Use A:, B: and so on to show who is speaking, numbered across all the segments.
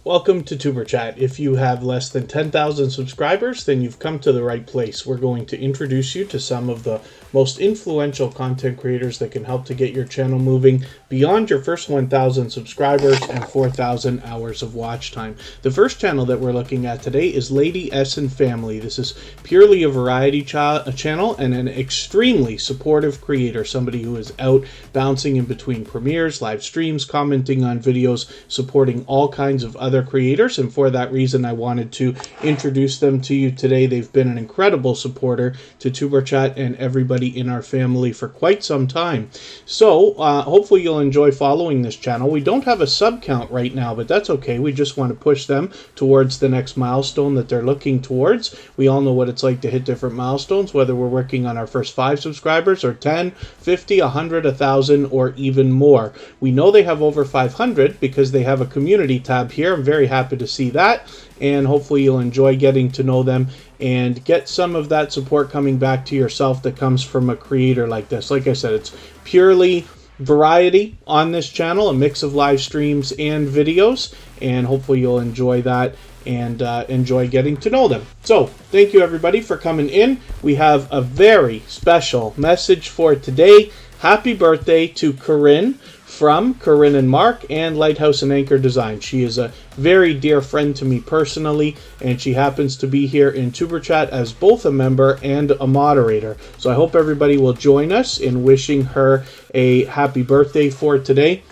A: Welcome to Superchat. If you have less than 10,000 subscribers, then you've come to the right place. We're going to introduce you to some of the most influential content creators that can help to get your channel moving beyond your first 1,000 subscribers and 4,000 hours of watch time. The first channel that we're looking at today is Lady Essen Family. This is purely a variety channel and an extremely supportive creator, somebody who is out bouncing in between premieres, live streams, commenting on videos, supporting all kinds of other creators, and for that reason I wanted to introduce them to you today. They've been an incredible supporter to Superchat and everybody in our family for quite some time. So hopefully you'll enjoy following this channel. We don't have a sub count right now, but that's okay. We just want to push them towards the next milestone that they're looking towards. We all know what it's like to hit different milestones, whether we're working on our first 5 subscribers or 10, 50, 100, 1,000, or even more. We know they have over 500 because they have a community tab here. I'm very happy to see that, and hopefully you'll enjoy getting to know them and get some of that support coming back to yourself that comes from a creator like this. Like I said, it's purely variety on this channel, a mix of live streams and videos, and hopefully you'll enjoy that and enjoy getting to know them. So thank you everybody for coming in. We have a very special message for today. Happy birthday to Corinne from Corinne and Mark and Lighthouse and Anchor Design. She is a very dear friend to me personally, and she happens to be here in Superchat as both a member and a moderator. So I hope everybody will join us in wishing her a happy birthday for today.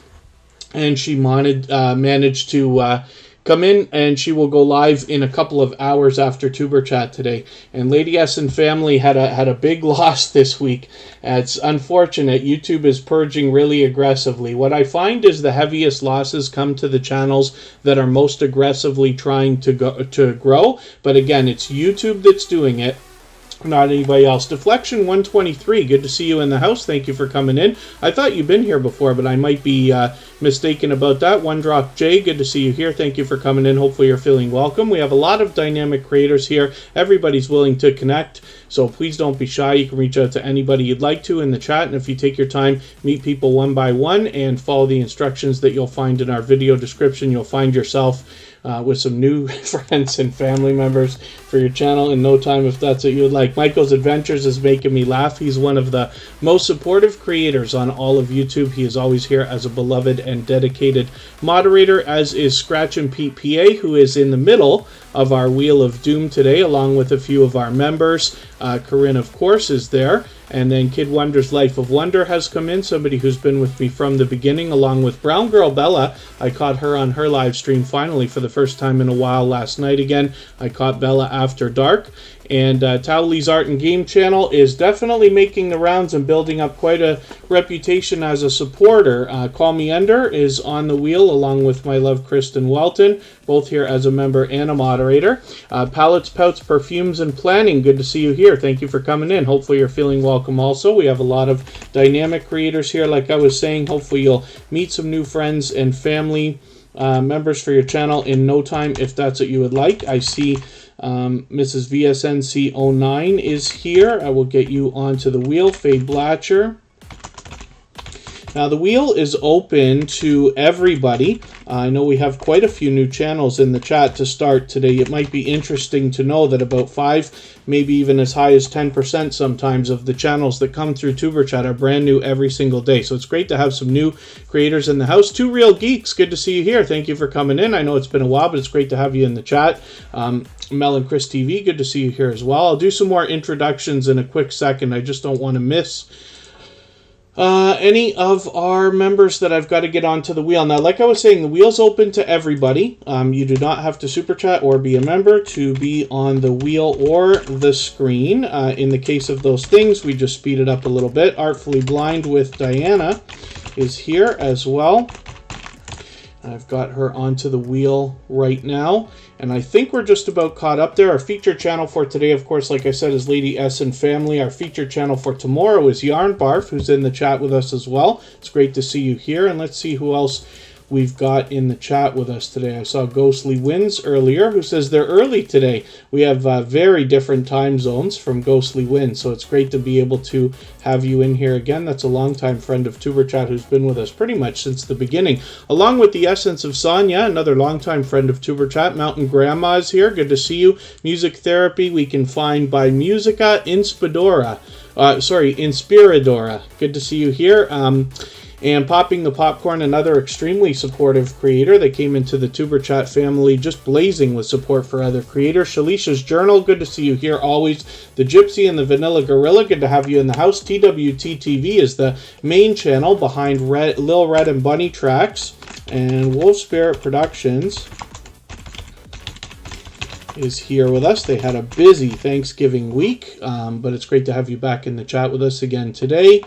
A: And she managed to come in, and she will go live in a couple of hours after Superchat today. And Lady Essen Family had a big loss this week. It's unfortunate. YouTube is purging really aggressively. What I find is the heaviest losses come to the channels that are most aggressively trying to grow. But again, it's YouTube that's doing it, not anybody else. Deflection 123, good to see you in the house. Thank you for coming in. I thought you'd been here before, but I might be mistaken about that. One Drop J, good to see you here. Thank you for coming in. Hopefully you're feeling welcome. We have a lot of dynamic creators here. Everybody's willing to connect, so please don't be shy. You can reach out to anybody you'd like to in the chat, and if you take your time, meet people one by one and follow the instructions that you'll find in our video description, you'll find yourself with some new friends and family members for your channel in no time, if that's what you would like. Michael's Adventures is making me laugh. He's one of the most supportive creators on all of YouTube. He is always here as a beloved and dedicated moderator, as is Scratch and Pete PA, who is in the middle of our Wheel of Doom today, along with a few of our members. Corinne, of course, is there. And then Kid Wonder's Life of Wonder has come in, somebody who's been with me from the beginning, along with Brown Girl Bella. I caught her on her live stream finally for the first time in a while last night again. I caught Bella after dark. And Towley's Art and Game channel is definitely making the rounds and building up quite a reputation as a supporter. Call Me Ender is on the wheel, along with my love Kristen Welton, both here as a member and a moderator. Palettes, Pouts, Perfumes, and Planning, good to see you here. Thank you for coming in. Hopefully you're feeling welcome also. We have a lot of dynamic creators here, like I was saying. Hopefully you'll meet some new friends and family members for your channel in no time, if that's what you would like. I see Mrs. VSNC09 is here. I will get you onto the wheel. Faye Blatcher. Now the wheel is open to everybody. I know we have quite a few new channels in the chat to start today. It might be interesting to know that about 5, maybe even as high as 10% sometimes of the channels that come through Superchat are brand new every single day. So it's great to have some new creators in the house. Two Real Geeks, good to see you here. Thank you for coming in. I know it's been a while, but it's great to have you in the chat. Mel and Chris TV, good to see you here as well. I'll do some more introductions in a quick second. I just don't want to miss any of our members that I've got to get onto the wheel. Now, like I was saying, the wheel's open to everybody. You do not have to super chat or be a member to be on the wheel or the screen. In the case of those things, we just speed it up a little bit. Artfully Blind with Diana is here as well. I've got her onto the wheel right now, and I think we're just about caught up there. Our featured channel for today, of course, like I said, is Lady Essen Family. Our featured channel for tomorrow is Yarn Barf, who's in the chat with us as well. It's great to see you here, and let's see who else we've got in the chat with us today. I saw Ghostly Winds earlier, who says they're early today. We have very different time zones from Ghostly Winds, so it's great to be able to have you in here again. That's a longtime friend of Superchat who's been with us pretty much since the beginning. Along with the Essence of Sonya, another longtime friend of Superchat. Mountain Grandma is here. Good to see you. Music Therapy we can find by Musica Inspiradora. Inspiradora. Good to see you here. And Popping the Popcorn, another extremely supportive creator that came into the Tuberchat family just blazing with support for other creators. Shalisha's Journal, good to see you here always. The Gypsy and the Vanilla Gorilla, good to have you in the house. TWTTV is the main channel behind Lil Red and Bunny Tracks. And Wolf Spirit Productions is here with us. They had a busy Thanksgiving week, but it's great to have you back in the chat with us again today.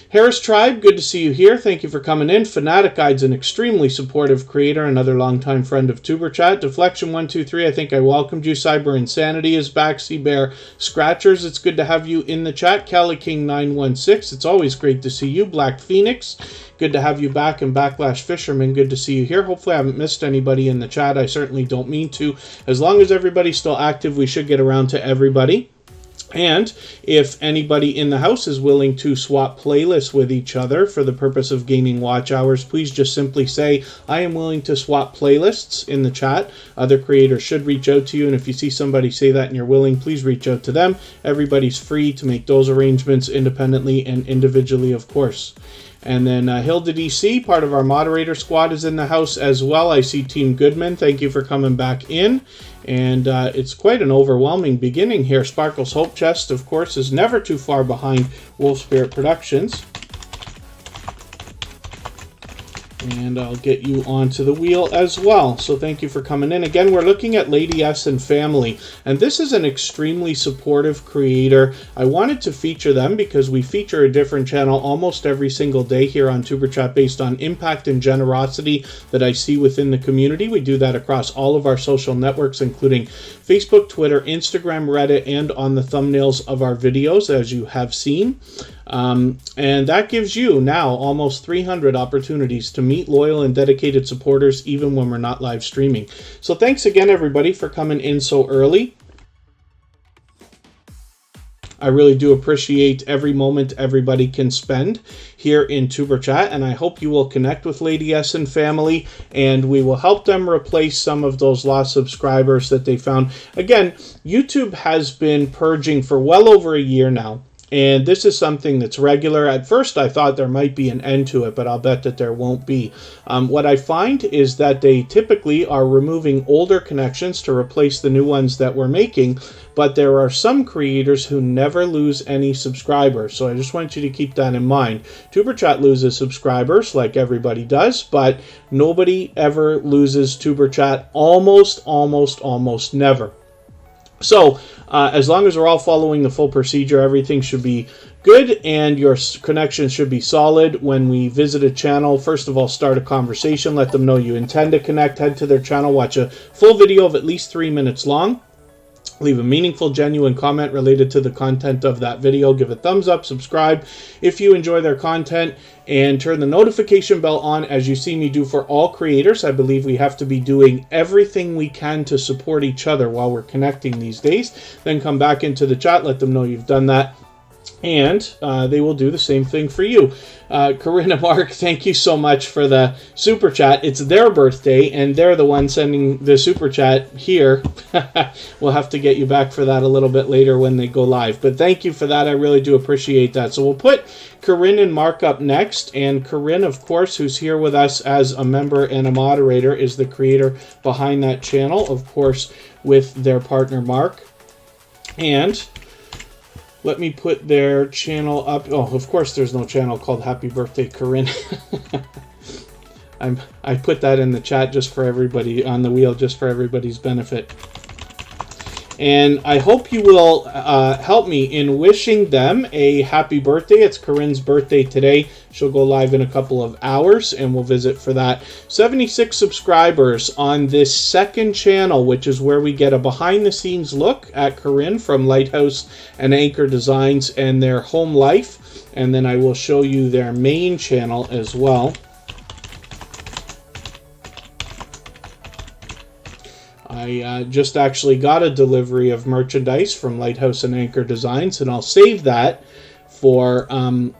A: Harris Tribe, good to see you here. Thank you for coming in. Fanatic Guide's an extremely supportive creator, another longtime friend of Tuberchat. Deflection123, I think I welcomed you. Cyber Insanity is back. Seabear Scratchers, it's good to have you in the chat. Cali King 916, it's always great to see you. Black Phoenix, good to have you back. And Backlash Fisherman, good to see you here. Hopefully I haven't missed anybody in the chat. I certainly don't mean to. As long as everybody's still active, we should get around to everybody. And if anybody in the house is willing to swap playlists with each other for the purpose of gaining watch hours, please just simply say, I am willing to swap playlists in the chat. Other creators should reach out to you, and if you see somebody say that and you're willing, please reach out to them. Everybody's free to make those arrangements independently and individually, of course. And then Hilda DC, part of our moderator squad, is in the house as well. I see Team Goodman. Thank you for coming back in. And it's quite an overwhelming beginning here. Sparkle's Hope Chest, of course, is never too far behind Wolf Spirit Productions. And I'll get you onto the wheel as well. So thank you for coming in. Again, we're looking at Lady Essen Family. And this is an extremely supportive creator. I wanted to feature them because we feature a different channel almost every single day here on Tuberchat based on impact and generosity that I see within the community. We do that across all of our social networks, including Facebook, Twitter, Instagram, Reddit, and on the thumbnails of our videos, as you have seen. And that gives you now almost 300 opportunities to meet loyal and dedicated supporters even when we're not live streaming. So thanks again, everybody, for coming in so early. I really do appreciate every moment everybody can spend here in Tuberchat, and I hope you will connect with Lady Essen Family, and we will help them replace some of those lost subscribers that they found. Again, YouTube has been purging for well over a year now. And this is something that's regular. At first, I thought there might be an end to it, but I'll bet that there won't be. What I find is that they typically are removing older connections to replace the new ones that we're making, but there are some creators who never lose any subscribers. So I just want you to keep that in mind. Tuberchat loses subscribers like everybody does, but nobody ever loses Tuberchat. Almost never. So, as long as we're all following the full procedure, everything should be good and your connection should be solid. When we visit a channel, first of all, start a conversation, let them know you intend to connect, head to their channel, watch a full video of at least 3 minutes long. Leave a meaningful, genuine comment related to the content of that video. Give a thumbs up, subscribe if you enjoy their content, and turn the notification bell on as you see me do for all creators. I believe we have to be doing everything we can to support each other while we're connecting these days. Then come back into the chat, let them know you've done that, and they will do the same thing for you. Corinna Mark, thank you so much for the super chat. It's their birthday, and they're the one sending the super chat here. We'll have to get you back for that a little bit later when they go live. But thank you for that. I really do appreciate that. So we'll put Corinne and Mark up next. And Corinne, of course, who's here with us as a member and a moderator, is the creator behind that channel, of course, with their partner Mark. And let me put their channel up. Oh, of course, there's no channel called Happy Birthday, Corinne. I put that in the chat just for everybody, on the wheel, just for everybody's benefit. And I hope you will help me in wishing them a happy birthday. It's Corinne's birthday today. She'll go live in a couple of hours, and we'll visit for that. 76 subscribers on this second channel, which is where we get a behind-the-scenes look at Corinne from Lighthouse and Anchor Designs and their home life. And then I will show you their main channel as well. I just actually got a delivery of merchandise from Lighthouse and Anchor Designs, and I'll save that for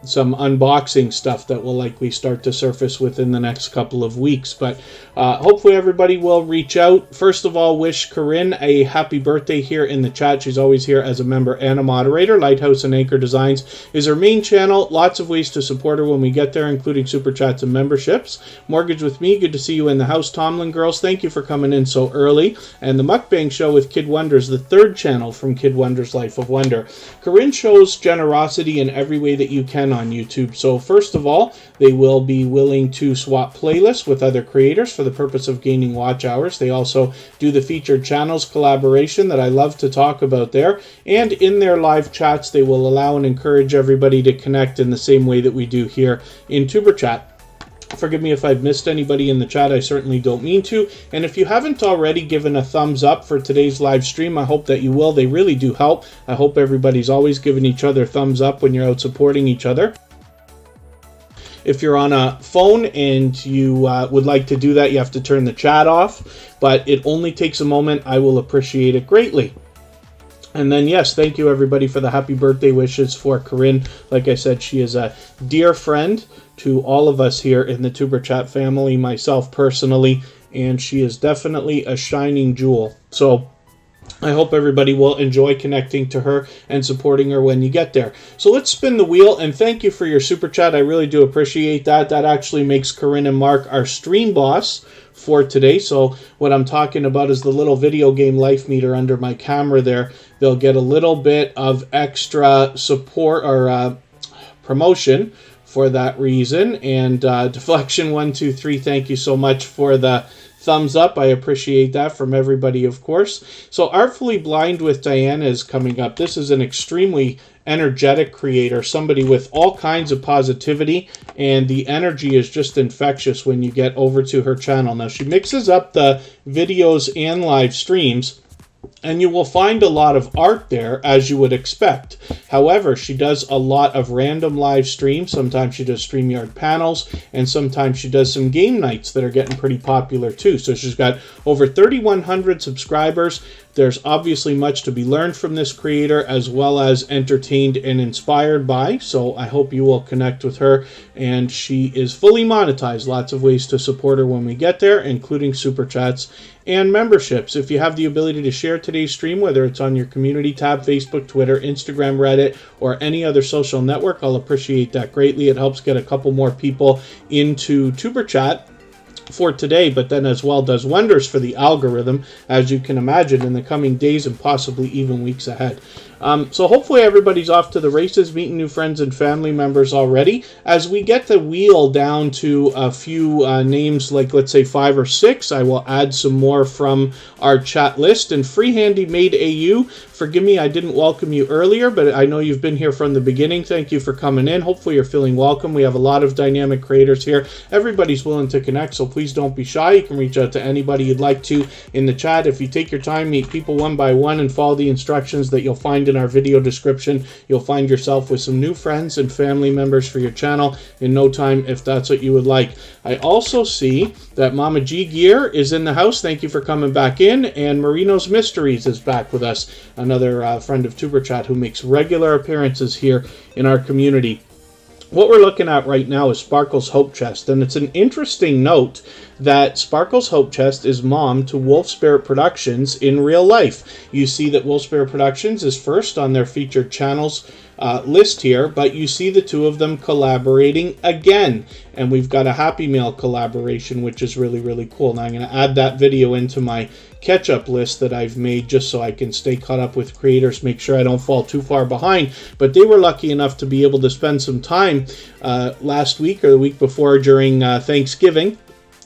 A: some unboxing stuff that will likely start to surface within the next couple of weeks. But hopefully everybody will reach out. First of all, wish Corinne a happy birthday here in the chat. She's always here as a member and a moderator. Lighthouse and Anchor Designs is her main channel. Lots of ways to support her when we get there, including super chats and memberships. Mortgage with Me, good to see you in the house. Tomlin Girls, thank you for coming in so early. And the Mukbang Show with Kid Wonders, the third channel from Kid Wonders Life of Wonder. Corinne shows generosity in every way that you can on YouTube. So first of all, they will be willing to swap playlists with other creators for the purpose of gaining watch hours. They also do the featured channels collaboration that I love to talk about there. And in their live chats, they will allow and encourage everybody to connect in the same way that we do here in Superchat. Forgive me if I've missed anybody in the chat. I certainly don't mean to. And if you haven't already given a thumbs up for today's live stream, I hope that you will. They really do help. I hope everybody's always giving each other thumbs up when you're out supporting each other. If you're on a phone and you would like to do that, you have to turn the chat off. But it only takes a moment. I will appreciate it greatly. And then, yes, thank you, everybody, for the happy birthday wishes for Corinne. Like I said, she is a dear friend to all of us here in the Tuber Chat family, myself personally, and she is definitely a shining jewel. So I hope everybody will enjoy connecting to her and supporting her when you get there. So let's spin the wheel, and thank you for your super chat. I really do appreciate that. That actually makes Corinne and Mark our stream boss for today. So what I'm talking about is the little video game life meter under my camera there. They'll get a little bit of extra support or promotion for that reason. And Deflection123, thank you so much for the thumbs up. I appreciate that from everybody, of course. So Artfully Blind with Diana is coming up. This is an extremely energetic creator, somebody with all kinds of positivity, and the energy is just infectious when you get over to her channel. Now, she mixes up the videos and live streams, and you will find a lot of art there, as you would expect. However, she does a lot of random live streams. Sometimes she does StreamYard panels, and sometimes she does some game nights that are getting pretty popular too. So she's got over 3,100 subscribers. There's obviously much to be learned from this creator, as well as entertained and inspired by. So I hope you will connect with her. And she is fully monetized. Lots of ways to support her when we get there, including super chats and memberships. If you have the ability to share today's stream, whether it's on your community tab, Facebook, Twitter, Instagram, Reddit, or any other social network, I'll appreciate that greatly. It helps get a couple more people into Tuber Chat for today, but then as well does wonders for the algorithm, as you can imagine, in the coming days and possibly even weeks ahead. So hopefully everybody's off to the races, meeting new friends and family members already. As we get the wheel down to a few names, like let's say 5 or 6, I will add some more from our chat list. And Free Handy Made AU, forgive me, I didn't welcome you earlier, but I know you've been here from the beginning. Thank you for coming in. Hopefully you're feeling welcome. We have a lot of dynamic creators here. Everybody's willing to connect, so please don't be shy. You can reach out to anybody you'd like to in the chat. If you take your time, meet people one by one, and follow the instructions that you'll find in our video description, you'll find yourself with some new friends and family members for your channel in no time, if that's what you would like. I also see that Mama G Gear is in the house. Thank you for coming back in. And Marino's Mysteries is back with us, another friend of Tuber Chat who makes regular appearances here in our community. What we're looking at right now is Sparkle's Hope Chest, and it's an interesting note that Sparkle's Hope Chest is mom to Wolf Spirit Productions in real life. You see that Wolf Spirit Productions is first on their featured channels list here, but you see the two of them collaborating again, and we've got a Happy Meal collaboration, which is really, really cool. Now I'm going to add that video into my catch-up list that I've made just so I can stay caught up with creators, make sure I don't fall too far behind. But they were lucky enough to be able to spend some time last week or the week before during Thanksgiving,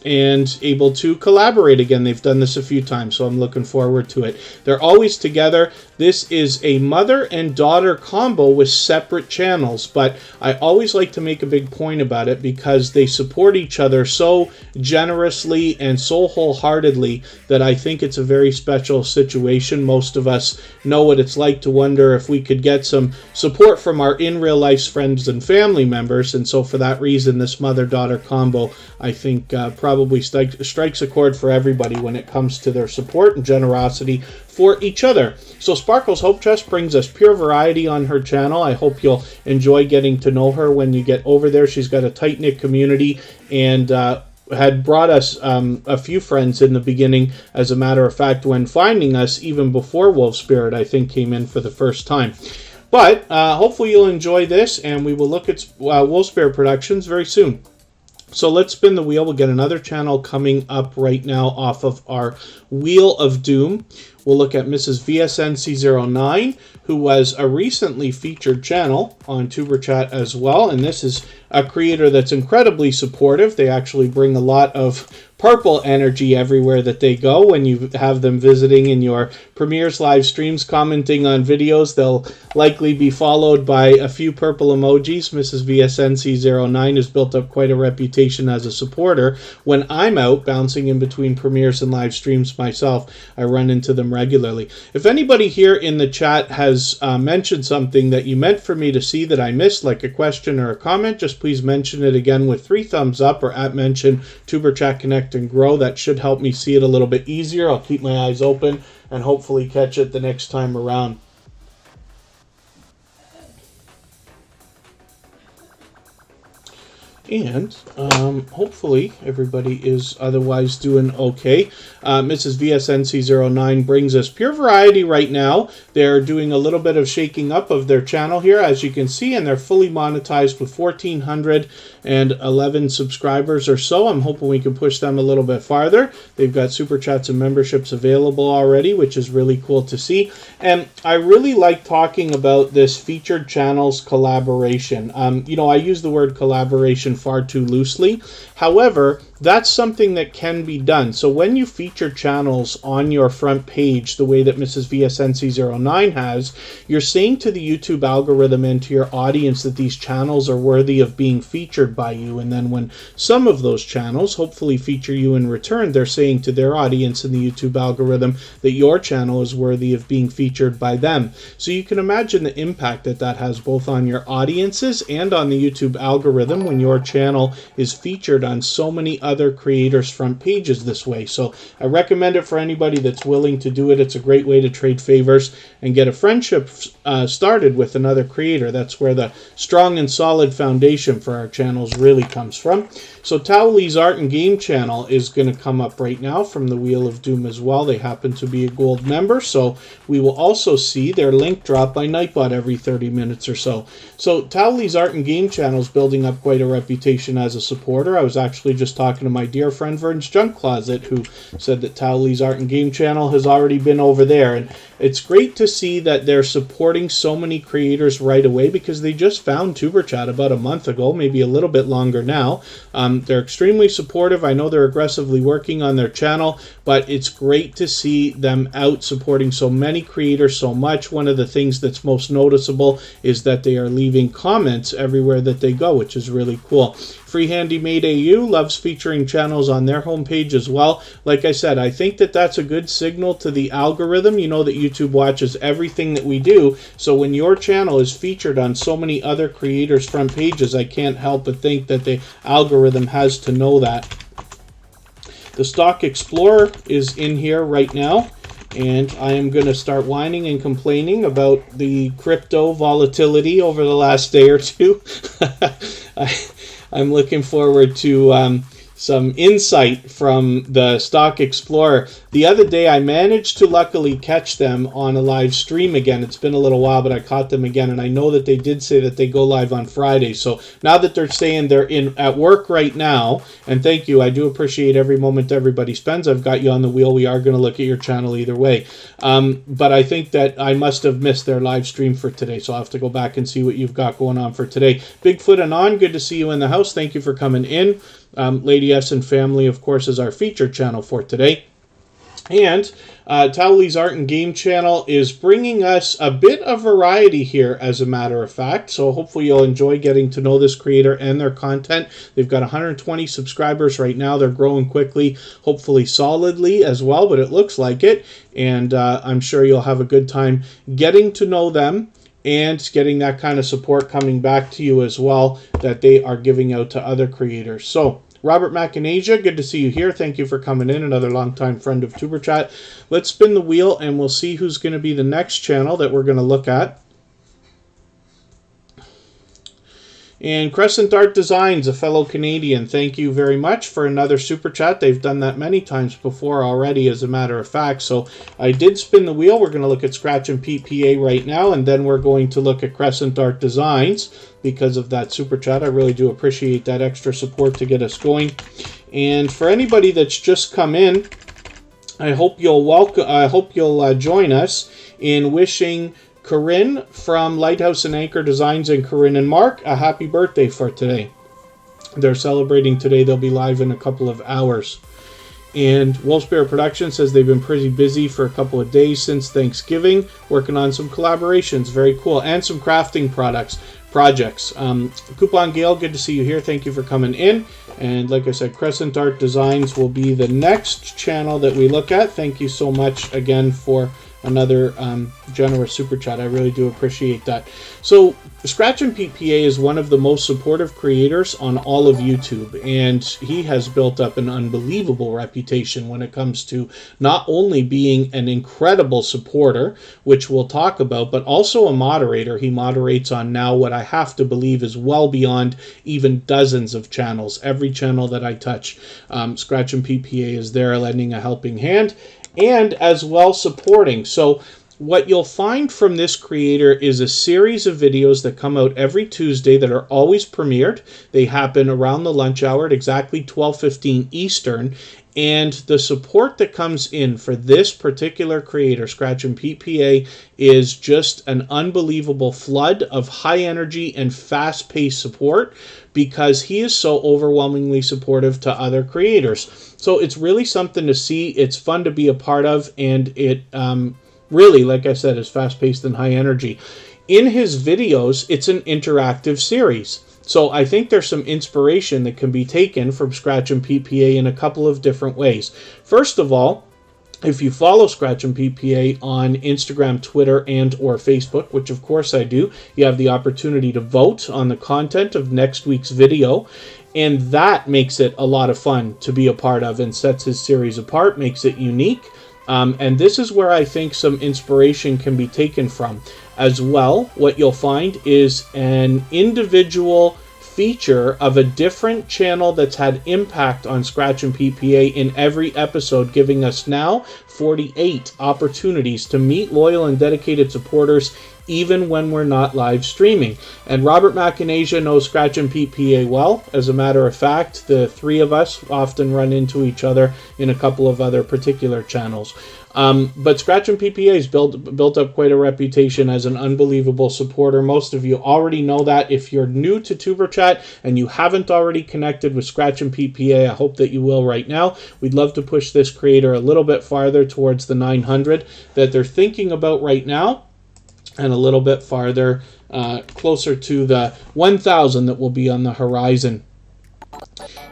A: and able to collaborate again. They've done this a few times, so I'm looking forward to it. They're always together. This is a mother and daughter combo with separate channels, but I always like to make a big point about it because they support each other so generously and so wholeheartedly that I think it's a very special situation. Most of us know what it's like to wonder if we could get some support from our in real life friends and family members, and so for that reason, this mother-daughter combo, I think, probably probably strikes a chord for everybody when it comes to their support and generosity for each other. So Sparkle's Hope Chest brings us pure variety on her channel. I hope you'll enjoy getting to know her when you get over there. She's got a tight-knit community, and had brought us a few friends in the beginning. As a matter of fact, when finding us, even before Wolf Spirit, I think, came in for the first time. But hopefully you'll enjoy this, and we will look at Wolf Spirit Productions very soon. So let's spin the wheel. We'll get another channel coming up right now off of our Wheel of Doom. We'll look at Mrs. VSNC09, who was a recently featured channel on Superchat as well. And this is a creator that's incredibly supportive. They actually bring a lot of purple energy everywhere that they go. When you have them visiting in your premieres, live streams, commenting on videos, they'll likely be followed by a few purple emojis. Mrs. VSNC09 has built up quite a reputation as a supporter. When I'm out bouncing in between premieres and live streams myself, I run into them regularly. If anybody here in the chat has mentioned something that you meant for me to see that I missed, like a question or a comment, just please mention it again with 3 thumbs up or at mention Tuberchat Connect and Grow. That should help me see it a little bit easier. I'll keep my eyes open and hopefully catch it the next time around. And hopefully everybody is otherwise doing okay. Mrs. VSNC09 brings us pure variety right now. They're doing a little bit of shaking up of their channel here, as you can see, and they're fully monetized with 1,411 subscribers or so. I'm hoping we can push them a little bit farther. They've got super chats and memberships available already, which is really cool to see. And I really like talking about this featured channels collaboration. You know, I use the word collaboration far too loosely. However, that's something that can be done. So when you feature channels on your front page, the way that Mrs. VSNC09 has, you're saying to the YouTube algorithm and to your audience that these channels are worthy of being featured by you. And then when some of those channels hopefully feature you in return, they're saying to their audience in the YouTube algorithm that your channel is worthy of being featured by them. So you can imagine the impact that that has both on your audiences and on the YouTube algorithm when your channel is featured on so many other creators' front pages this way. So I recommend it for anybody that's willing to do it. It's a great way to trade favors and get a friendship started with another creator. That's where the strong and solid foundation for our channels really comes from. So Towley's Art and Game channel is going to come up right now from the Wheel of Doom as well. They happen to be a gold member, so we will also see their link drop by Nightbot every 30 minutes or so. So Towley's Art and Game channel is building up quite a reputation as a supporter. I was actually just talking to my dear friend Vern's Junk Closet, who said that Towley's Art and Game channel has already been over there. And it's great to see that they're supporting so many creators right away, because they just found Tuberchat about a month ago, maybe a little bit longer now. They're extremely supportive. I know they're aggressively working on their channel, but it's great to see them out supporting so many creators so much. One of the things that's most noticeable is that they are leaving comments everywhere that they go, which is really cool. Free Handy Made AU loves featuring channels on their homepage as well. Like I said, I think that that's a good signal to the algorithm. You know that YouTube watches everything that we do, so when your channel is featured on so many other creators' front pages, I can't help but think that the algorithm has to know that. The Stock Explorer is in here right now, and I am going to start whining and complaining about the crypto volatility over the last day or two. I'm looking forward to some insight from the Stock Explorer. The other day I managed to luckily catch them on a live stream again. It's been a little while, but I caught them again, and I know that they did say that they go live on Friday. So now that they're saying they're at work right now, and thank you, I do appreciate every moment everybody spends. I've got you on the wheel. We are going to look at your channel either way. But I think that I must have missed their live stream for today, so I'll have to go back and see what you've got going on for today. Bigfoot Anon, good to see you in the house. Thank you for coming in. Lady Essen Family, of course, is our featured channel for today. And Towley's Art and Game channel is bringing us a bit of variety here, as a matter of fact. So hopefully you'll enjoy getting to know this creator and their content. They've got 120 subscribers right now. They're growing quickly, hopefully solidly as well, but it looks like it. And I'm sure you'll have a good time getting to know them and getting that kind of support coming back to you as well that they are giving out to other creators. So Robert Macanasia, good to see you here. Thank you for coming in, another longtime friend of Superchat. Let's spin the wheel and we'll see who's going to be the next channel that we're going to look at. And Crescent Art Designs, a fellow Canadian, thank you very much for another Super Chat. They've done that many times before already, as a matter of fact. So I did spin the wheel. We're going to look at Scratch and PPA right now, and then we're going to look at Crescent Art Designs because of that Super Chat. I really do appreciate that extra support to get us going. And for anybody that's just come in, I hope you'll join us in wishing Corinne from Lighthouse and Anchor Designs and Corinne and Mark a happy birthday for today. They're celebrating today. They'll be live in a couple of hours. And Wolf Spirit Productions says they've been pretty busy for a couple of days since Thanksgiving, working on some collaborations. Very cool. And some crafting projects. Coupon Gale, good to see you here. Thank you for coming in. And like I said, Crescent Art Designs will be the next channel that we look at. Thank you so much again for another generous super chat. I really do appreciate that. So Scratch and PPA is one of the most supportive creators on all of YouTube, and he has built up an unbelievable reputation when it comes to not only being an incredible supporter, which we'll talk about, but also a moderator. He moderates on now what I have to believe is well beyond even dozens of channels. Every channel that I touch, Scratch and PPA is there lending a helping hand and as well supporting. So what you'll find from this creator is a series of videos that come out every Tuesday that are always premiered. They happen around the lunch hour at exactly 12:15 Eastern. And the support that comes in for this particular creator, Scratch and PPA, is just an unbelievable flood of high energy and fast-paced support because he is so overwhelmingly supportive to other creators. So it's really something to see. It's fun to be a part of, and it really, like I said, is fast-paced and high energy. In his videos, it's an interactive series. So I think there's some inspiration that can be taken from Scratch and PPA in a couple of different ways. First of all, if you follow Scratch and PPA on Instagram, Twitter, and or Facebook, which of course I do, you have the opportunity to vote on the content of next week's video. And that makes it a lot of fun to be a part of and sets his series apart, makes it unique. And this is where I think some inspiration can be taken from. As well, what you'll find is an individual feature of a different channel that's had impact on Scratch and PPA in every episode, giving us now 48 opportunities to meet loyal and dedicated supporters even when we're not live streaming. And Robert Macanasia knows Scratch and PPA well. As a matter of fact, the three of us often run into each other in a couple of other particular channels. But Scratch and PPA has built up quite a reputation as an unbelievable supporter. Most of you already know that. If you're new to TuberChat and you haven't already connected with Scratch and PPA, I hope that you will right now. We'd love to push this creator a little bit farther towards the 900 that they're thinking about right now, and a little bit farther, closer to the 1,000 that will be on the horizon.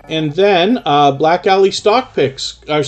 A: And then Back Alley Stock Picks. Good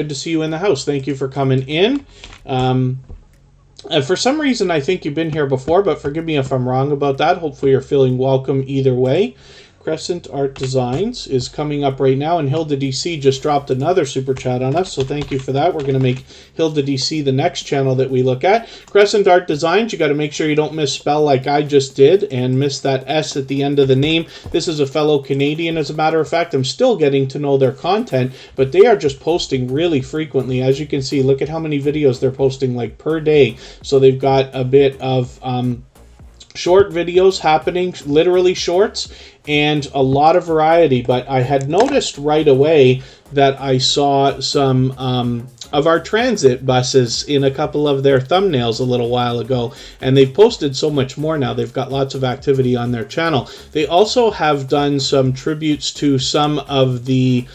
A: to see you in the house. Thank you for coming in. For some reason, I think you've been here before, but forgive me if I'm wrong about that. Hopefully you're feeling welcome either way. Crescent Art Designs is coming up right now, and Hilda DC just dropped another super chat on us, so thank you for that. We're going to make Hilda DC the next channel that we look at. Crescent Art Designs, you got to make sure you don't misspell like I just did and miss that S at the end of the name. This is a fellow Canadian, as a matter of fact. I'm still getting to know their content, but they are just posting really frequently. As you can see, look at how many videos they're posting like per day. So they've got a bit of short videos happening, literally shorts, and a lot of variety. But I had noticed right away that I saw some of our transit buses in a couple of their thumbnails a little while ago, and they've posted so much more now. They've got lots of activity on their channel. They also have done some tributes to some of the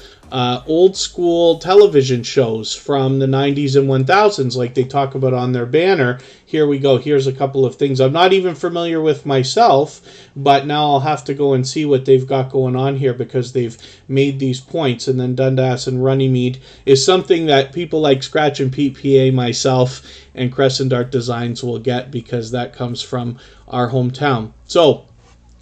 A: old school television shows from the 90s and 1000s, like they talk about on their banner. Here we go. Here's a couple of things I'm not even familiar with myself, but now I'll have to go and see what they've got going on here, because they've made these points. And then Dundas and Runnymede is something that people like Scratch and PPA, myself, and Crescent Art Designs will get, because that comes from our hometown. So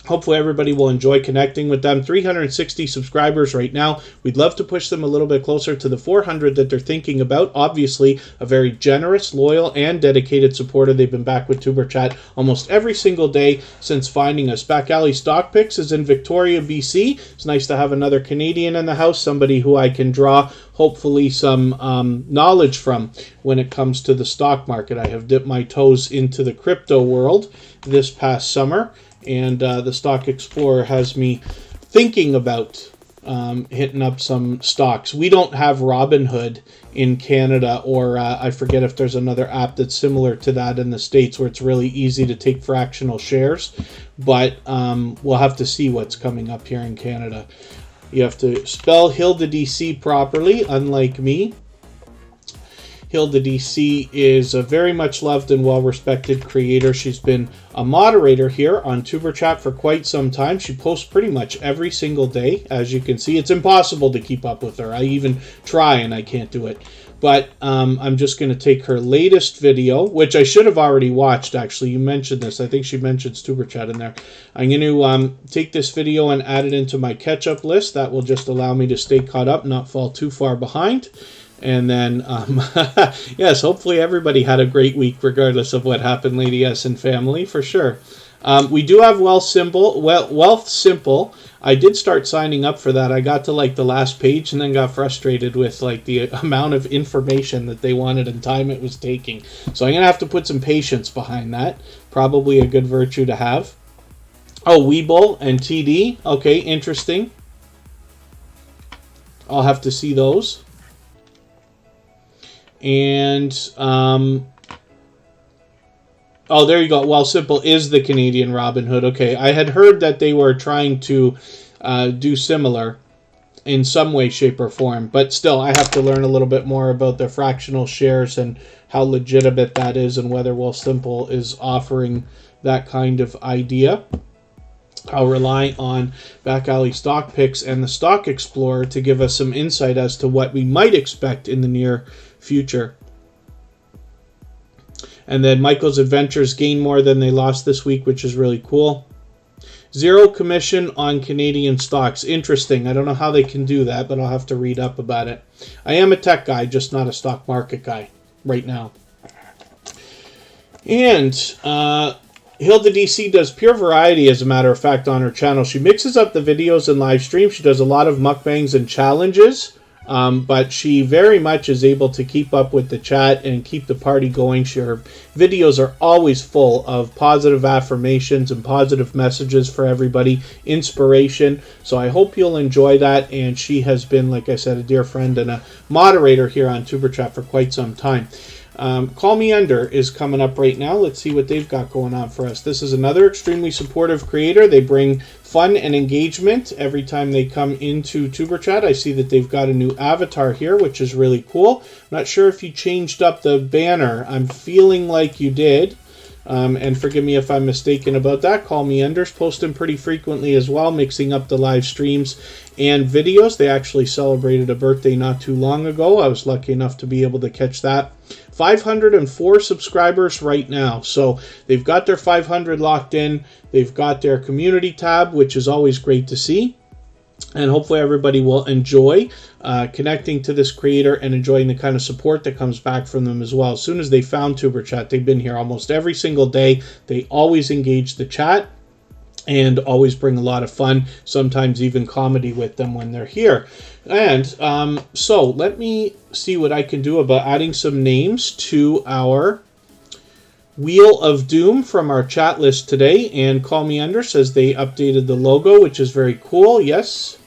A: Hopefully everybody will enjoy connecting with them. 360 subscribers right now. We'd love to push them a little bit closer to the 400 that they're thinking about. Obviously, a very generous, loyal, and dedicated supporter. They've been back with Superchat almost every single day since finding us. Back Alley Stock Picks is in Victoria, BC. It's nice to have another Canadian in the house, somebody who I can draw hopefully some knowledge from when it comes to the stock market. I have dipped my toes into the crypto world this past summer. And the Stock Explorer has me thinking about hitting up some stocks. We don't have Robinhood in Canada, or I forget if there's another app that's similar to that in the States where it's really easy to take fractional shares. But we'll have to see what's coming up here in Canada. You have to spell Hilda DC properly, unlike me. Hilda DC is a very much loved and well-respected creator. She's been a moderator here on Superchat for quite some time. She posts pretty much every single day, as you can see. It's impossible to keep up with her. I even try and I can't do it. But I'm just going to take her latest video, which I should have already watched, actually. You mentioned this. I think she mentioned Superchat in there. I'm going to take this video and add it into my catch-up list. That will just allow me to stay caught up, not fall too far behind. And then, yes, hopefully everybody had a great week, regardless of what happened, Lady Essen family, for sure. We do have Wealth Simple. I did start signing up for that. I got to like the last page and then got frustrated with like the amount of information that they wanted and time it was taking. So I'm going to have to put some patience behind that. Probably a good virtue to have. Oh, Webull and TD. Okay, interesting. I'll have to see those. And, oh, there you go. Well, Simple is the Canadian Robinhood. Okay, I had heard that they were trying to do similar in some way, shape, or form. But still, I have to learn a little bit more about their fractional shares and how legitimate that is and whether Well Simple is offering that kind of idea. I'll rely on Back Alley Stock Picks and the Stock Explorer to give us some insight as to what we might expect in the near future. And then Michael's Adventures gained more than they lost this week, which is really cool. Zero commission on Canadian stocks. Interesting. I don't know how they can do that, but I'll have to read up about it. I am a tech guy, just not a stock market guy right now. And Hilda DC does pure variety, as a matter of fact, on her channel. She mixes up the videos and live streams. She does a lot of mukbangs and challenges. But she very much is able to keep up with the chat and keep the party going. Her videos are always full of positive affirmations and positive messages for everybody, inspiration. So I hope you'll enjoy that. And she has been, like I said, a dear friend and a moderator here on Superchat for quite some time. Call Me Under is coming up right now. Let's see what they've got going on for us. This is another extremely supportive creator. They bring fun and engagement every time they come into Superchat. I see that they've got a new avatar here, which is really cool. I'm not sure if you changed up the banner. I'm feeling like you did. And forgive me if I'm mistaken about that. Call Me Under's posting pretty frequently as well, mixing up the live streams and videos. They actually celebrated a birthday not too long ago. I was lucky enough to be able to catch that. 504 subscribers right now. So they've got their 500 locked in. They've got their community tab, which is always great to see. And hopefully everybody will enjoy connecting to this creator and enjoying the kind of support that comes back from them as well. As soon as they found Superchat, they've been here almost every single day. They always engage the chat and always bring a lot of fun, sometimes even comedy with them when they're here. And so let me see what I can do about adding some names to our Wheel of Doom from our chat list today. And Call Me Under says they updated the logo, which is very cool. Yes.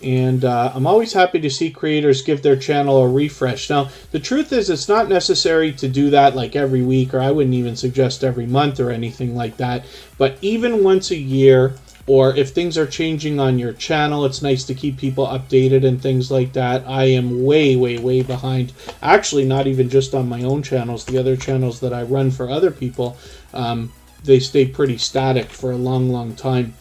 A: And I'm always happy to see creators give their channel a refresh. Now, the truth is it's not necessary to do that like every week, or I wouldn't even suggest every month or anything like that. But even once a year, or if things are changing on your channel, it's nice to keep people updated and things like that. I am way, way, way behind. Actually, not even just on my own channels. The other channels that I run for other people, they stay pretty static for a long, long time.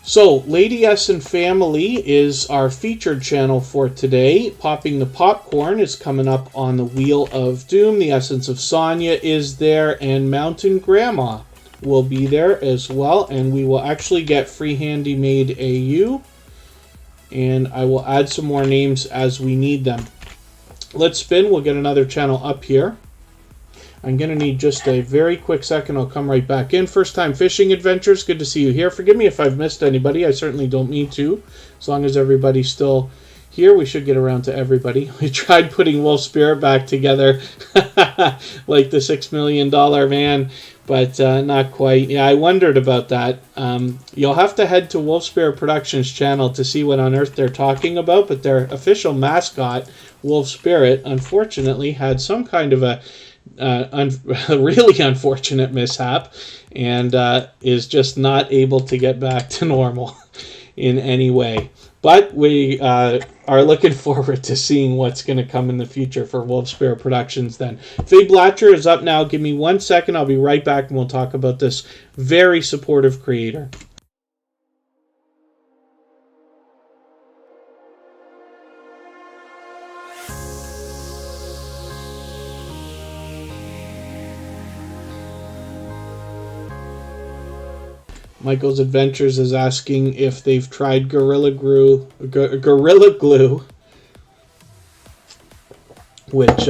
A: So, Lady Essen Family is our featured channel for today. Popping the Popcorn is coming up on the Wheel of Doom. The Essence of Sonya is there, and Mountain Grandma will be there as well, and we will actually get Free Handy Made AU, and I will add some more names as we need them. Let's spin. We'll get another channel up here. I'm going to need just a very quick second. I'll come right back in. First Time Fishing Adventures, good to see you here. Forgive me if I've missed anybody. I certainly don't mean to. As long as everybody's still here, we should get around to everybody. We tried putting Wolf Spirit back together like the $6 million man, but not quite. Yeah, I wondered about that. You'll have to head to Wolf Spirit Productions channel to see what on earth they're talking about, but their official mascot, Wolf Spirit, unfortunately had some kind of a really unfortunate mishap, and is just not able to get back to normal in any way. But we are looking forward to seeing what's going to come in the future for Wolf Spirit Productions then. Faye Blatcher is up now. Give me 1 second. I'll be right back and we'll talk about this very supportive creator. Michael's Adventures is asking if they've tried Gorilla Glue, which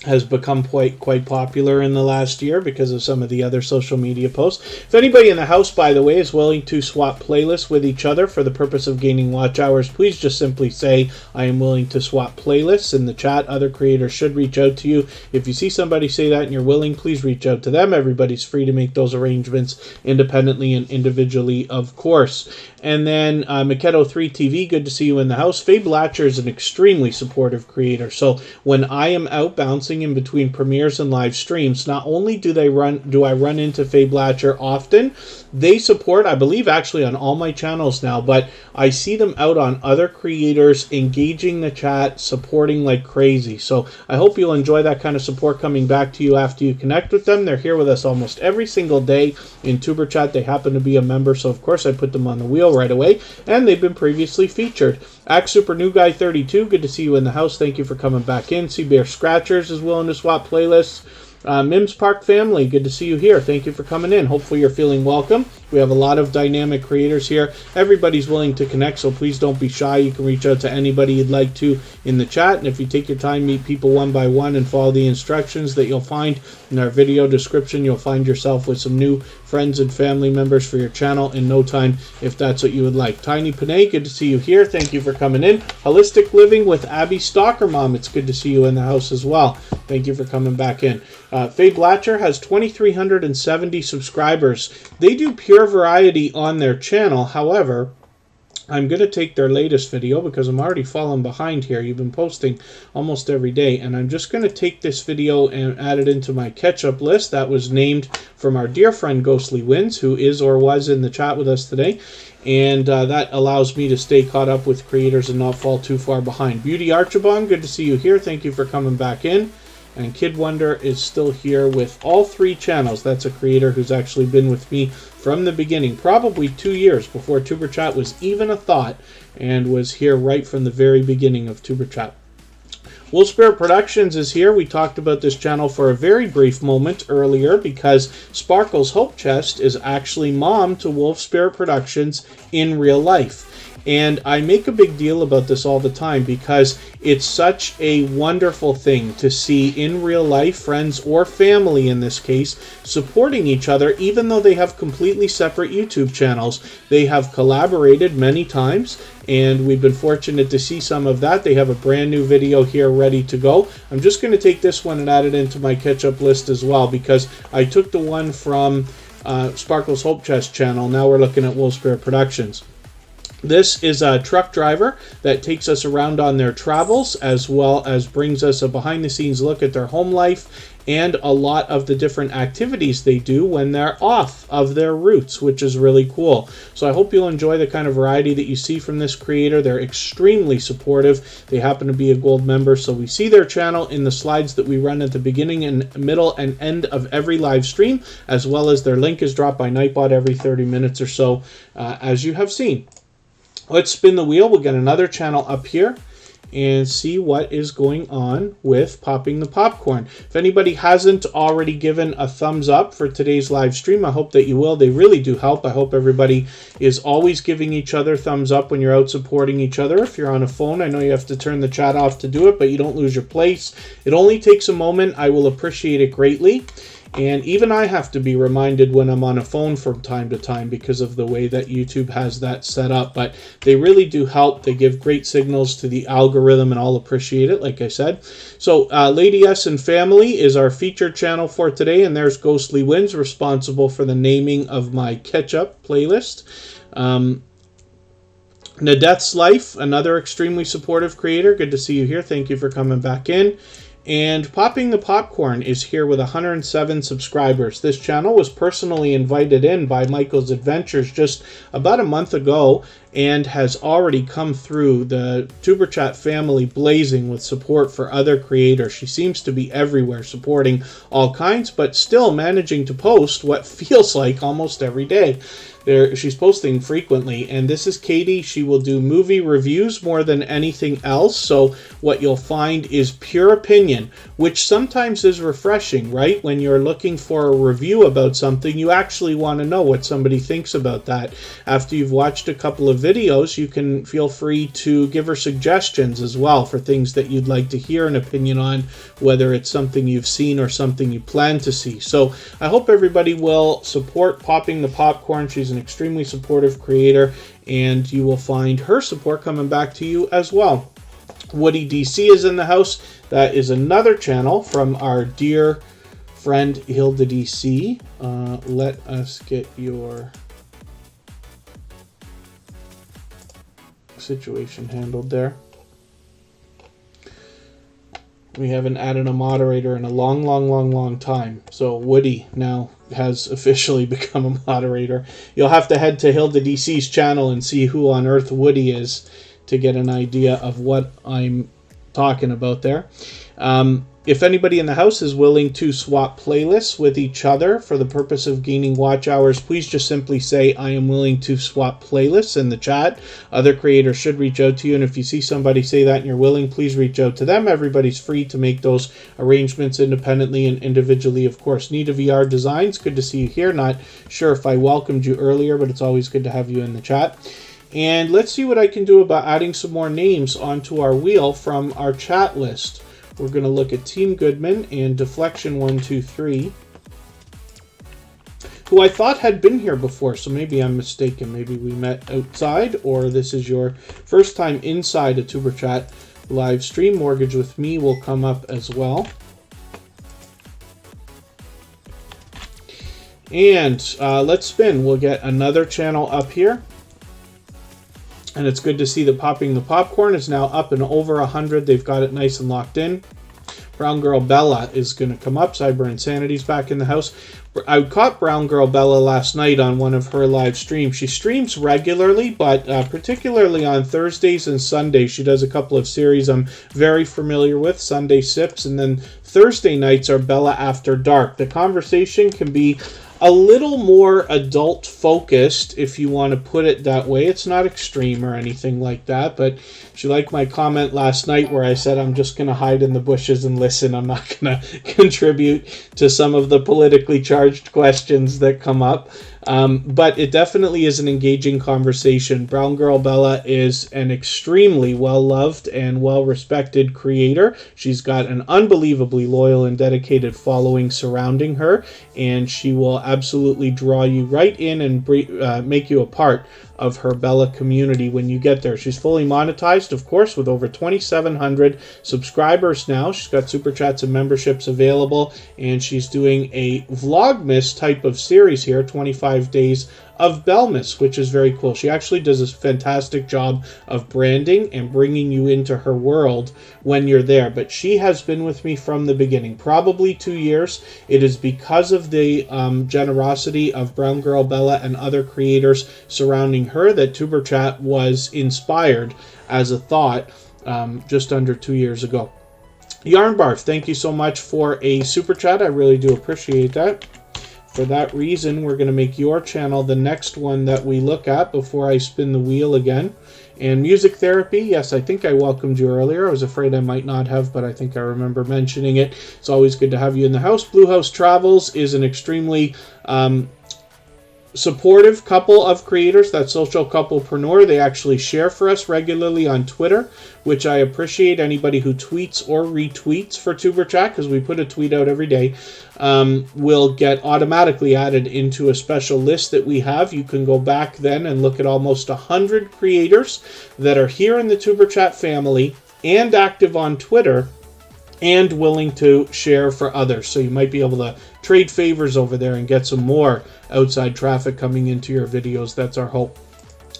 A: has become quite popular in the last year because of some of the other social media posts. If anybody in the house, by the way, is willing to swap playlists with each other for the purpose of gaining watch hours, please just simply say, I am willing to swap playlists in the chat. Other creators should reach out to you. If you see somebody say that and you're willing, please reach out to them. Everybody's free to make those arrangements independently and individually, of course. And then Makedo3 TV, good to see you in the house. Faye Blatcher is an extremely supportive creator. So when I am out bouncing in between premieres and live streams, not only do I run into Faye Blatcher often, they support, I believe, actually on all my channels now, but I see them out on other creators, engaging the chat, supporting like crazy. So I hope you'll enjoy that kind of support coming back to you after you connect with them. They're here with us almost every single day in Superchat. They happen to be a member, so of course I put them on the wheel right away, and they've been previously featured. Act Super New Guy 32, good to see you in the house. Thank you for coming back in. Sea Bear Scratchers is willing to swap playlists. Mims Park Family, good to see you here. Thank you for coming in. Hopefully you're feeling welcome. We have a lot of dynamic creators here. Everybody's willing to connect, so please don't be shy. You can reach out to anybody you'd like to in the chat, and if you take your time, meet people one by one and follow the instructions that you'll find in our video description, you'll find yourself with some new friends and family members for your channel in no time, if that's what you would like. Tiny Panay, good to see you here. Thank you for coming in. Holistic Living with Abby Stalker Mom, it's good to see you in the house as well. Thank you for coming back in. Faye Blatcher has 2,370 subscribers. They do pure variety on their channel. However, I'm going to take their latest video because I'm already falling behind here. You've been posting almost every day, and I'm just going to take this video and add it into my catch-up list that was named from our dear friend Ghostly Wins, who is or was in the chat with us today, and that allows me to stay caught up with creators and not fall too far behind. Beauty Archibong, good to see you here. Thank you for coming back in. And Kid Wonder is still here with all 3 channels. That's a creator who's actually been with me from the beginning, probably 2 years before TuberChat was even a thought, and was here right from the very beginning of TuberChat. Wolf Spirit Productions is here. We talked about this channel for a very brief moment earlier because Sparkle's Hope Chest is actually mom to Wolf Spirit Productions in real life. And I make a big deal about this all the time because it's such a wonderful thing to see in real life, friends or family in this case, supporting each other even though they have completely separate YouTube channels. They have collaborated many times, and we've been fortunate to see some of that. They have a brand new video here ready to go. I'm just going to take this one and add it into my catch-up list as well because I took the one from Sparkle's Hope Chest channel. Now we're looking at Wolf Spirit Productions. This is a truck driver that takes us around on their travels, as well as brings us a behind-the-scenes look at their home life and a lot of the different activities they do when they're off of their routes, which is really cool. So I hope you'll enjoy the kind of variety that you see from this creator. They're extremely supportive. They happen to be a gold member, so we see their channel in the slides that we run at the beginning and middle and end of every live stream, as well as their link is dropped by Nightbot every 30 minutes or so, as you have seen. Let's spin the wheel. We'll get another channel up here. and see what is going on with Popping the Popcorn. If anybody hasn't already given a thumbs up for today's live stream, I hope that you will. They really do help. I hope everybody is always giving each other thumbs up when you're out supporting each other. If you're on a phone, I know you have to turn the chat off to do it, but you don't lose your place. It only takes a moment. I will appreciate it greatly. And even I have to be reminded when I'm on a phone from time to time because of the way that YouTube has that set up. But they really do help. They give great signals to the algorithm, and I'll appreciate it, like I said. So Lady Essen Family is our featured channel for today, and there's Ghostly Winds, responsible for the naming of my catch-up playlist. Nadeth's Life, another extremely supportive creator. Good to see you here. Thank you for coming back in. And Popping the Popcorn is here with 107 subscribers. This channel was personally invited in by Michael's Adventures just about a month ago and has already come through the Superchat family blazing with support for other creators. She seems to be everywhere, supporting all kinds, but still managing to post what feels like almost every day. She's posting frequently, and this is Katie. She will do movie reviews more than anything else, so what you'll find is pure opinion, which sometimes is refreshing, right? When you're looking for a review about something, you actually want to know what somebody thinks about that. After you've watched a couple of videos, you can feel free to give her suggestions as well for things that you'd like to hear an opinion on, whether it's something you've seen or something you plan to see. So I hope everybody will support Popping the Popcorn. She's an extremely supportive creator, and you will find her support coming back to you as well. Woody DC is in the house. That is another channel from our dear friend Hilda DC. Let us get your situation handled there. We haven't added a moderator in a long time. So Woody now has officially become a moderator. You'll have to head to Hilda DC's channel and see who on earth Woody is to get an idea of what I'm talking about there. If anybody in the house is willing to swap playlists with each other for the purpose of gaining watch hours, please just simply say, I am willing to swap playlists in the chat. Other creators should reach out to you, and if you see somebody say that and you're willing, please reach out to them. Everybody's free to make those arrangements independently and individually, of course. Nita VR Designs, good to see you here. Not sure if I welcomed you earlier, but it's always good to have you in the chat. And let's see what I can do about adding some more names onto our wheel from our chat list. We're going to look at Team Goodman and Deflection123, who I thought had been here before, so maybe I'm mistaken. Maybe we met outside, or this is your first time inside a Tuber Chat live stream. Mortgage with Me will come up as well. And let's spin. We'll get another channel up here. And it's good to see that Popping the Popcorn is now up and over 100. They've got it nice and locked in. Brown Girl Bella is going to come up. Cyber Insanity's back in the house. I caught Brown Girl Bella last night on one of her live streams. She streams regularly, but particularly on Thursdays and Sundays, she does a couple of series I'm very familiar with, Sunday Sips, and then Thursday nights are Bella After Dark. The conversation can be a little more adult focused, if you want to put it that way. It's not extreme or anything like that, but she liked my comment last night where I said I'm just going to hide in the bushes and listen. I'm not going to contribute to some of the politically charged questions that come up. But it definitely is an engaging conversation. Brown Girl Bella is an extremely well-loved and well-respected creator. She's got an unbelievably loyal and dedicated following surrounding her, and she will absolutely draw you right in and make you a part of her Bella community when you get there. She's fully monetized, of course, with over 2,700 subscribers now. She's got super chats and memberships available, and she's doing a Vlogmas type of series here, 25 days of Belmas, which is very cool. She actually does a fantastic job of branding and bringing you into her world when you're there. But she has been with me from the beginning, probably 2 years. It is because of the generosity of Brown Girl Bella and other creators surrounding her that Tuber Chat was inspired as a thought just under 2 years ago. Yarnbarf, thank you so much for a super chat. I really do appreciate that. For that reason, we're going to make your channel the next one that we look at before I spin the wheel again. And music therapy, yes, I think I welcomed you earlier. I was afraid I might not have, but I think I remember mentioning it. It's always good to have you in the house. Blue House Travels is an extremely supportive couple of creators, that social couplepreneur. They actually share for us regularly on Twitter, which I appreciate. Anybody who tweets or retweets for Tuber Chat, because we put a tweet out every day, will get automatically added into a special list that we have. You can go back then and look at almost 100 creators that are here in the Tuber Chat family and active on Twitter and willing to share for others. So you might be able to trade favors over there and get some more outside traffic coming into your videos. That's our hope.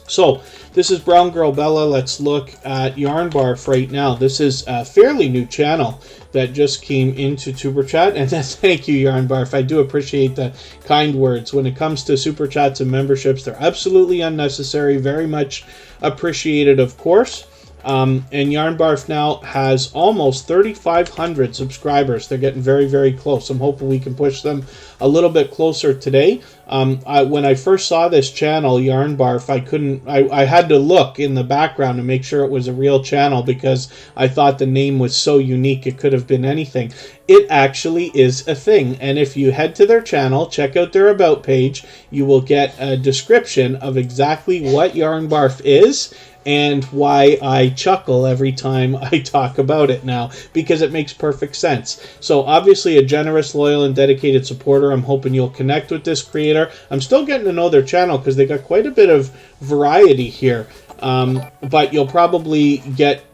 A: So this is Brown Girl Bella. Let's look at Yarn Barf right now. This is a fairly new channel that just came into Tuber Chat, and thank you, Yarn Barf. I do appreciate the kind words. When it comes to Super Chats and memberships, they're absolutely unnecessary, very much appreciated, of course. And Yarn Barf now has almost 3,500 subscribers. They're getting very, very close. I'm hoping we can push them a little bit closer today. When I first saw this channel, Yarn Barf, I had to look in the background to make sure it was a real channel because I thought the name was so unique it could have been anything. It actually is a thing. And if you head to their channel, check out their About page, you will get a description of exactly what Yarn Barf is and why I chuckle every time I talk about it now, because it makes perfect sense. So obviously a generous, loyal, and dedicated supporter. I'm hoping you'll connect with this creator. I'm still getting to know their channel because they got quite a bit of variety here. But you'll probably get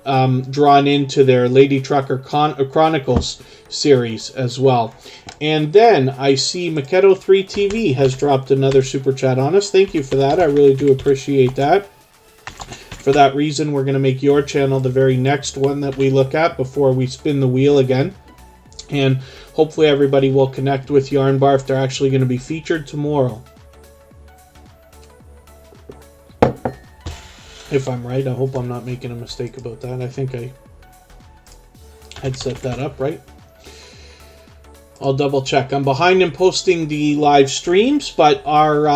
A: drawn into their Lady Trucker Chronicles series as well. And then I see Makedo3 TV has dropped another super chat on us. Thank you for that. I really do appreciate that. For that reason, we're going to make your channel the very next one that we look at before we spin the wheel again. And hopefully everybody will connect with Yarn Barf. They're actually going to be featured tomorrow. If I'm right, I hope I'm not making a mistake about that. I think I had set that up right. I'll double check. I'm behind in posting the live streams, but our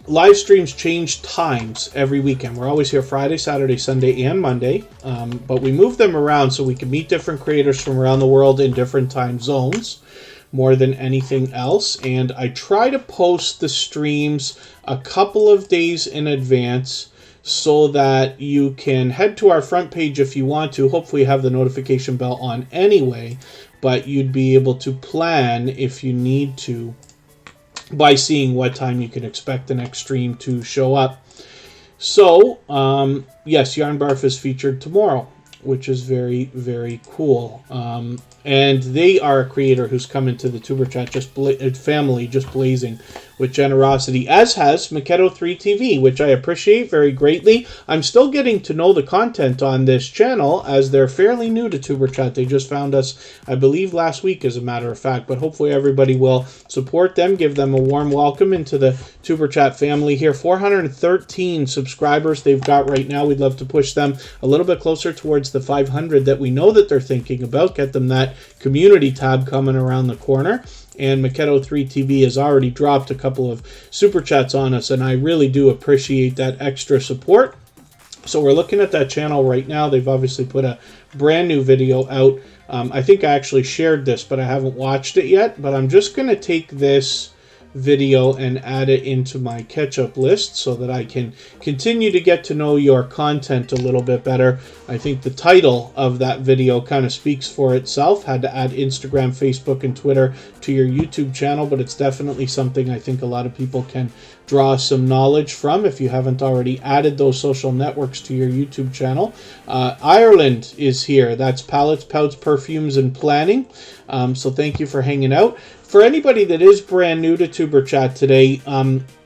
A: live streams change times every weekend. We're always here Friday, Saturday, Sunday, and Monday, but we move them around so we can meet different creators from around the world in different time zones more than anything else. And I try to post the streams a couple of days in advance so that you can head to our front page if you want to. Hopefully you have the notification bell on anyway, but you'd be able to plan if you need to by seeing what time you can expect the next stream to show up. So, yes, Yarn Barf is featured tomorrow, which is very, very cool. And they are a creator who's come into the Tuber Chat family just blazing with generosity, as has Makedo3 TV, which I appreciate very greatly. I'm still getting to know the content on this channel as they're fairly new to Tuber Chat. They just found us, I believe, last week, as a matter of fact. But hopefully everybody will support them, give them a warm welcome into the Tuber Chat family here. 413 subscribers they've got right now. We'd love to push them a little bit closer towards the 500 that we know that they're thinking about. Get them that community tab coming around the corner. And Makedo3 TV has already dropped a couple of super chats on us, and I really do appreciate that extra support. So we're looking at that channel right now. They've obviously put a brand new video out. I think I actually shared this, but I haven't watched it yet. But I'm just going to take this video and add it into my catch-up list so that I can continue to get to know your content a little bit better. I think the title of that video kind of speaks for itself. Had to add Instagram, Facebook, and Twitter to your YouTube channel, but it's definitely something I think a lot of people can draw some knowledge from if you haven't already added those social networks to your YouTube channel. Ireland is here. That's Palettes, Pouts, Perfumes, and Planning. So thank you for hanging out. For anybody that is brand new to Tuber Chat today,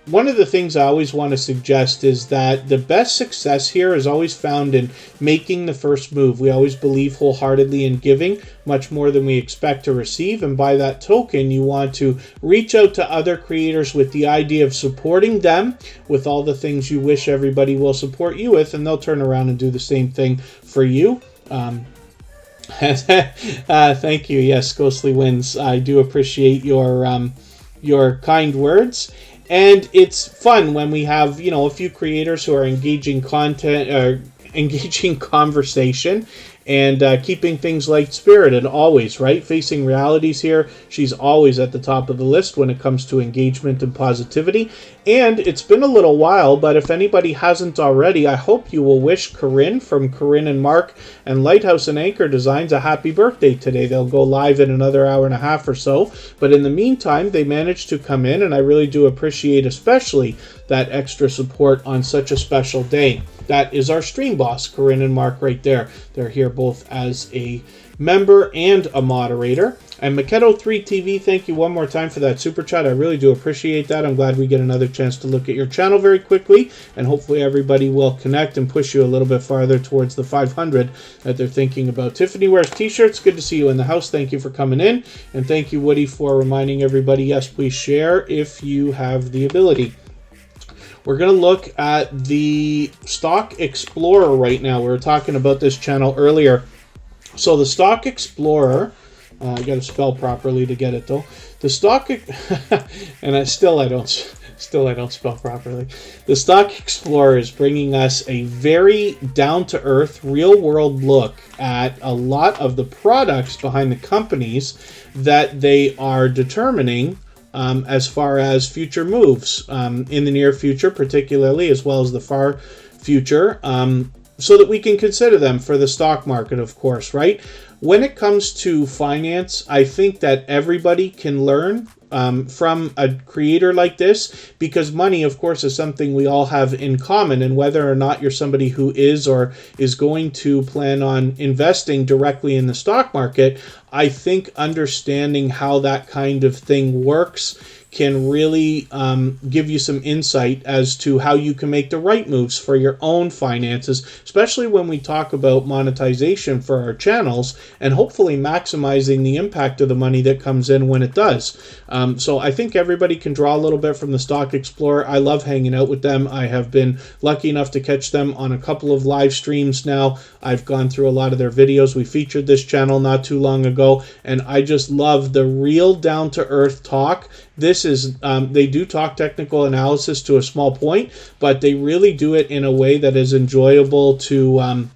A: one of the things I always want to suggest is that the best success here is always found in making the first move. We always believe wholeheartedly in giving much more than we expect to receive, and by that token, you want to reach out to other creators with the idea of supporting them with all the things you wish everybody will support you with, and they'll turn around and do the same thing for you. Thank you. Yes, Ghostly Wins. I do appreciate your kind words. And it's fun when we have, you know, a few creators who are engaging content, or engaging conversation, and keeping things light-spirited always, right? Facing realities here, she's always at the top of the list when it comes to engagement and positivity. And it's been a little while, but if anybody hasn't already, I hope you will wish Corinne from Corinne and Mark and Lighthouse and Anchor Designs a happy birthday today. They'll go live in another hour and a half or so. But in the meantime, they managed to come in, and I really do appreciate especially that extra support on such a special day. That is our stream boss, Corinne and Mark, right there. They're here both as a member and a moderator. And Makedo3 TV, thank you one more time for that super chat. I really do appreciate that. I'm glad we get another chance to look at your channel very quickly, and hopefully everybody will connect and push you a little bit farther towards the 500 that they're thinking about. Tiffany wears t-shirts. Good to see you in the house. Thank you for coming in, and thank you, Woody, for reminding everybody, yes, please share if you have the ability. We're going to look at the Stock Explorer right now. We were talking about this channel earlier. So the Stock Explorer, I got to spell properly to get it though. The Stock, and I don't spell properly. The Stock Explorer is bringing us a very down-to-earth, real-world look at a lot of the products behind the companies that they are determining as far as future moves in the near future, particularly, as well as the far future, so that we can consider them for the stock market, of course, right? When it comes to finance, I think that everybody can learn from a creator like this, because money, of course, is something we all have in common, and whether or not you're somebody who is or is going to plan on investing directly in the stock market, I think understanding how that kind of thing works can really give you some insight as to how you can make the right moves for your own finances, especially when we talk about monetization for our channels and hopefully maximizing the impact of the money that comes in when it does. So I think everybody can draw a little bit from the Stock Explorer. I love hanging out with them. I have been lucky enough to catch them on a couple of live streams now. I've gone through a lot of their videos. We featured this channel not too long ago, and I just love the real down-to-earth talk. This is, they do talk technical analysis to a small point, but they really do it in a way that is enjoyable to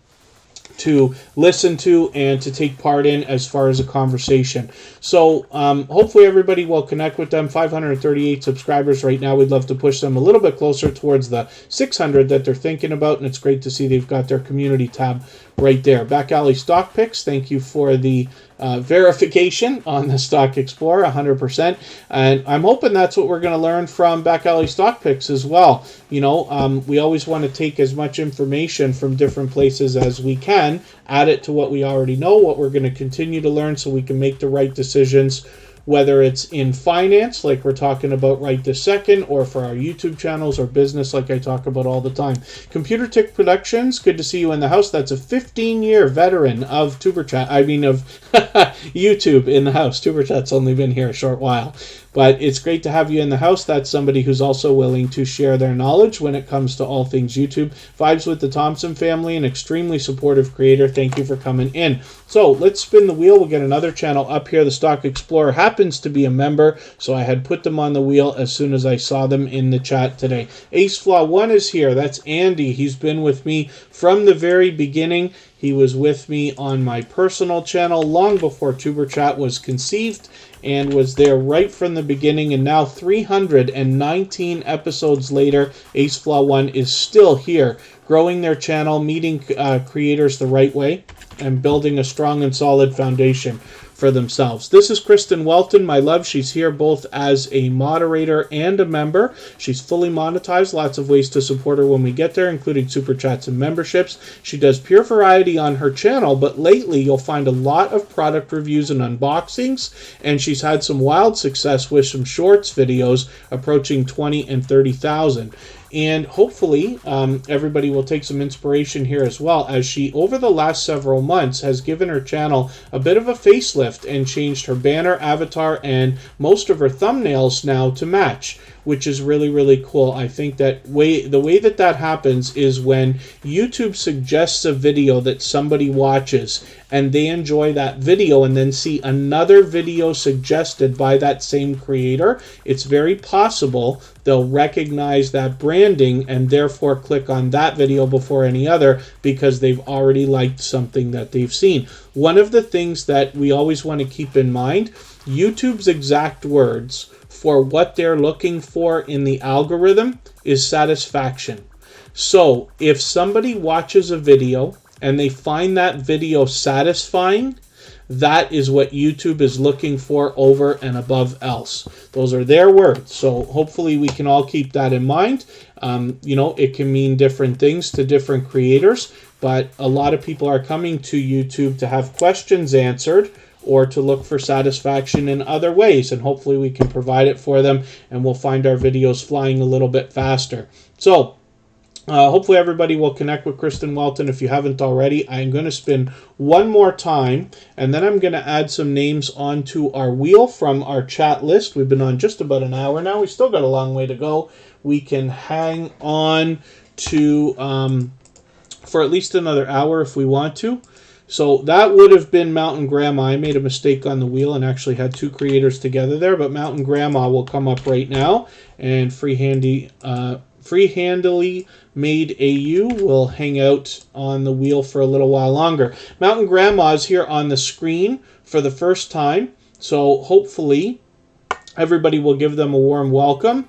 A: listen to and to take part in as far as a conversation. So hopefully everybody will connect with them. 538 subscribers right now. We'd love to push them a little bit closer towards the 600 that they're thinking about, and it's great to see they've got their community tab right there. Back Alley Stock Picks, thank you for the verification on the Stock Explorer, 100%. And I'm hoping that's what we're going to learn from Back Alley Stock Picks as well. You know, we always want to take as much information from different places as we can, add it to what we already know, what we're going to continue to learn, so we can make the right decisions, whether it's in finance, like we're talking about right this second, or for our YouTube channels or business, like I talk about all the time. Computer Tick Productions, good to see you in the house. That's a 15-year veteran of Superchat, of YouTube in the house. Superchat's only been here a short while. But it's great to have you in the house. That's somebody who's also willing to share their knowledge when it comes to all things YouTube. Vibes with the Thompson family, an extremely supportive creator. Thank you for coming in. So let's spin the wheel. We'll get another channel up here. The Stock Explorer happens to be a member, so I had put them on the wheel as soon as I saw them in the chat today. Ace Flaw 1 is here. That's Andy. He's been with me from the very beginning. He was with me on my personal channel long before Tuber Chat was conceived, and was there right from the beginning. And now 319 episodes later, Ace Flaw 1 is still here, growing their channel, meeting creators the right way, and building a strong and solid foundation for themselves. This is Kristen Welton, my love. She's here both as a moderator and a member. She's fully monetized. Lots of ways to support her when we get there, including super chats and memberships. She does pure variety on her channel, but lately you'll find a lot of product reviews and unboxings, and she's had some wild success with some shorts videos approaching 20 and 30,000. And hopefully everybody will take some inspiration here as well, as she, over the last several months, has given her channel a bit of a facelift and changed her banner, avatar, and most of her thumbnails now to match, which is really, really cool. I think that the way that happens is when YouTube suggests a video that somebody watches and they enjoy that video and then see another video suggested by that same creator. It's very possible they'll recognize that branding and therefore click on that video before any other because they've already liked something that they've seen. One of the things that we always want to keep in mind, YouTube's exact words for what they're looking for in the algorithm is satisfaction. So if somebody watches a video and they find that video satisfying, that is what YouTube is looking for over and above else. Those are their words. So hopefully we can all keep that in mind. It can mean different things to different creators, but a lot of people are coming to YouTube to have questions answered or to look for satisfaction in other ways, and hopefully we can provide it for them, and we'll find our videos flying a little bit faster. So hopefully everybody will connect with Kristen Welton if you haven't already. I'm going to spin one more time, and then I'm going to add some names onto our wheel from our chat list. We've been on just about an hour now. We still got a long way to go. We can hang on to for at least another hour if we want to. So that would have been Mountain Grandma. I made a mistake on the wheel and actually had two creators together there, but Mountain Grandma will come up right now, and Freehandily Made AU will hang out on the wheel for a little while longer. Mountain Grandma is here on the screen for the first time, so hopefully everybody will give them a warm welcome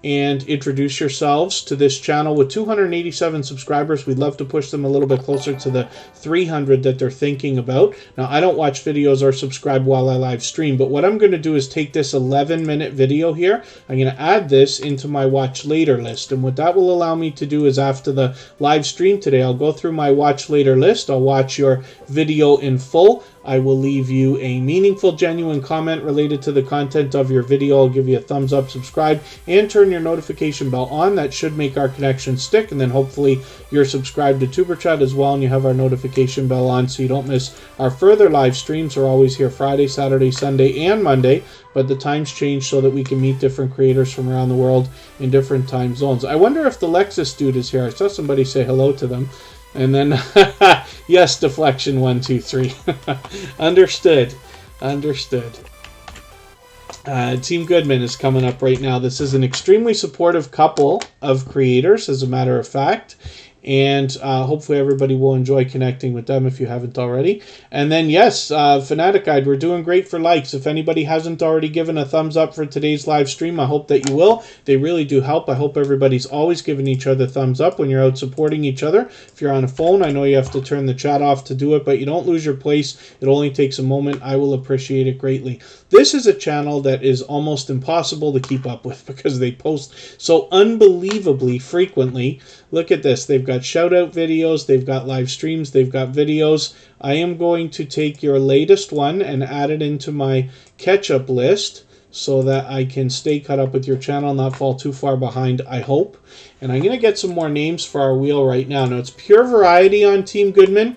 A: and introduce yourselves to this channel. With 287 subscribers, we'd love to push them a little bit closer to the 300 that they're thinking about. Now, I don't watch videos or subscribe while I live stream, but what I'm going to do is take this 11-minute video here. I'm going to add this into my watch later list, and what that will allow me to do is after the live stream today, I'll go through my watch later list. I'll watch your video in full. I will leave you a meaningful, genuine comment related to the content of your video. I'll give you a thumbs up, subscribe, and turn your notification bell on. That should make our connection stick, and then hopefully you're subscribed to Superchat as well, and you have our notification bell on so you don't miss our further live streams. We're always here Friday, Saturday, Sunday, and Monday, but the times change so that we can meet different creators from around the world in different time zones. I wonder if the Lexus dude is here. I saw somebody say hello to them. And then, yes, deflection 1, 2, 3. Understood. Team Goodman is coming up right now. This is an extremely supportive couple of creators, as a matter of fact. And hopefully everybody will enjoy connecting with them if you haven't already. And then, yes, Fanatic Guide, we're doing great for likes. If anybody hasn't already given a thumbs up for today's live stream, I hope that you will. They really do help. I hope everybody's always giving each other thumbs up when you're out supporting each other. If you're on a phone, I know you have to turn the chat off to do it, but you don't lose your place. It only takes a moment. I will appreciate it greatly. This is a channel that is almost impossible to keep up with because they post so unbelievably frequently. Look at this. They've got shout-out videos. They've got live streams. They've got videos. I am going to take your latest one and add it into my catch-up list so that I can stay caught up with your channel, not fall too far behind, I hope. And I'm going to get some more names for our wheel right now. Now, it's pure variety on Team Goodman.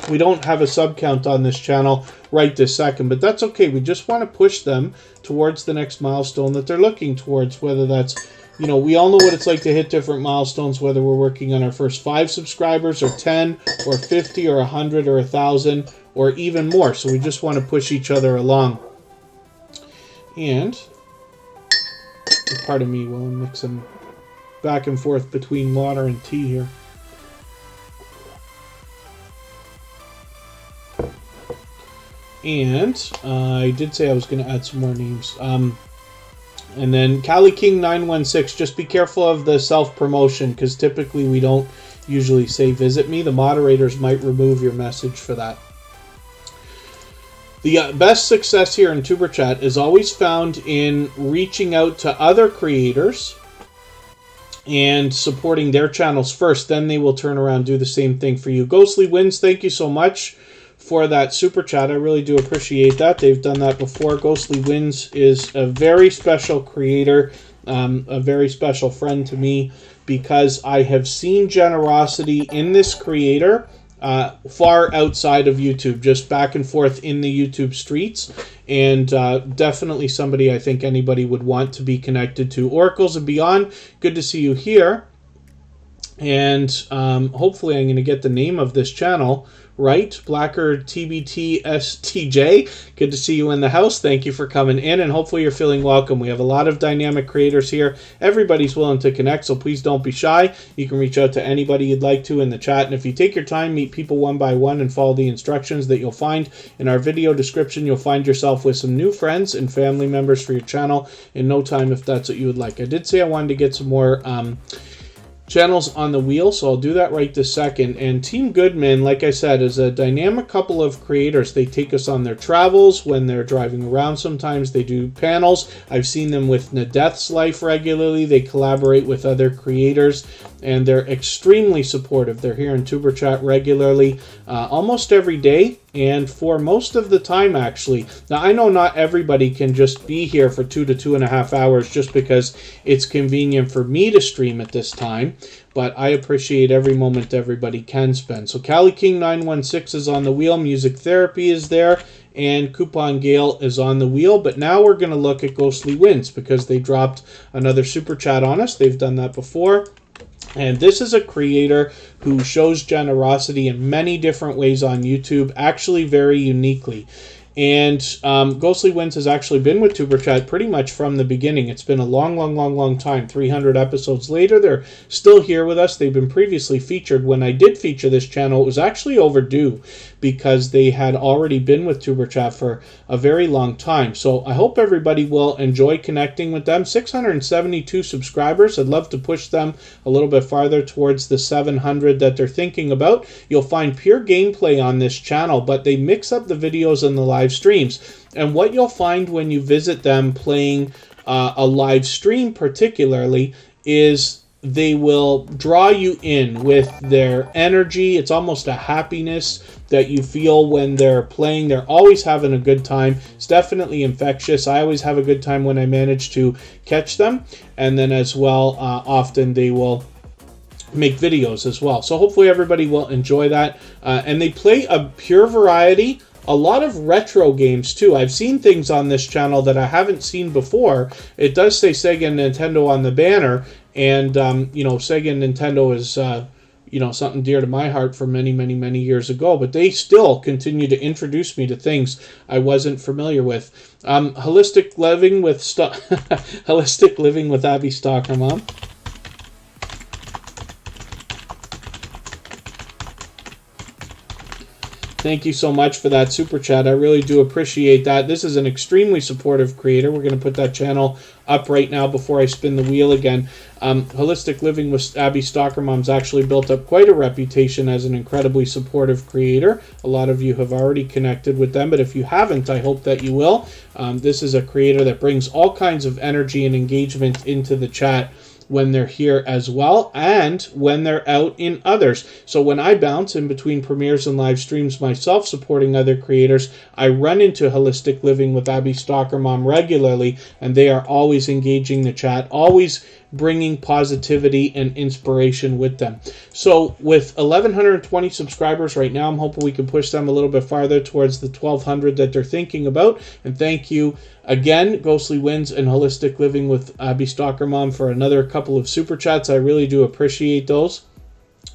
A: We don't have a sub count on this channel right this second, but that's okay. We just want to push them towards the next milestone that they're looking towards, whether that's, we all know what it's like to hit different milestones, whether we're working on our first 5 subscribers or 10 or 50 or 100 or 1,000 or even more. So we just want to push each other along. And, pardon me while I'm mixing back and forth between water and tea here. And I did say I was going to add some more names. And then Cali King 916, just be careful of the self-promotion because typically we don't usually say visit me. The moderators might remove your message for that. The best success here in Superchat is always found in reaching out to other creators and supporting their channels first. Then they will turn around and do the same thing for you. Ghostly Wins, thank you so much for that super chat. I really do appreciate that. They've done that before. Ghostly Wins is a very special creator, a very special friend to me because I have seen generosity in this creator far outside of YouTube, just back and forth in the YouTube streets, and definitely somebody I think anybody would want to be connected to. Oracles and Beyond, good to see you here. And hopefully I'm going to get the name of this channel right? Blacker TBTSTJ, good to see you in the house. Thank you for coming in, and hopefully you're feeling welcome. We have a lot of dynamic creators here. Everybody's willing to connect, so please don't be shy. You can reach out to anybody you'd like to in the chat, and if you take your time, meet people one by one and follow the instructions that you'll find in our video description, you'll find yourself with some new friends and family members for your channel in no time if that's what you would like. I did say I wanted to get some more channels on the wheel, so I'll do that right this second. And Team Goodman, like I said, is a dynamic couple of creators. They take us on their travels when they're driving around. Sometimes they do panels. I've seen them with Nadeth's Life regularly. They collaborate with other creators, and they're extremely supportive. They're here in Superchat regularly, almost every day, and for most of the time, actually. Now, I know not everybody can just be here for 2 to 2.5 hours just because it's convenient for me to stream at this time, but I appreciate every moment everybody can spend. So Cali King 916 is on the wheel, Music Therapy is there, and Coupon Gale is on the wheel. But now we're going to look at Ghostly Winds because they dropped another super chat on us. They've done that before. And this is a creator who shows generosity in many different ways on YouTube, actually very uniquely. And Ghostly Winds has actually been with Superchat pretty much from the beginning. It's been a long time. 300 episodes later, they're still here with us. They've been previously featured. When I did feature this channel, it was actually overdue because they had already been with Superchat for a very long time. So I hope everybody will enjoy connecting with them. 672 subscribers. I'd love to push them a little bit farther towards the 700 that they're thinking about. You'll find pure gameplay on this channel, but they mix up the videos and the live streams. And what you'll find when you visit them playing a live stream particularly is they will draw you in with their energy. It's almost a happiness that you feel when they're playing. They're always having a good time. It's definitely infectious. I always have a good time when I manage to catch them. And then as well, often they will make videos as well. So hopefully everybody will enjoy that. And they play a pure variety. A lot of retro games too. I've seen things on this channel that I haven't seen before. It does say Sega and Nintendo on the banner, and you know, Sega and Nintendo is you know, something dear to my heart from many years ago. But they still continue to introduce me to things I wasn't familiar with. Holistic Living with Holistic Living with Abby Stalker Mom. Thank you so much for that super chat. I really do appreciate that. This is an extremely supportive creator. We're going to put that channel up right now before I spin the wheel again. Holistic Living with Abby Stalker Mom's actually built up quite a reputation as an incredibly supportive creator. A lot of you have already connected with them, but if you haven't, I hope that you will. This is a creator that brings all kinds of energy and engagement into the chat when they're here as well, and when they're out in others. So when I bounce in between premieres and live streams myself supporting other creators, I run into Holistic Living with Abby Stalker Mom regularly, and they are always engaging the chat, always bringing positivity and inspiration with them. So with 1,120 subscribers right now, I'm hoping we can push them a little bit farther towards the 1,200 that they're thinking about. And thank you again, Ghostly Winds and Holistic Living with Abby Stalker Mom, for another couple of super chats. I really do appreciate those.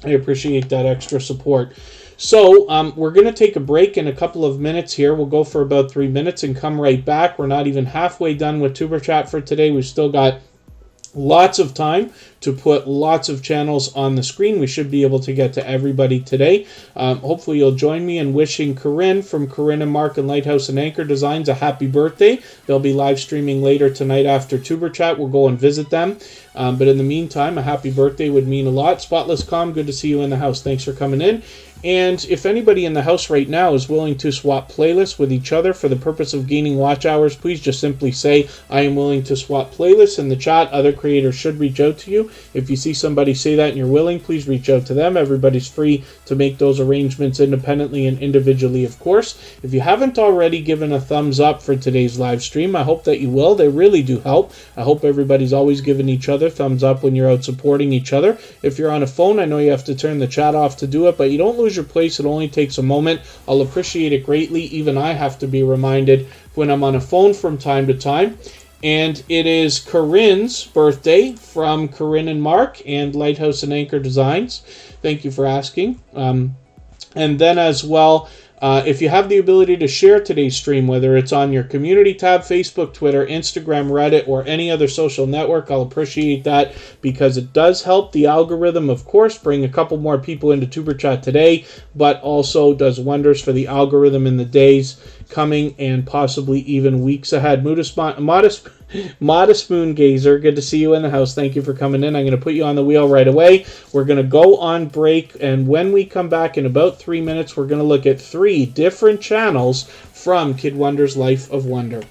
A: I appreciate that extra support. So we're going to take a break in a couple of minutes here. We'll go for about 3 minutes and come right back. We're not even halfway done with Tuber Chat for today. We've still got lots of time to put lots of channels on the screen. We should be able to get to everybody today. Hopefully you'll join me in wishing Corinne from Corinne and Mark and Lighthouse and Anchor Designs a happy birthday. They'll be live streaming later tonight after Tuber Chat. We'll go and visit them. But in the meantime, a happy birthday would mean a lot. Spotless Calm, good to see you in the house. Thanks for coming in. And if anybody in the house right now is willing to swap playlists with each other for the purpose of gaining watch hours, please just simply say, I am willing to swap playlists in the chat. Other creators should reach out to you. If you see somebody say that and you're willing, please reach out to them. Everybody's free to make those arrangements independently and individually, of course. If you haven't already given a thumbs up for today's live stream, I hope that you will. They really do help. I hope everybody's always giving each other thumbs up when you're out supporting each other. If you're on a phone, I know you have to turn the chat off to do it, but you don't lose your place. It only takes a moment. I'll appreciate it greatly. Even I have to be reminded when I'm on a phone from time to time. And it is Corinne's birthday from Corinne and Mark and Lighthouse and Anchor Designs. Thank you for asking. And then as well, if you have the ability to share today's stream, whether it's on your community tab, Facebook, Twitter, Instagram, Reddit, or any other social network, I'll appreciate that, because it does help the algorithm, of course, bring a couple more people into Tuber Chat today, but also does wonders for the algorithm in the days coming and possibly even weeks ahead. Modest Moon Gazer, good to see you in the house. Thank you for coming in. I'm going to put you on the wheel right away. We're going to go on break, and when we come back in about 3 minutes, we're going to look at 3 different channels from Kid Wonder's Life of Wonder.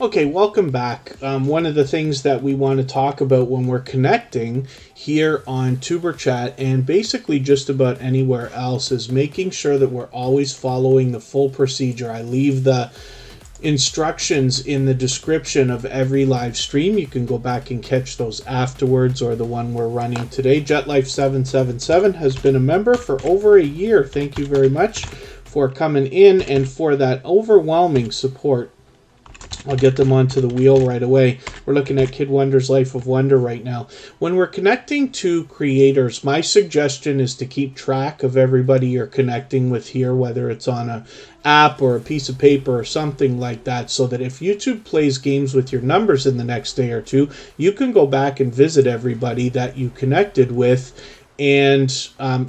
A: Okay, welcome back. One of the things that we want to talk about when we're connecting here on Tuber Chat and basically just about anywhere else is making sure that we're always following the full procedure. I leave the instructions in the description of every live stream. You can go back and catch those afterwards, or the one we're running today. JetLife777 has been a member for over a year. Thank you very much for coming in and for that overwhelming support. I'll get them onto the wheel right away. We're looking at Kid Wonder's Life of Wonder right now. When we're connecting to creators, my suggestion is to keep track of everybody you're connecting with here, whether it's on an app or a piece of paper or something like that, so that if YouTube plays games with your numbers in the next day or two, you can go back and visit everybody that you connected with and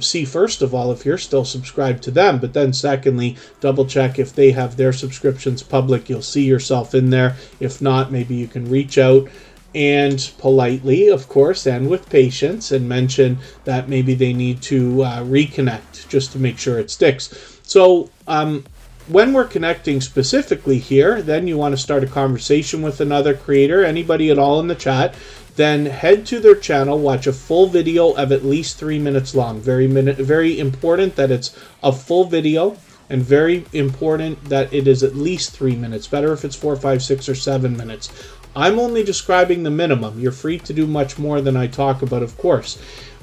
A: see, first of all, if you're still subscribed to them. But then secondly, double check if they have their subscriptions public. You'll see yourself in there. If not, maybe you can reach out and politely, of course, and with patience, and mention that maybe they need to reconnect just to make sure it sticks. So when we're connecting specifically here, then you want to start a conversation with another creator, anybody at all in the chat. Then head to their channel, watch a full video of at least 3 minutes long. Very important that it's a full video, and very important that it is at least 3 minutes. Better if it's 4, 5, 6, or 7 minutes. I'm only describing the minimum. You're free to do much more than I talk about, of course.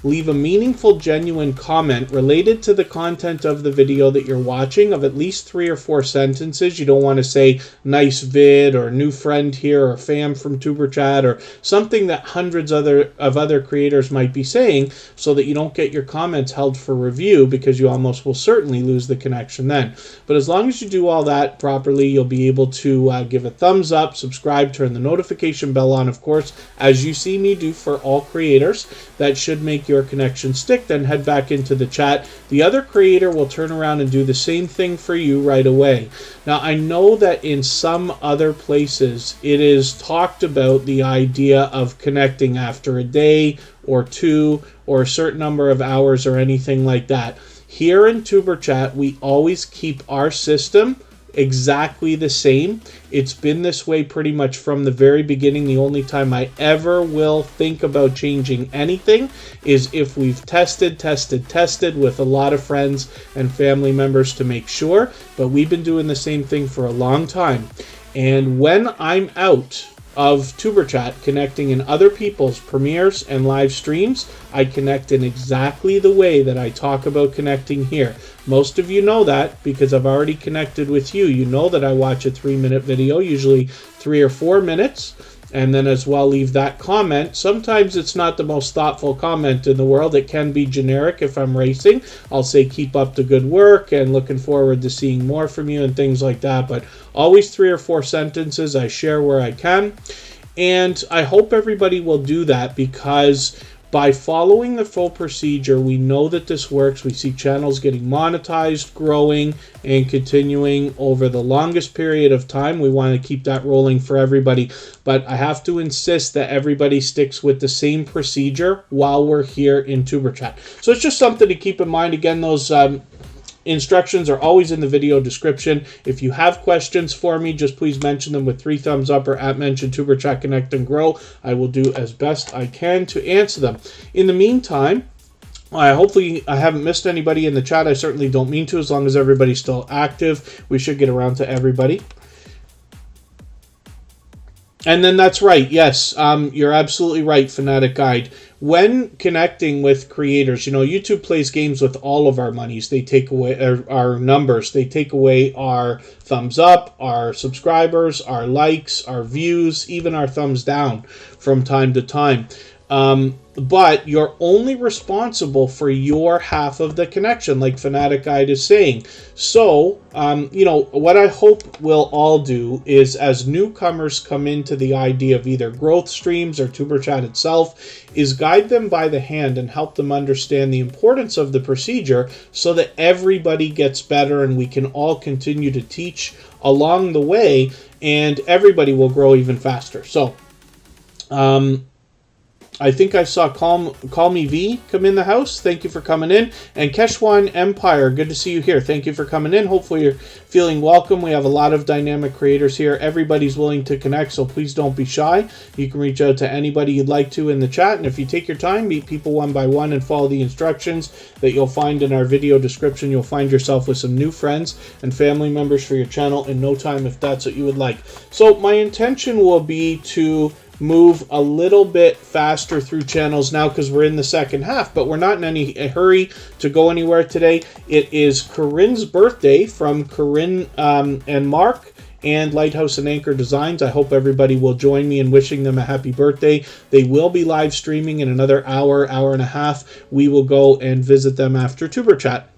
A: Leave a meaningful, genuine comment related to the content of the video that you're watching of at least 3 or 4 sentences. You don't want to say nice vid or new friend here or fam from Superchat or something that hundreds of other creators might be saying, so that you don't get your comments held for review, because you almost will certainly lose the connection then. But as long as you do all that properly, you'll be able to give a thumbs up, subscribe, turn the notification bell on, of course, as you see me do for all creators. That should make your connection stick. Then head back into the chat. The other creator will turn around and do the same thing for you right away. Now, I know that in some other places it is talked about the idea of connecting after a day or 2 or a certain number of hours or anything like that. Here in Superchat, we always keep our system exactly the same. It's been this way pretty much from the very beginning. The only time I ever will think about changing anything is if we've tested with a lot of friends and family members to make sure. But we've been doing the same thing for a long time. And when I'm out of Superchat connecting in other people's premieres and live streams, I connect in exactly the way that I talk about connecting here. Most of you know that because I've already connected with you. You know that I watch a 3-minute video, usually 3 or 4 minutes, and then as well leave that comment. Sometimes it's not the most thoughtful comment in the world. It can be generic if I'm racing. I'll say keep up the good work and looking forward to seeing more from you and things like that. But always 3 or 4 sentences I share where I can. And I hope everybody will do that, because by following the full procedure, we know that this works. We see channels getting monetized, growing, and continuing over the longest period of time. We want to keep that rolling for everybody. But I have to insist that everybody sticks with the same procedure while we're here in Superchat. So it's just something to keep in mind. Again, those instructions are always in the video description. If you have questions for me, just please mention them with 3 thumbs up or @mention Superchat Connect and Grow. I will do as best I can to answer them. In the meantime, hopefully I haven't missed anybody in the chat. I certainly don't mean to, as long as everybody's still active. We should get around to everybody. And then that's right. Yes, you're absolutely right, Fanatic Guide. When connecting with creators, YouTube plays games with all of our monies. They take away our numbers. They take away our thumbs up, our subscribers, our likes, our views, even our thumbs down from time to time. But you're only responsible for your half of the connection, like Fanatic Guide is saying. So, what I hope we'll all do is, as newcomers come into the idea of either growth streams or Superchat itself, is guide them by the hand and help them understand the importance of the procedure, so that everybody gets better and we can all continue to teach along the way, and everybody will grow even faster. So, I think I saw Call Me V come in the house. Thank you for coming in. And Keshwan Empire, good to see you here. Thank you for coming in. Hopefully you're feeling welcome. We have a lot of dynamic creators here. Everybody's willing to connect, so please don't be shy. You can reach out to anybody you'd like to in the chat. And if you take your time, meet people one by one and follow the instructions that you'll find in our video description, you'll find yourself with some new friends and family members for your channel in no time, if that's what you would like. So my intention will be to move a little bit faster through channels now, because we're in the second half, but we're not in any hurry to go anywhere today. It is Corinne's birthday from Corinne and Mark and Lighthouse and Anchor Designs. I hope everybody will join me in wishing them a happy birthday. They will be live streaming in another hour and a half. We will go and visit them after Tuber Chat.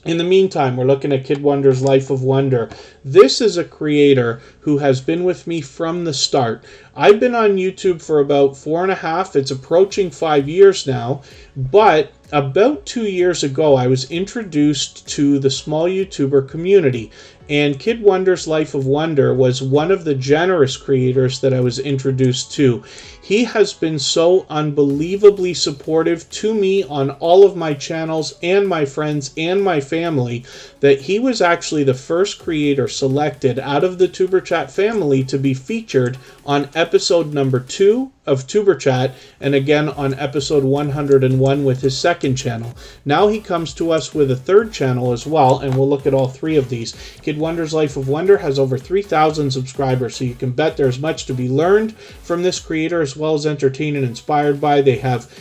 A: In the meantime, we're looking at Kid Wonder's Life of Wonder. This is a creator who has been with me from the start. I've been on YouTube for about 4.5, it's approaching 5 years now, but about 2 years ago, I was introduced to the small YouTuber community, and Kid Wonder's Life of Wonder was one of the generous creators that I was introduced to. He has been so unbelievably supportive to me on all of my channels and my friends and my family that he was actually the first creator selected out of the Superchat family to be featured on episode number 2 of Superchat, and again on episode 101 with his second channel. Now he comes to us with a third channel as well, and we'll look at all 3 of these. Kid Wonder's Life of Wonder has over 3,000 subscribers, so you can bet there's much to be learned from this creator as well as entertained and inspired by. They have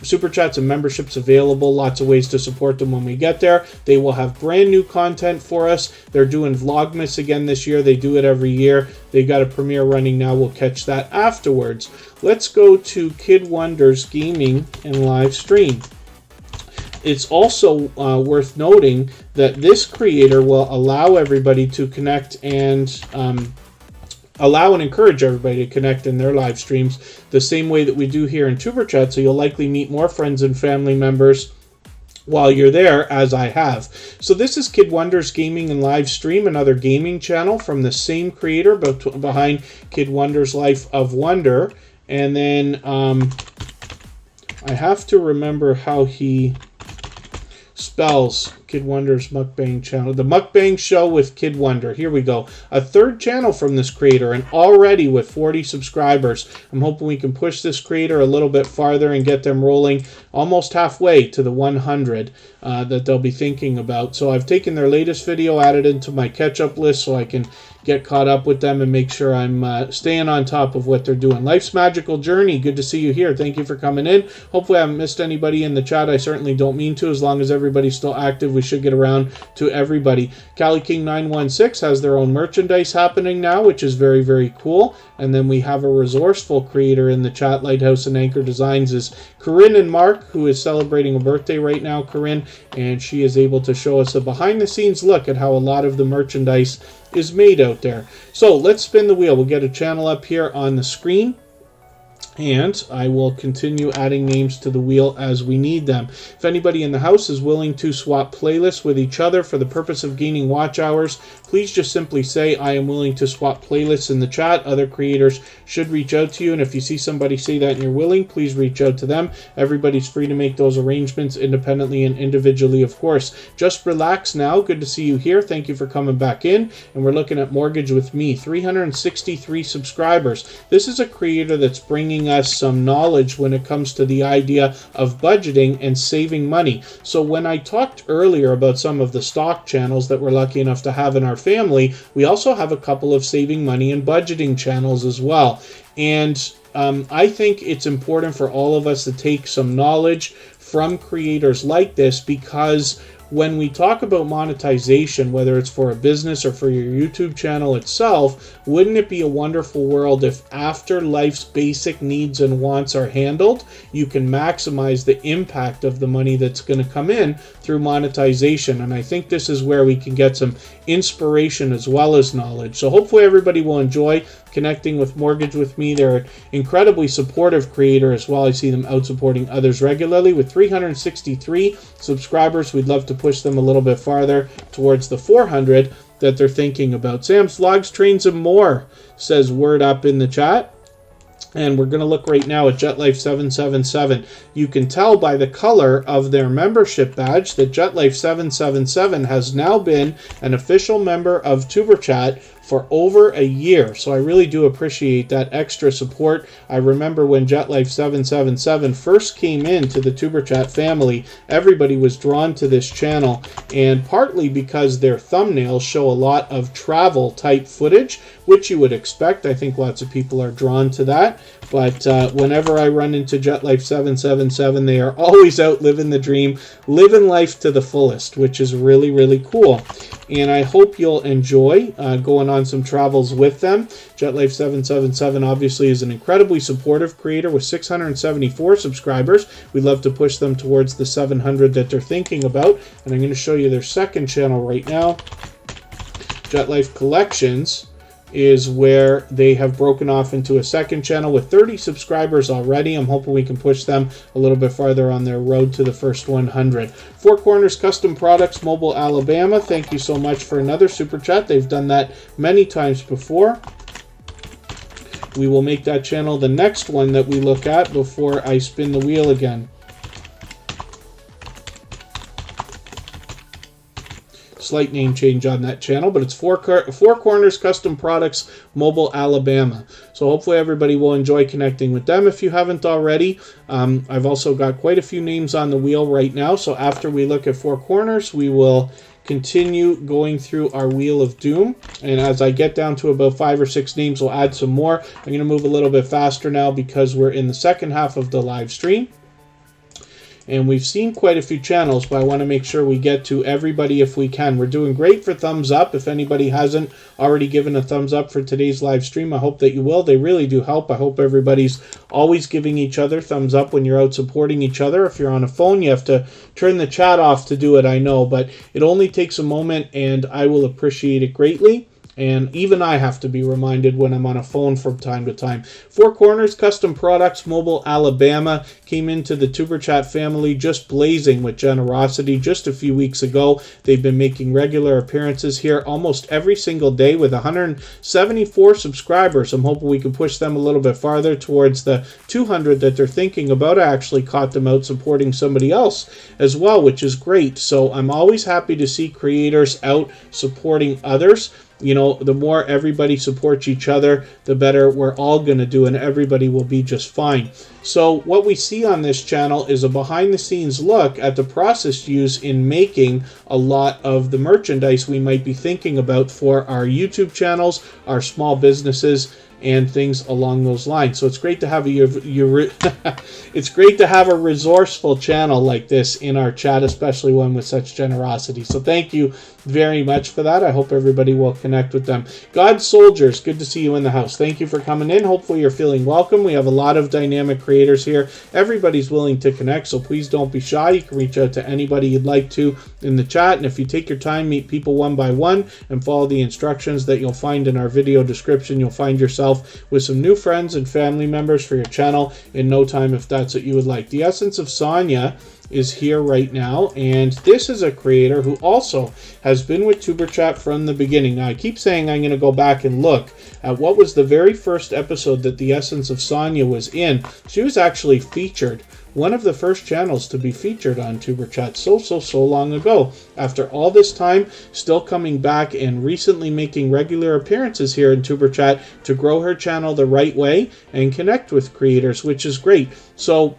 A: Super Chats and memberships available, lots of ways to support them when we get there. They will have brand new content for us. They're doing Vlogmas again this year. They do it every year. They got a premiere running now. We'll catch that afterwards. Let's go to Kid Wonder's gaming and live stream. It's also worth noting that this creator will allow everybody to connect and allow and encourage everybody to connect in their live streams the same way that we do here in Superchat, so you'll likely meet more friends and family members while you're there, as I have. So this is Kid Wonder's Gaming and Live Stream, another gaming channel from the same creator behind Kid Wonder's Life of Wonder. And then I have to remember how he spells Kid Wonder's mukbang channel. The mukbang show with Kid Wonder. Here we go. A third channel from this creator, and already with 40 subscribers. I'm hoping we can push this creator a little bit farther and get them rolling almost halfway to the 100 that they'll be thinking about. So I've taken their latest video, added into my catch-up list so I can get caught up with them and make sure I'm staying on top of what they're doing. Life's Magical Journey, good to see you here. Thank you for coming in. Hopefully I haven't missed anybody in the chat. I certainly don't mean to. As long as everybody's still active, we should get around to everybody. Cali King 916 has their own merchandise happening now, which is very, very cool. And then we have a resourceful creator in the chat. Lighthouse and Anchor Designs is Corinne and Mark, who is celebrating a birthday right now, Corinne, and she is able to show us a behind-the-scenes look at how a lot of the merchandise is made out there. So let's spin the wheel. We'll get a channel up here on the screen, and I will continue adding names to the wheel as we need them. If anybody in the house is willing to swap playlists with each other for the purpose of gaining watch hours, please just simply say, I am willing to swap playlists in the chat. Other creators should reach out to you, and if you see somebody say that and you're willing, please reach out to them. Everybody's free to make those arrangements independently and individually, of course. Just relax now. Good to see you here. Thank you for coming back in. And we're looking at Mortgage with Me, 363 subscribers. This is a creator that's bringing us some knowledge when it comes to the idea of budgeting and saving money. So when I talked earlier about some of the stock channels that we're lucky enough to have in our family, we also have a couple of saving money and budgeting channels as well. And I think it's important for all of us to take some knowledge from creators like this, because when we talk about monetization, whether it's for a business or for your YouTube channel itself, wouldn't it be a wonderful world if after life's basic needs and wants are handled, you can maximize the impact of the money that's going to come in through monetization? And I think this is where we can get some inspiration as well as knowledge. So hopefully everybody will enjoy connecting with Mortgage with Me. They're an incredibly supportive creator as well. I see them out supporting others regularly. With 363 subscribers, we'd love to push them a little bit farther towards the 400 that they're thinking about. Sam's Vlogs, Trains, and More says word up in the chat. And we're going to look right now at JetLife777. You can tell by the color of their membership badge that JetLife777 has now been an official member of Superchat for over a year. So I really do appreciate that extra support. I remember when JetLife777 first came into the Superchat family, everybody was drawn to this channel, and partly because their thumbnails show a lot of travel type footage, which you would expect. I think lots of people are drawn to that. But whenever I run into JetLife777, they are always out living the dream, living life to the fullest, which is really, really cool. and I hope you'll enjoy going on some travels with them. JetLife777 obviously is an incredibly supportive creator with 674 subscribers. We'd love to push them towards the 700 that they're thinking about, and I'm going to show you their second channel right now. Jet Life Collections is where they have broken off into a second channel with 30 subscribers already. I'm hoping we can push them a little bit farther on their road to the first 100. Four Corners Custom Products, Mobile, Alabama. Thank you so much for another super chat. They've done that many times before. We will make that channel the next one that we look at before I spin the wheel again. Slight name change on that channel, but it's Four Corners Custom Products, Mobile, Alabama. So hopefully everybody will enjoy connecting with them if you haven't already. I've also got quite a few names on the wheel right now, so after we look at Four Corners, we will continue going through our Wheel of Doom, and as I get down to about 5 or 6 names, we'll add some more. I'm going to move a little bit faster now because we're in the second half of the live stream. And we've seen quite a few channels, but I want to make sure we get to everybody if we can. We're doing great for thumbs up. If anybody hasn't already given a thumbs up for today's live stream, I hope that you will. They really do help. I hope everybody's always giving each other thumbs up when you're out supporting each other. If you're on a phone, you have to turn the chat off to do it, I know, but it only takes a moment, and I will appreciate it greatly. And even I have to be reminded when I'm on a phone from time to time. Four Corners Custom Products, Mobile, Alabama, came into the Superchat family just blazing with generosity just a few weeks ago. They've been making regular appearances here almost every single day with 174 subscribers. I'm hoping we can push them a little bit farther towards the 200 that they're thinking about. I actually caught them out supporting somebody else as well, which is great. So I'm always happy to see creators out supporting others. You know, the more everybody supports each other, the better we're all going to do, and everybody will be just fine. So what we see on this channel is a behind-the-scenes look at the process used in making a lot of the merchandise we might be thinking about for our YouTube channels, our small businesses, and things along those lines. So it's great to have it's great to have a resourceful channel like this in our chat, especially one with such generosity. So thank you very much for that. I hope everybody will connect with them. God Soldiers, good to see you in the house. Thank you for coming in. Hopefully you're feeling welcome. We have a lot of dynamic creators here. Everybody's willing to connect, so please don't be shy. You can reach out to anybody you'd like to in the chat, and if you take your time, meet people one by one and follow the instructions that you'll find in our video description, you'll find yourself with some new friends and family members for your channel in no time if that's what you would like. The Essence of Sonia is here right now, and this is a creator who also has been with Superchat from the beginning. Now I keep saying I'm going to go back and look at what was the very first episode that the Essence of Sonia was in. She was actually featured, one of the first channels to be featured on Superchat so long ago. After all this time, still coming back and recently making regular appearances here in Superchat to grow her channel the right way and connect with creators, which is great. So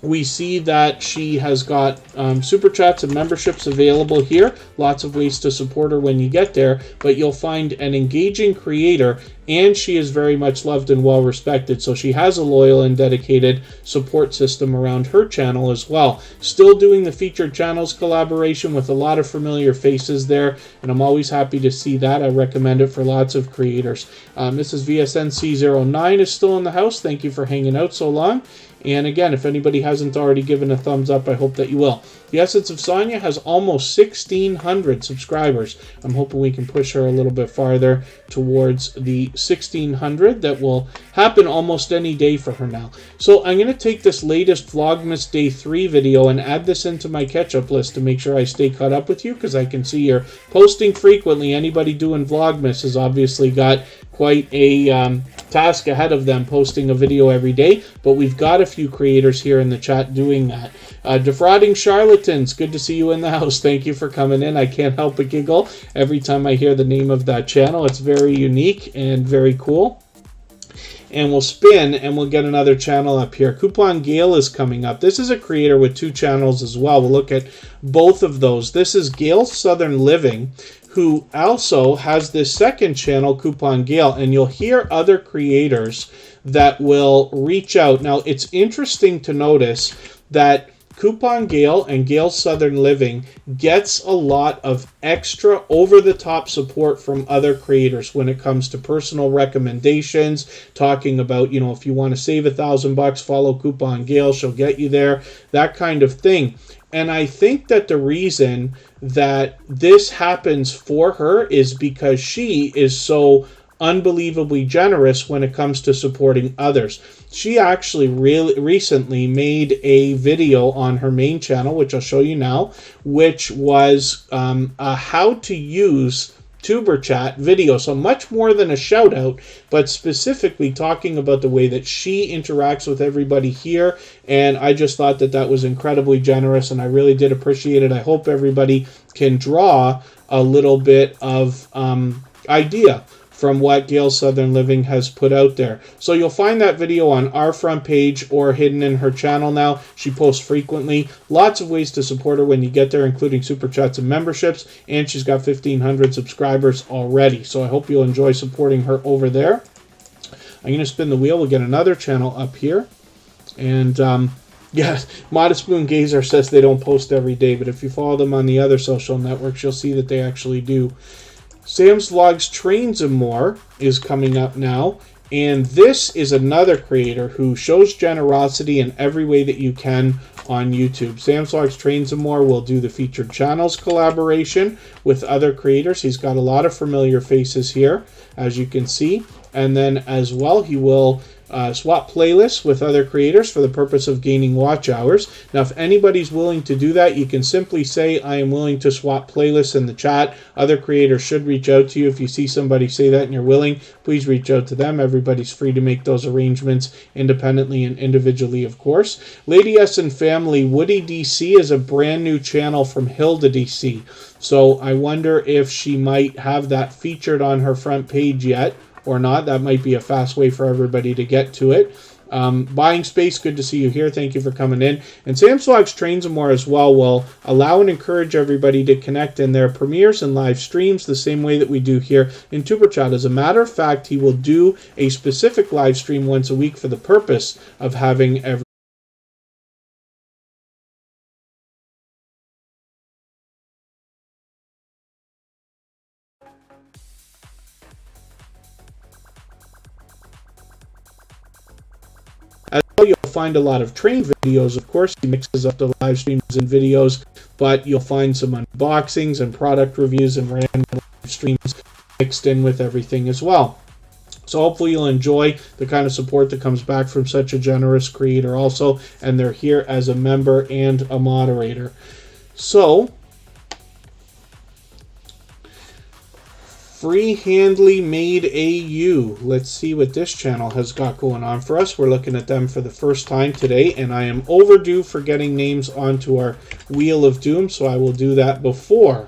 A: we see that she has got super chats and memberships available here. Lots of ways to support her when you get there, but you'll find an engaging creator, and she is very much loved and well respected. So she has a loyal and dedicated support system around her channel as well. Still doing the featured channels collaboration with a lot of familiar faces there, and I'm always happy to see that. I recommend it for lots of creators. Mrs. VSNC09 is still in the house. Thank you for hanging out so long. And again, if anybody hasn't already given a thumbs up, I hope that you will. The Essence of Sonia has almost 1,600 subscribers. I'm hoping we can push her a little bit farther towards the 1,600. That will happen almost any day for her now. So I'm going to take this latest Vlogmas Day 3 video and add this into my catch-up list to make sure I stay caught up with you, because I can see you're posting frequently. Anybody doing Vlogmas has obviously got quite a task ahead of them, posting a video every day, but we've got a few creators here in the chat doing that. Defrauding Charlatans, good to see you in the house. Thank you for coming in. I can't help but giggle every time I hear the name of that channel. It's very unique and very cool. And we'll spin and we'll get another channel up here. Coupon Gale is coming up. This is a creator with 2 channels as well. We'll look at both of those. This is Gale Southern Living, who also has this second channel, Coupon Gale, and you'll hear other creators that will reach out. Now, it's interesting to notice that Coupon Gale and Gale Southern Living gets a lot of extra over-the-top support from other creators when it comes to personal recommendations, talking about, you know, if you want to save $1,000, follow Coupon Gale, she'll get you there, that kind of thing. And I think that the reason that this happens for her is because she is so unbelievably generous when it comes to supporting others. She actually really recently made a video on her main channel, which I'll show you now, which was a how to use Superchat video. So much more than a shout out, but specifically talking about the way that she interacts with everybody here. And I just thought that that was incredibly generous, and I really did appreciate it. I hope everybody can draw a little bit of idea from what Gale Southern Living has put out there. So you'll find that video on our front page or hidden in her channel now. She posts frequently. Lots of ways to support her when you get there, including Super Chats and memberships. And she's got 1,500 subscribers already. So I hope you'll enjoy supporting her over there. I'm going to spin the wheel. We'll get another channel up here. And yeah, Modest Moon Gazer says they don't post every day. But if you follow them on the other social networks, you'll see that they actually do. Sam's Vlogs Trains and More is coming up now, and this is another creator who shows generosity in every way that you can on YouTube. Sam's Vlogs Trains and More will do the featured channels collaboration with other creators. He's got a lot of familiar faces here, as you can see, and then as well he will swap playlists with other creators for the purpose of gaining watch hours. Now, if anybody's willing to do that, you can simply say, I am willing to swap playlists in the chat. Other creators should reach out to you. If you see somebody say that and you're willing, please reach out to them. Everybody's free to make those arrangements independently and individually, of course. Lady Essen Family, Woody DC is a brand new channel from Hilda DC. So I wonder if she might have that featured on her front page yet or not. That might be a fast way for everybody to get to it. Buying Space, good to see you here. Thank you for coming in. And Sam's Vlogs Trains and More as well will allow and encourage everybody to connect in their premieres and live streams the same way that we do here in Superchat. As a matter of fact, he will do a specific live stream once a week for the purpose of having every As well, you'll find a lot of train videos, of course. He mixes up the live streams and videos, but you'll find some unboxings and product reviews and random live streams mixed in with everything as well. So hopefully you'll enjoy the kind of support that comes back from such a generous creator also, and they're here as a member and a moderator. So, Free Handly Made AU. Let's see what this channel has got going on for us. We're looking at them for the first time today, and I am overdue for getting names onto our Wheel of Doom, so I will do that before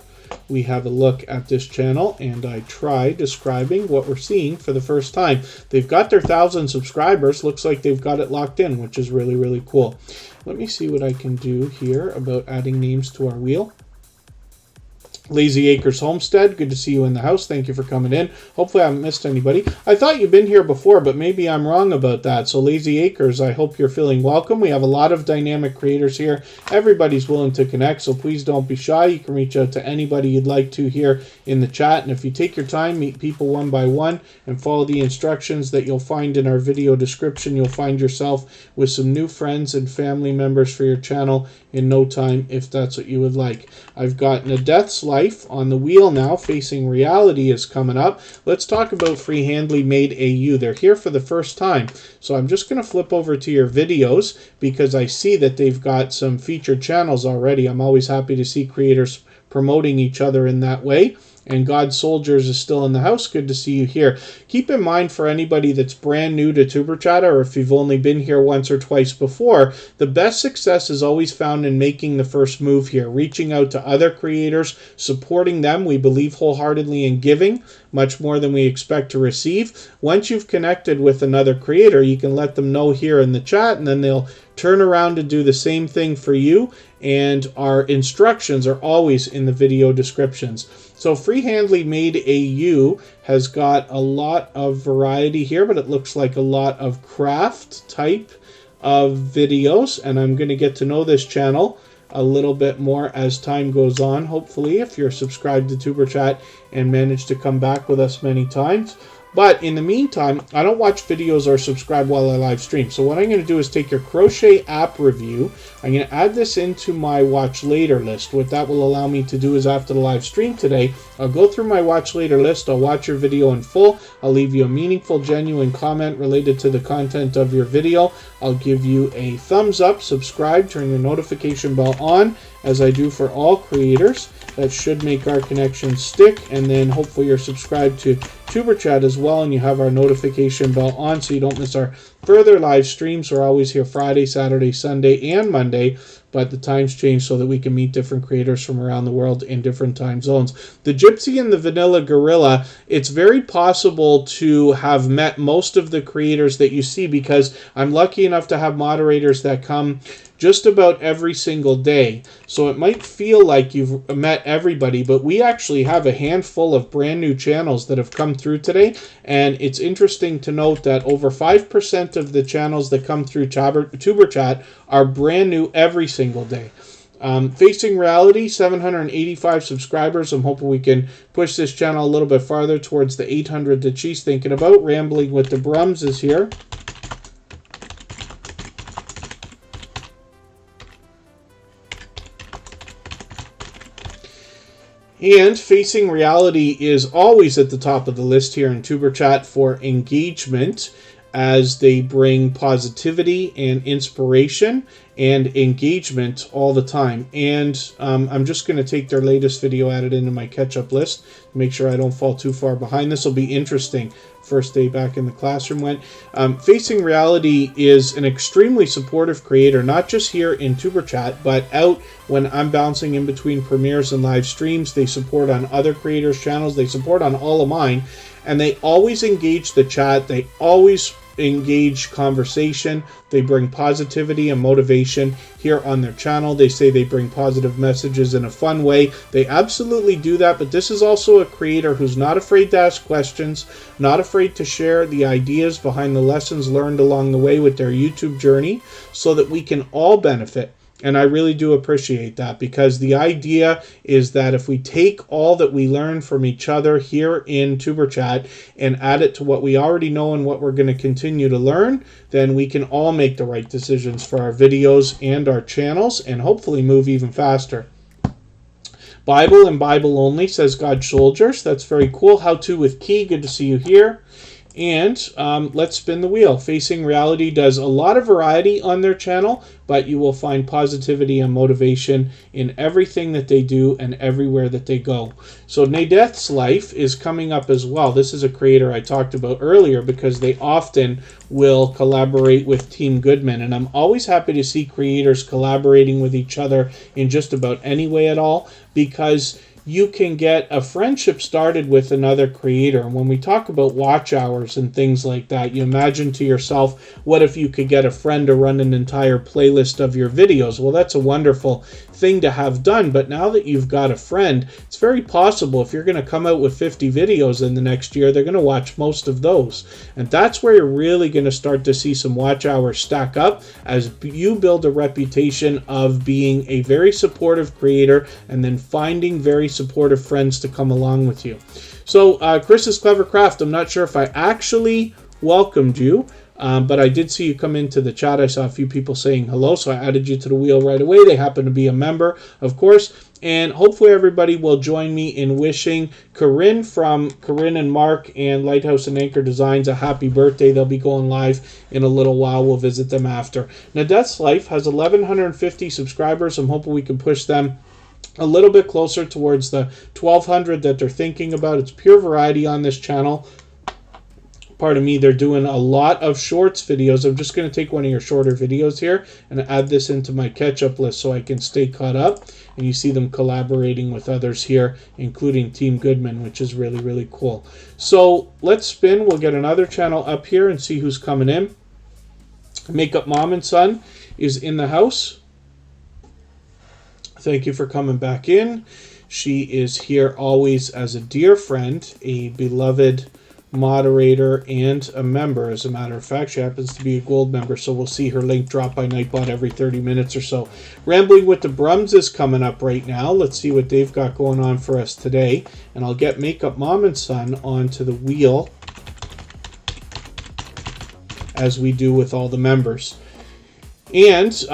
A: we have a look at this channel, and I try describing what we're seeing for the first time. They've got their 1,000 subscribers. Looks like they've got it locked in, which is really, really cool. Let me see what I can do here about adding names to our wheel. Lazy Acres Homestead, good to see you in the house. Thank you for coming in. Hopefully I haven't missed anybody. I thought you've been here before, but maybe I'm wrong about that. So Lazy Acres, I hope you're feeling welcome. We have a lot of dynamic creators here. Everybody's willing to connect, so please don't be shy. You can reach out to anybody you'd like to here in the chat. And if you take your time, meet people one by one, and follow the instructions that you'll find in our video description, you'll find yourself with some new friends and family members for your channel in no time, if that's what you would like. I've gotten a Death's Life on the wheel now. Facing Reality is coming up. Let's talk about Free Handly Made AU. They're here for the first time. So I'm just going to flip over to your videos because I see that they've got some featured channels already. I'm always happy to see creators promoting each other in that way. And God Soldiers is still in the house. Good to see you here. Keep in mind, for anybody that's brand new to Superchatter, or if you've only been here once or twice before, the best success is always found in making the first move here, reaching out to other creators, supporting them. We believe wholeheartedly in giving much more than we expect to receive. Once you've connected with another creator, you can let them know here in the chat, and then they'll turn around and do the same thing for you. And our instructions are always in the video descriptions. So Free Handly Made AU has got a lot of variety here, but it looks like a lot of craft type of videos, and I'm going to get to know this channel a little bit more as time goes on, hopefully, if you're subscribed to Superchat and managed to come back with us many times. But in the meantime, I don't watch videos or subscribe while I live stream. So what I'm going to do is take your crochet app review. I'm going to add this into my watch later list. What that will allow me to do is after the live stream today, I'll go through my watch later list. I'll watch your video in full. I'll leave you a meaningful, genuine comment related to the content of your video. I'll give you a thumbs up, subscribe, turn your notification bell on, as I do for all creators. That should make our connection stick, and then hopefully you're subscribed to Superchat as well, and you have our notification bell on so you don't miss our further live streams. We're always here Friday, Saturday, Sunday, and Monday, but the times change so that we can meet different creators from around the world in different time zones. The Gypsy and the Vanilla Gorilla, it's very possible to have met most of the creators that you see, because I'm lucky enough to have moderators that come just about every single day. So it might feel like you've met everybody, but we actually have a handful of brand new channels that have come through today. And it's interesting to note that over 5% of the channels that come through Superchat are brand new every single day. Facing Reality, 785 subscribers. I'm hoping we can push this channel a little bit farther towards the 800 that she's thinking about. Rambling with the Brums is here. And Facing Reality is always at the top of the list here in Superchat for engagement, as they bring positivity and inspiration and engagement all the time. And I'm just going to take their latest video, add it into my catch-up list, make sure I don't fall too far behind. This will be interesting. First day back in the classroom went. Facing Reality is an extremely supportive creator, not just here in Superchat, but out when I'm bouncing in between premieres and live streams. They support on other creators' channels. They support on all of mine. And they always engage the chat. They always engage conversation. They bring positivity and motivation here on their channel. They say they bring positive messages in a fun way. They absolutely do that, but this is also a creator who's not afraid to ask questions, not afraid to share the ideas behind the lessons learned along the way with their YouTube journey, so that we can all benefit. And I really do appreciate that, because the idea is that if we take all that we learn from each other here in Superchat and add it to what we already know and what we're going to continue to learn, then we can all make the right decisions for our videos and our channels, and hopefully move even faster. Bible and Bible Only says God Soldiers. That's very cool. How To with Key. Good to see you here. And let's spin the wheel. Facing Reality does a lot of variety on their channel, but you will find positivity and motivation in everything that they do and everywhere that they go. So Nadeth's Life is coming up as well. This is a creator I talked about earlier, because they often will collaborate with Team Goodman. And I'm always happy to see creators collaborating with each other in just about any way at all, because you can get a friendship started with another creator. And when we talk about watch hours and things like that, you imagine to yourself, what if you could get a friend to run an entire playlist of your videos? Well, that's a wonderful thing to have done. But now that you've got a friend, it's very possible if you're going to come out with 50 videos in the next year, they're going to watch most of those. And that's where you're really going to start to see some watch hours stack up, as you build a reputation of being a very supportive creator and then finding very supportive friends to come along with you. So Chris's Clever Craft, I'm not sure if I actually welcomed you, but I did see you come into the chat. I saw a few people saying hello, so I added you to the wheel right away. They happen to be a member, of course. And hopefully everybody will join me in wishing Corinne from Corinne and Mark and Lighthouse and Anchor Designs a happy birthday. They'll be going live in a little while. We'll visit them after. Nadeth's Life has 1,150 subscribers. I'm hoping we can push them a little bit closer towards the 1,200 that they're thinking about. It's pure variety on this channel. Pardon me, they're doing a lot of shorts videos. I'm just going to take one of your shorter videos here and add this into my catch-up list so I can stay caught up. And you see them collaborating with others here, including Team Goodman, which is really, really cool. So let's spin. We'll get another channel up here and see who's coming in. Makeup Mom and Son is in the house. Thank you for coming back in. She is here always as a dear friend, a beloved moderator and a member. As a matter of fact, she happens to be a gold member, so we'll see her link drop by Nightbot every 30 minutes or so. Rambling with the Brums is coming up right now. Let's see what they've got going on for us today. And I'll get Makeup Mom and Son onto the wheel, as we do with all the members. And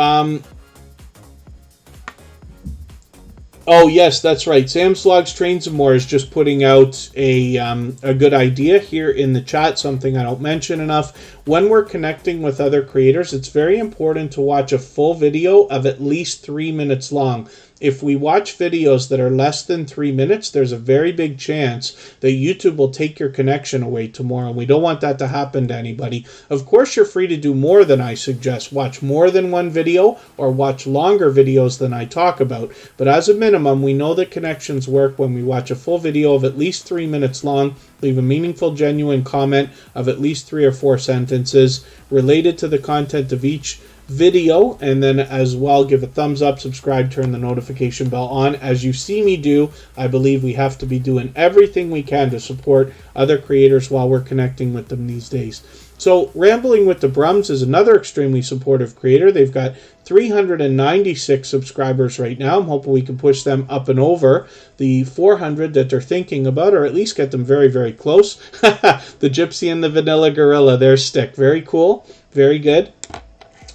A: oh, yes, that's right. Sam's Vlogs, Trains, and More is just putting out a good idea here in the chat, something I don't mention enough. When we're connecting with other creators, it's very important to watch a full video of at least 3 minutes long. If we watch videos that are less than 3 minutes, there's a very big chance that YouTube will take your connection away tomorrow. We don't want that to happen to anybody. Of course, you're free to do more than I suggest. Watch more than one video or watch longer videos than I talk about. But as a minimum, we know that connections work when we watch a full video of at least 3 minutes long, leave a meaningful, genuine comment of at least 3 or 4 sentences related to the content of each video, and then as well give a thumbs up, subscribe, turn the notification bell on. As you see me do, I believe we have to be doing everything we can to support other creators while we're connecting with them these days. So Rambling with the Brums is another extremely supportive creator. They've got 396 subscribers right now. I'm hoping we can push them up and over the 400 that they're thinking about, or at least get them very, very close. The Gypsy and the Vanilla Gorilla, their stick. Very cool. Very good.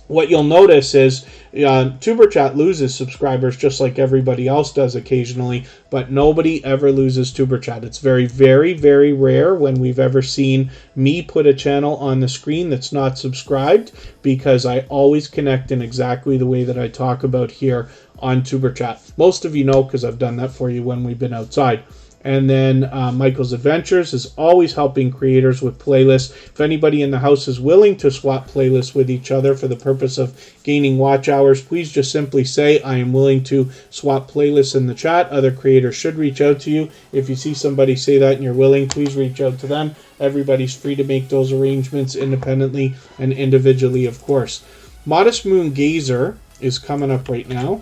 A: What you'll notice is Superchat loses subscribers just like everybody else does occasionally, but nobody ever loses Superchat. It's very, very, very rare when we've ever seen me put a channel on the screen that's not subscribed, because I always connect in exactly the way that I talk about here on Superchat. Most of you know, because I've done that for you when we've been outside. And then Michael's Adventures is always helping creators with playlists. If anybody in the house is willing to swap playlists with each other for the purpose of gaining watch hours, please just simply say, I am willing to swap playlists in the chat. Other creators should reach out to you. If you see somebody say that and you're willing, please reach out to them. Everybody's free to make those arrangements independently and individually, of course. Modest Moon Gazer is coming up right now.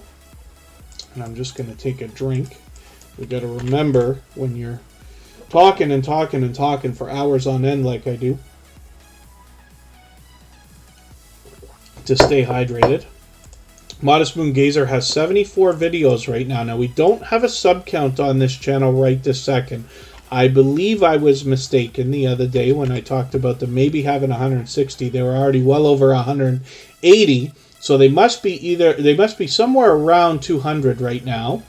A: And I'm just going to take a drink. We got to remember, when you're talking and talking and talking for hours on end like I do, to stay hydrated. Modest Moon Gazer has 74 videos right now. Now, we don't have a sub count on this channel right this second. I believe I was mistaken the other day when I talked about them maybe having 160. They were already well over 180. So they must be somewhere around 200 right now.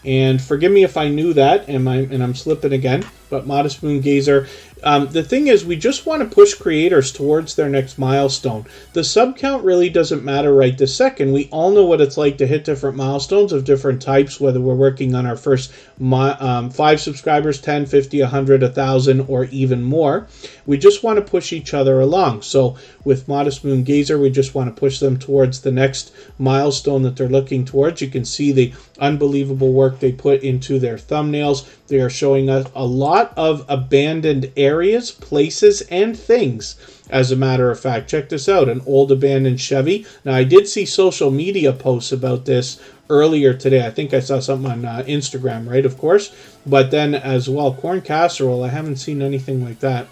A: And forgive me if I knew that, and I'm slipping again, but Modest Moon Gazer. The thing is, we just want to push creators towards their next milestone. The sub count really doesn't matter right this second. We all know what it's like to hit different milestones of different types, whether we're working on our first 5 subscribers, 10, 50, 100, 1,000, or even more. We just want to push each other along. So with Modest Moon Gazer, we just want to push them towards the next milestone that they're looking towards. You can see the unbelievable work they put into their thumbnails. They are showing us a lot of abandoned areas, places, and things. As a matter of fact, check this out, an old abandoned Chevy. Now, I did see social media posts about this earlier today. I think I saw something on Instagram, right, of course. But then as well, corn casserole, I haven't seen anything like that.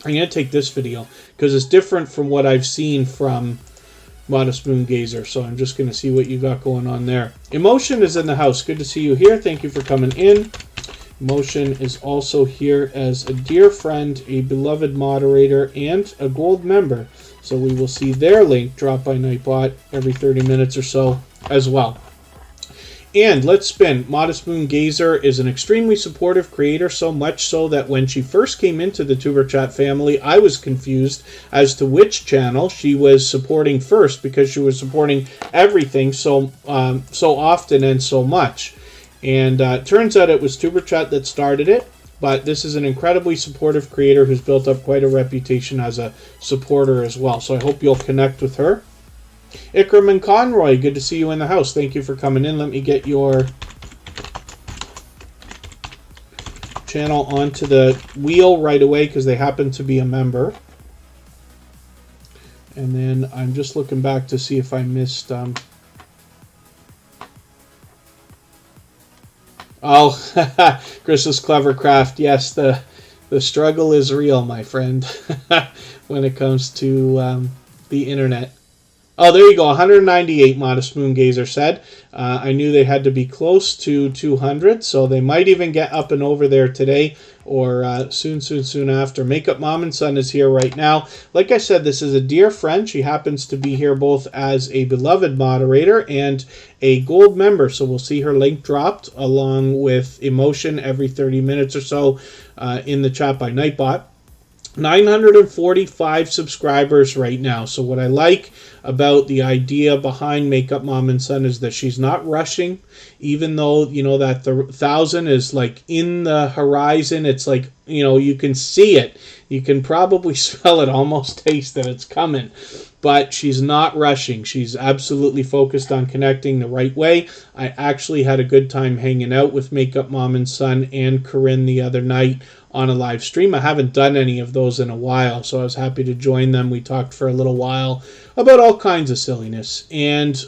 A: I'm going to take this video because it's different from what I've seen from Modest Moon Gazer. So I'm just going to see what you got going on there. Emotion is in the house. Good to see you here. Thank you for coming in. Emotion is also here as a dear friend, a beloved moderator, and a gold member. So we will see their link drop by Nightbot every 30 minutes or so as well. And let's spin. Modest Moon Gazer is an extremely supportive creator, so much so that when she first came into the Superchat family, I was confused as to which channel she was supporting first, because she was supporting everything so often and so much. And turns out it was Superchat that started it, but this is an incredibly supportive creator who's built up quite a reputation as a supporter as well. So I hope you'll connect with her. Ikram and Conroy, good to see you in the house. Thank you for coming in. Let me get your channel onto the wheel right away because they happen to be a member. And then I'm just looking back to see if I missed... Oh, Chris's Clever Craft. Yes, the The struggle is real, my friend, when it comes to the internet. Oh, there you go. 198, Modest Moongazer said. I knew they had to be close to 200, so they might even get up and over there today or soon after. Makeup Mom and Son is here right now. Like I said, this is a dear friend. She happens to be here both as a beloved moderator and a gold member, so we'll see her link dropped along with emotion every 30 minutes or so in the chat by Nightbot. 945 subscribers right now. So what I like about the idea behind Makeup Mom and Son is that she's not rushing, even though, you know, that the 1,000 is like in the horizon. It's like, you know, you can see it. You can probably smell it, almost taste that it's coming. But she's not rushing. She's absolutely focused on connecting the right way. I actually had a good time hanging out with Makeup Mom and Son and Corinne the other night on a live stream. I haven't done any of those in a while, so I was happy to join them. We talked for a little while about all kinds of silliness. And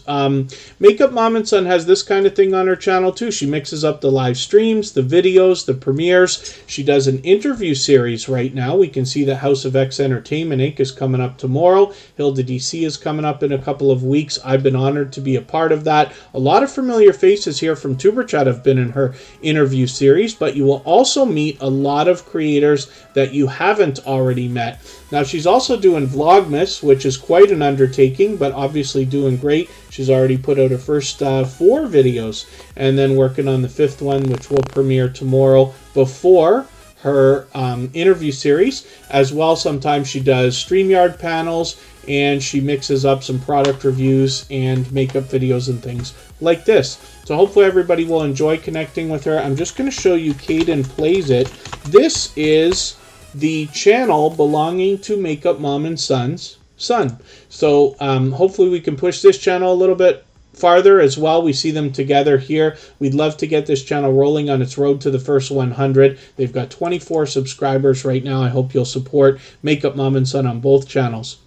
A: Makeup Mom and Son has this kind of thing on her channel too. She mixes up the live streams, the videos, the premieres. She does an interview series right now. We can see that House of X Entertainment Inc. is coming up tomorrow. Hilda DC is coming up in a couple of weeks. I've been honored to be a part of that. A lot of familiar faces here from Superchat have been in her interview series, but you will also meet a lot of creators that you haven't already met. Now, she's also doing Vlogmas, which is quite an undertaking, but obviously doing great. She's already put out her first 4 videos, and then working on the 5th one, which will premiere tomorrow before her interview series. As well, sometimes she does StreamYard panels, and she mixes up some product reviews and makeup videos and things like this. So hopefully everybody will enjoy connecting with her. I'm just going to show you Caden Plays It. This is the channel belonging to Makeup Mom and Son's son. So hopefully we can push this channel a little bit farther as well. We see them together here. We'd love to get this channel rolling on its road to the first 100. They've got 24 subscribers right now. I hope you'll support Makeup Mom and Son on both channels.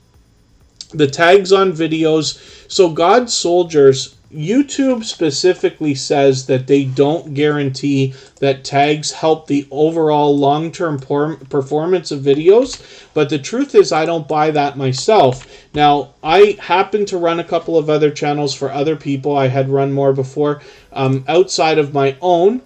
A: The tags on videos. So God Soldiers, YouTube specifically says that they don't guarantee that tags help the overall long-term performance of videos, but the truth is I don't buy that myself. Now, I happen to run a couple of other channels for other people. I had run more before outside of my own.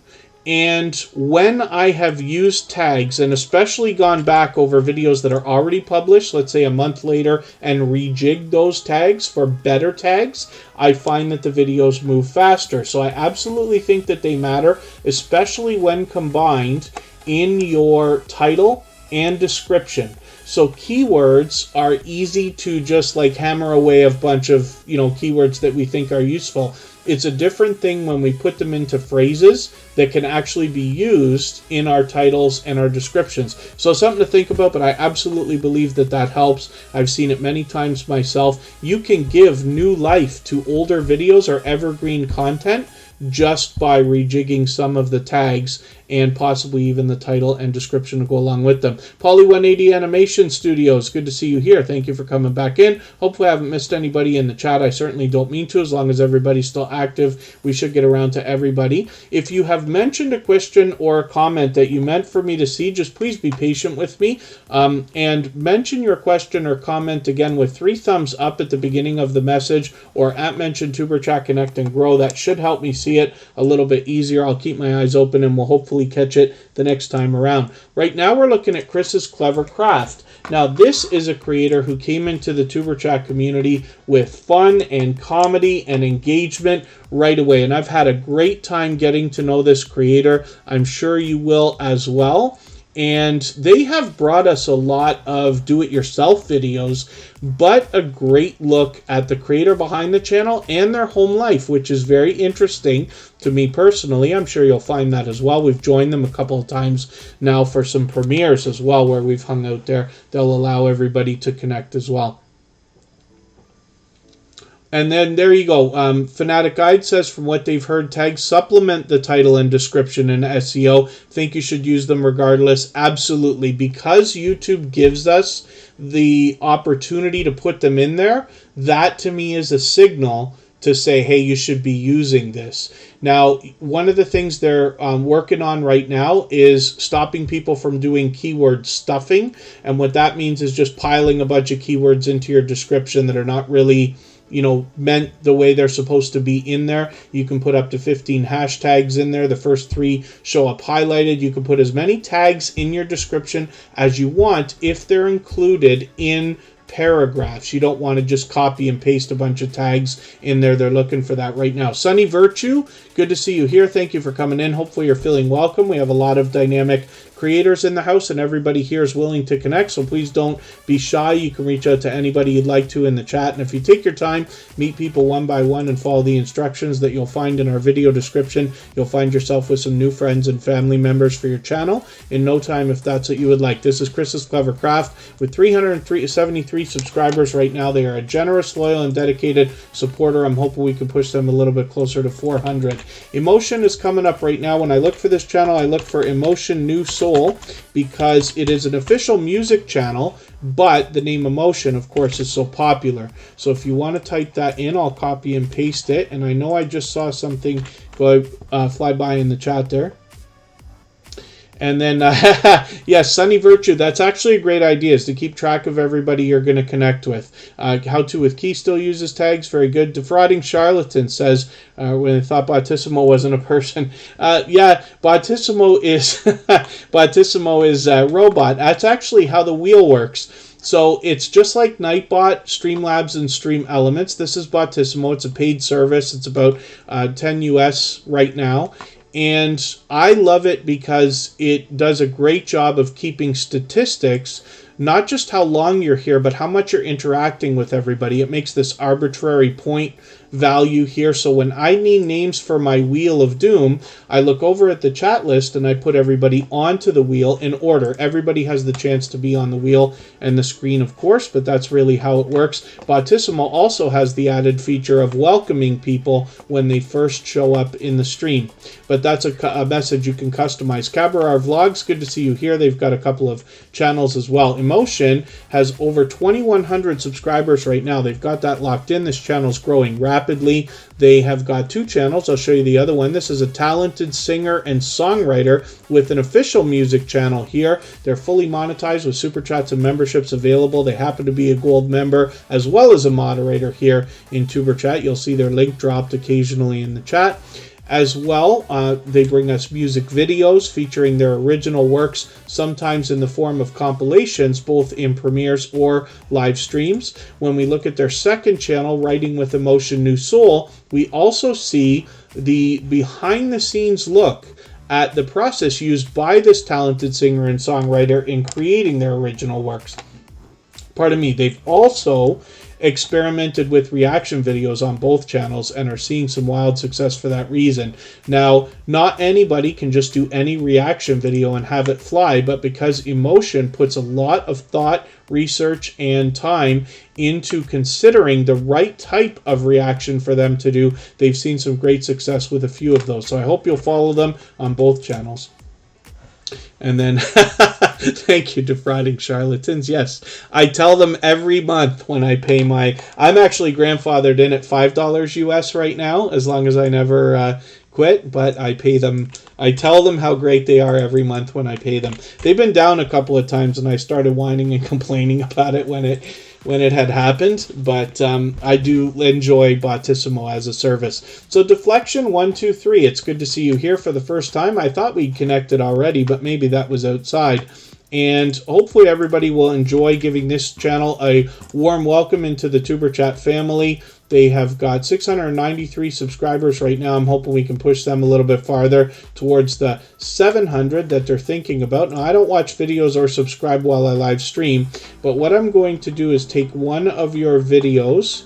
A: And when I have used tags, and especially gone back over videos that are already published, let's say a month later, and rejigged those tags for better tags, I find that the videos move faster. So I absolutely think that they matter, especially when combined in your title and description. So keywords are easy to just like hammer away a bunch of, you know, keywords that we think are useful. It's a different thing when we put them into phrases that can actually be used in our titles and our descriptions. So something to think about, but I absolutely believe that that helps. I've seen it many times myself. You can give new life to older videos or evergreen content just by rejigging some of the tags and possibly even the title and description to go along with them. Polly180 Animation Studios, good to see you here. Thank you for coming back in. Hopefully I haven't missed anybody in the chat. I certainly don't mean to. As long as everybody's still active, we should get around to everybody. If you have mentioned a question or a comment that you meant for me to see, just please be patient with me and mention your question or comment again with 3 thumbs up at the beginning of the message or at mention Superchat Connect and Grow. That should help me see it a little bit easier. I'll keep my eyes open and we'll hopefully catch it the next time around. Right now we're looking at Chris's Clever Craft. Now this is a creator who came into the Superchat community with fun and comedy and engagement right away, and I've had a great time getting to know this creator. I'm sure you will as well. And they have brought us a lot of do-it-yourself videos, but a great look at the creator behind the channel and their home life, which is very interesting to me personally. I'm sure you'll find that as well. We've joined them a couple of times now for some premieres as well, where we've hung out there. They'll allow everybody to connect as well. And then there you go. Fanatic Guide says, from what they've heard, tags supplement the title and description in SEO. Think you should use them regardless? Absolutely. Because YouTube gives us the opportunity to put them in there, that to me is a signal to say, hey, you should be using this. Now, one of the things they're working on right now is stopping people from doing keyword stuffing. And what that means is just piling a bunch of keywords into your description that are not really, meant the way they're supposed to be in there. You can put up to 15 hashtags in there. The first 3 show up highlighted. You can put as many tags in your description as you want if they're included in paragraphs. You don't want to just copy and paste a bunch of tags in there. They're looking for that right now. Sunny Virtue, good to see you here. Thank you for coming in. Hopefully you're feeling welcome. We have a lot of dynamic creators in the house, and everybody here is willing to connect, so please don't be shy. You can reach out to anybody you'd like to in the chat, and if you take your time, meet people one by one and follow the instructions that you'll find in our video description, you'll find yourself with some new friends and family members for your channel in no time if that's what you would like. This is Chris's Clever Craft with 373 subscribers right now. They are a generous, loyal, and dedicated supporter. I'm hoping we can push them a little bit closer to 400. Emotion is coming up right now. When I look for this channel, I look for Emotion New Soul, because it is an official music channel, but the name Emotion, of course, is so popular. So if you want to type that in, I'll copy and paste it. And I know I just saw something go fly by in the chat there. And then, yes, Sunny Virtue, that's actually a great idea, is to keep track of everybody you're going to connect with. How to with Key still uses tags, very good. Defrauding Charlatan says, when I thought Bautissimo wasn't a person. Yeah, Bautissimo is, Bautissimo is a robot. That's actually how the wheel works. So it's just like Nightbot, Streamlabs, and Stream Elements. This is Bautissimo. It's a paid service. It's about 10 US right now. And I love it because it does a great job of keeping statistics, not just how long you're here, but how much you're interacting with everybody. It makes this arbitrary point value here. So when I need names for my Wheel of Doom, I look over at the chat list and I put everybody onto the wheel in order. Everybody has the chance to be on the wheel and the screen, of course, but that's really how it works. Bautissimo also has the added feature of welcoming people when they first show up in the stream. But that's a message you can customize. Cabarar Vlogs, good to see you here. They've got a couple of channels as well. Emotion has over 2,100 subscribers right now. They've got that locked in. This channel's growing rapidly. They have got 2 channels. I'll show you the other one. This is a talented singer and songwriter with an official music channel here. They're fully monetized with super chats and memberships available. They happen to be a gold member as well as a moderator here in Superchat. You'll see their link dropped occasionally in the chat. As well, they bring us music videos featuring their original works, sometimes in the form of compilations, both in premieres or live streams. When we look at their second channel, Writing with Emotion New Soul, we also see the behind-the-scenes look at the process used by this talented singer and songwriter in creating their original works. Pardon me, they've also experimented with reaction videos on both channels and are seeing some wild success for that reason. Now, not anybody can just do any reaction video and have it fly, but because Emotion puts a lot of thought, research, and time into considering the right type of reaction for them to do, they've seen some great success with a few of those. So I hope you'll follow them on both channels. And then, thank you, Defrauding Charlatans. Yes, I tell them every month when I pay my... I'm actually grandfathered in at $5 US right now, as long as I never quit, but I pay them... I tell them how great they are every month when I pay them. They've been down a couple of times, and I started whining and complaining about it when it had happened, but I do enjoy Bautissimo as a service. So Deflection 123, it's good to see you here for the first time. I thought we'd connected already, but maybe that was outside. And hopefully everybody will enjoy giving this channel a warm welcome into the TuberChat family. They have got 693 subscribers right now. I'm hoping we can push them a little bit farther towards the 700 that they're thinking about. Now, I don't watch videos or subscribe while I live stream, but what I'm going to do is take one of your videos,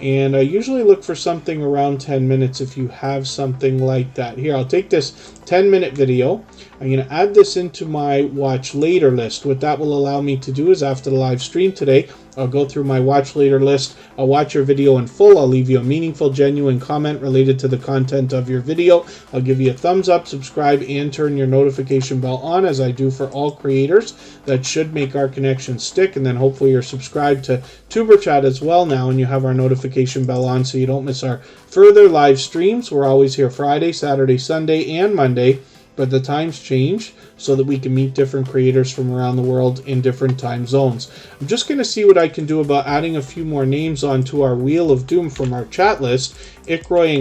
A: and I usually look for something around 10 minutes if you have something like that. Here, I'll take this 10-minute video. I'm going to add this into my watch later list. What that will allow me to do is after the live stream today, I'll go through my watch later list. I'll watch your video in full. I'll leave you a meaningful, genuine comment related to the content of your video. I'll give you a thumbs up, subscribe, and turn your notification bell on, as I do for all creators. That should make our connection stick. And then hopefully you're subscribed to Superchat as well now, and you have our notification bell on so you don't miss our further live streams. We're always here Friday, Saturday, Sunday, and Monday, but the times change so that we can meet different creators from around the world in different time zones. I'm just going to see what I can do about adding a few more names onto our Wheel of Doom from our chat list. Ikram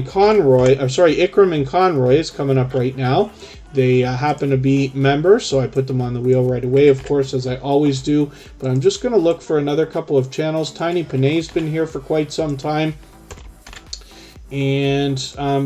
A: and Conroy is coming up right now. They happen to be members, so I put them on the wheel right away, of course, as I always do. But I'm just going to look for another couple of channels. Tiny Panay's been here for quite some time. And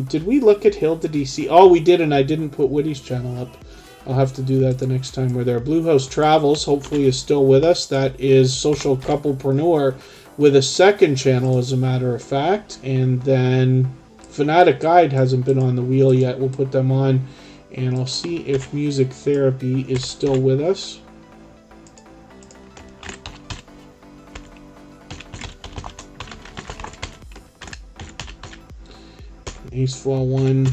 A: did we look at Hilda DC? Oh, we did, and I didn't put Woody's channel up. I'll have to do that the next time we're there. Bluehouse Travels, hopefully, is still with us. That is Social Couplepreneur with a second channel, as a matter of fact. And then Fanatic Guide hasn't been on the wheel yet. We'll put them on, and I'll see if Music Therapy is still with us. Aceflaw 1.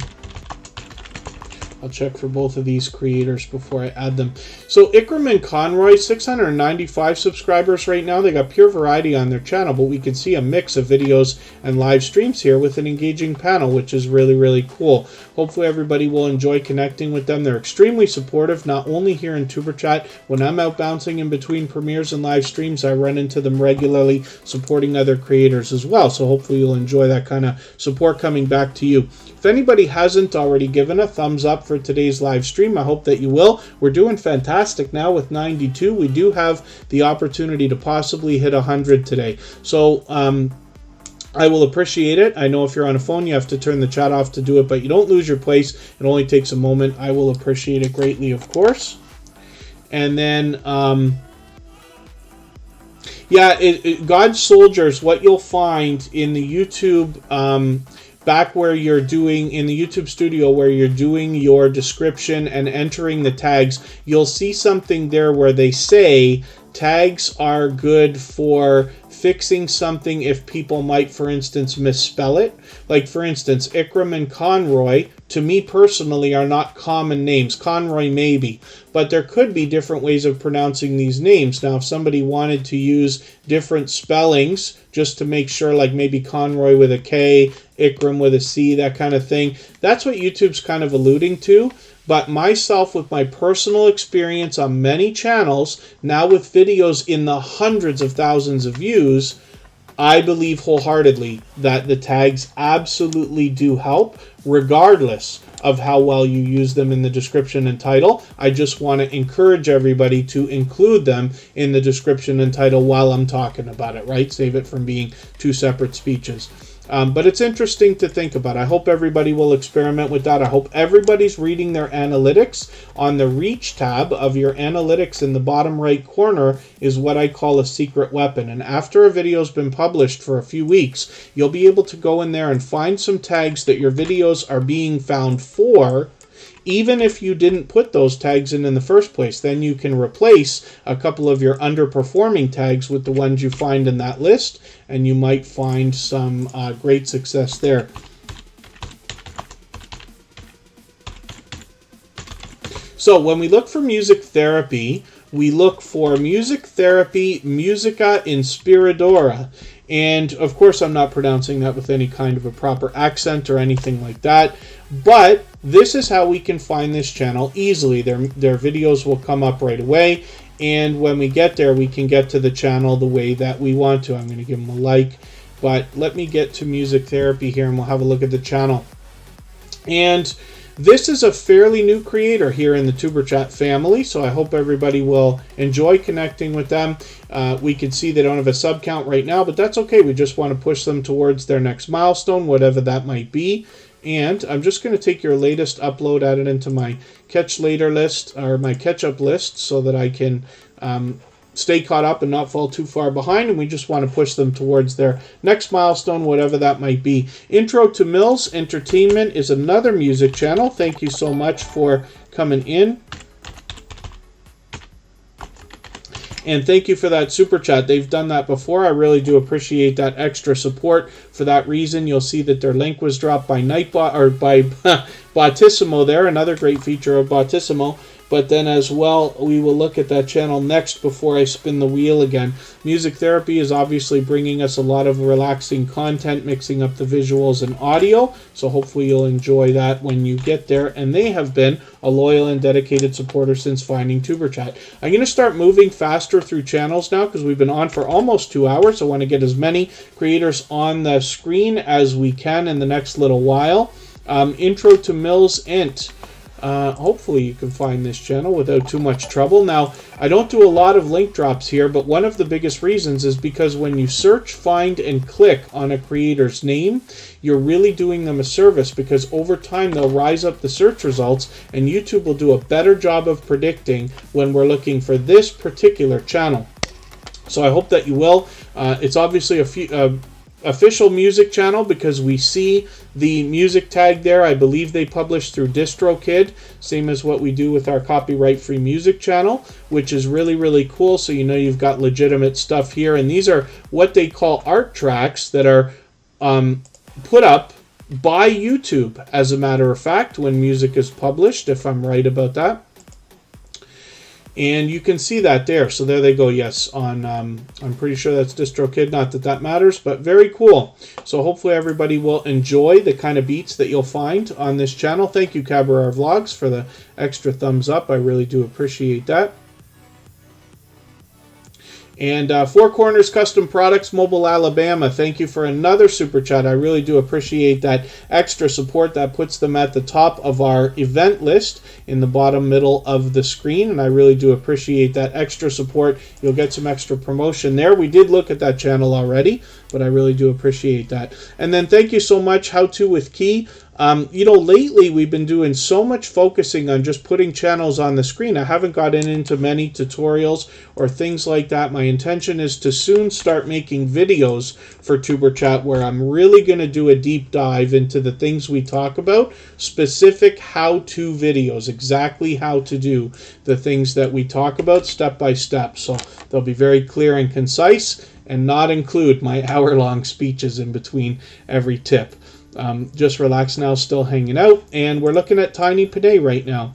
A: I'll check for both of these creators before I add them. So Ikram and Conroy, 695 subscribers right now. They got pure variety on their channel, but we can see a mix of videos and live streams here with an engaging panel, which is really, really cool. Hopefully everybody will enjoy connecting with them. They're extremely supportive, not only here in TuberChat. When I'm out bouncing in between premieres and live streams, I run into them regularly, supporting other creators as well. So hopefully you'll enjoy that kind of support coming back to you. If anybody hasn't already given a thumbs up for today's live stream, I hope that you will. We're doing fantastic now with 92. We do have the opportunity to possibly hit 100 today. So I will appreciate it. I know if you're on a phone, you have to turn the chat off to do it, but you don't lose your place. It only takes a moment. I will appreciate it greatly, of course. And then, God's Soldiers, what you'll find in the YouTube back where you're doing, in the YouTube studio where you're doing your description and entering the tags, you'll see something there where they say tags are good for fixing something if people might, for instance, misspell it. Like, for instance, Ikram and Conroy, to me personally, are not common names. Conroy maybe, but there could be different ways of pronouncing these names. Now, if somebody wanted to use different spellings just to make sure, like maybe Conroy with a K, Ikram with a C, that kind of thing, that's what YouTube's kind of alluding to. But myself, with my personal experience on many channels, now with videos in the hundreds of thousands of views, I believe wholeheartedly that the tags absolutely do help, regardless of how well you use them in the description and title. I just want to encourage everybody to include them in the description and title while I'm talking about it, right? Save it from being two separate speeches. But it's interesting to think about. I hope everybody will experiment with that. I hope everybody's reading their analytics. On the Reach tab of your analytics in the bottom right corner is what I call a secret weapon. And after a video's been published for a few weeks, you'll be able to go in there and find some tags that your videos are being found for, even if you didn't put those tags in the first place. Then you can replace a couple of your underperforming tags with the ones you find in that list, and you might find some great success there. So when we look for music therapy, we look for music therapy, musica inspiradora. And of course, I'm not pronouncing that with any kind of a proper accent or anything like that. But this is how we can find this channel easily. Their videos will come up right away. And when we get there, we can get to the channel the way that we want to. I'm going to give them a like. But let me get to music therapy here and we'll have a look at the channel. And this is a fairly new creator here in the TuberChat family, so I hope everybody will enjoy connecting with them. We can see they don't have a sub count right now, but that's okay. We just want to push them towards their next milestone, whatever that might be. And I'm just going to take your latest upload, add it into my catch later list, or my catch-up list, so that I can stay caught up and not fall too far behind, and we just want to push them towards their next milestone, whatever that might be. Intro to Mills Entertainment is another music channel. Thank you so much for coming in. And thank you for that super chat. They've done that before. I really do appreciate that extra support. For that reason, you'll see that their link was dropped by Nightbot, or by Bottissimo there, another great feature of Bottissimo. But then as well, we will look at that channel next before I spin the wheel again. Music Therapy is obviously bringing us a lot of relaxing content, mixing up the visuals and audio. So hopefully you'll enjoy that when you get there. And they have been a loyal and dedicated supporter since finding TuberChat. I'm going to start moving faster through channels now because we've been on for almost 2 hours. I want to get as many creators on the screen as we can in the next little while. Intro to Mills Int. Hopefully you can find this channel without too much trouble. Now, I don't do a lot of link drops here, but one of the biggest reasons is because when you search, find, and click on a creator's name, you're really doing them a service, because over time they'll rise up the search results, and YouTube will do a better job of predicting when we're looking for this particular channel. So I hope that you will. It's obviously a official music channel because we see the music tag there. I believe they publish through DistroKid, same as what we do with our copyright-free music channel, which is really, really cool. So you know you've got legitimate stuff here. And these are what they call art tracks that are put up by YouTube, as a matter of fact, when music is published, if I'm right about that. And you can see that there. So there they go. Yes, on I'm pretty sure that's DistroKid. Not that that matters, but very cool. So hopefully everybody will enjoy the kind of beats that you'll find on this channel. Thank you, Cabaret Vlogs, for the extra thumbs up. I really do appreciate that. And Four Corners Custom Products, Mobile, Alabama, thank you for another super chat. I really do appreciate that extra support. That puts them at the top of our event list in the bottom middle of the screen, and I really do appreciate that extra support. You'll get some extra promotion there. We did look at that channel already, but I really do appreciate that. And then thank you so much, How To with Key. You know, lately we've been doing so much focusing on just putting channels on the screen. I haven't gotten into many tutorials or things like that. My intention is to soon start making videos for TuberChat where I'm really going to do a deep dive into the things we talk about, specific how-to videos, exactly how to do the things that we talk about step by step. So they'll be very clear and concise and not include my hour-long speeches in between every tip. Just relax now, still hanging out, and we're looking at Tiny Panay right now.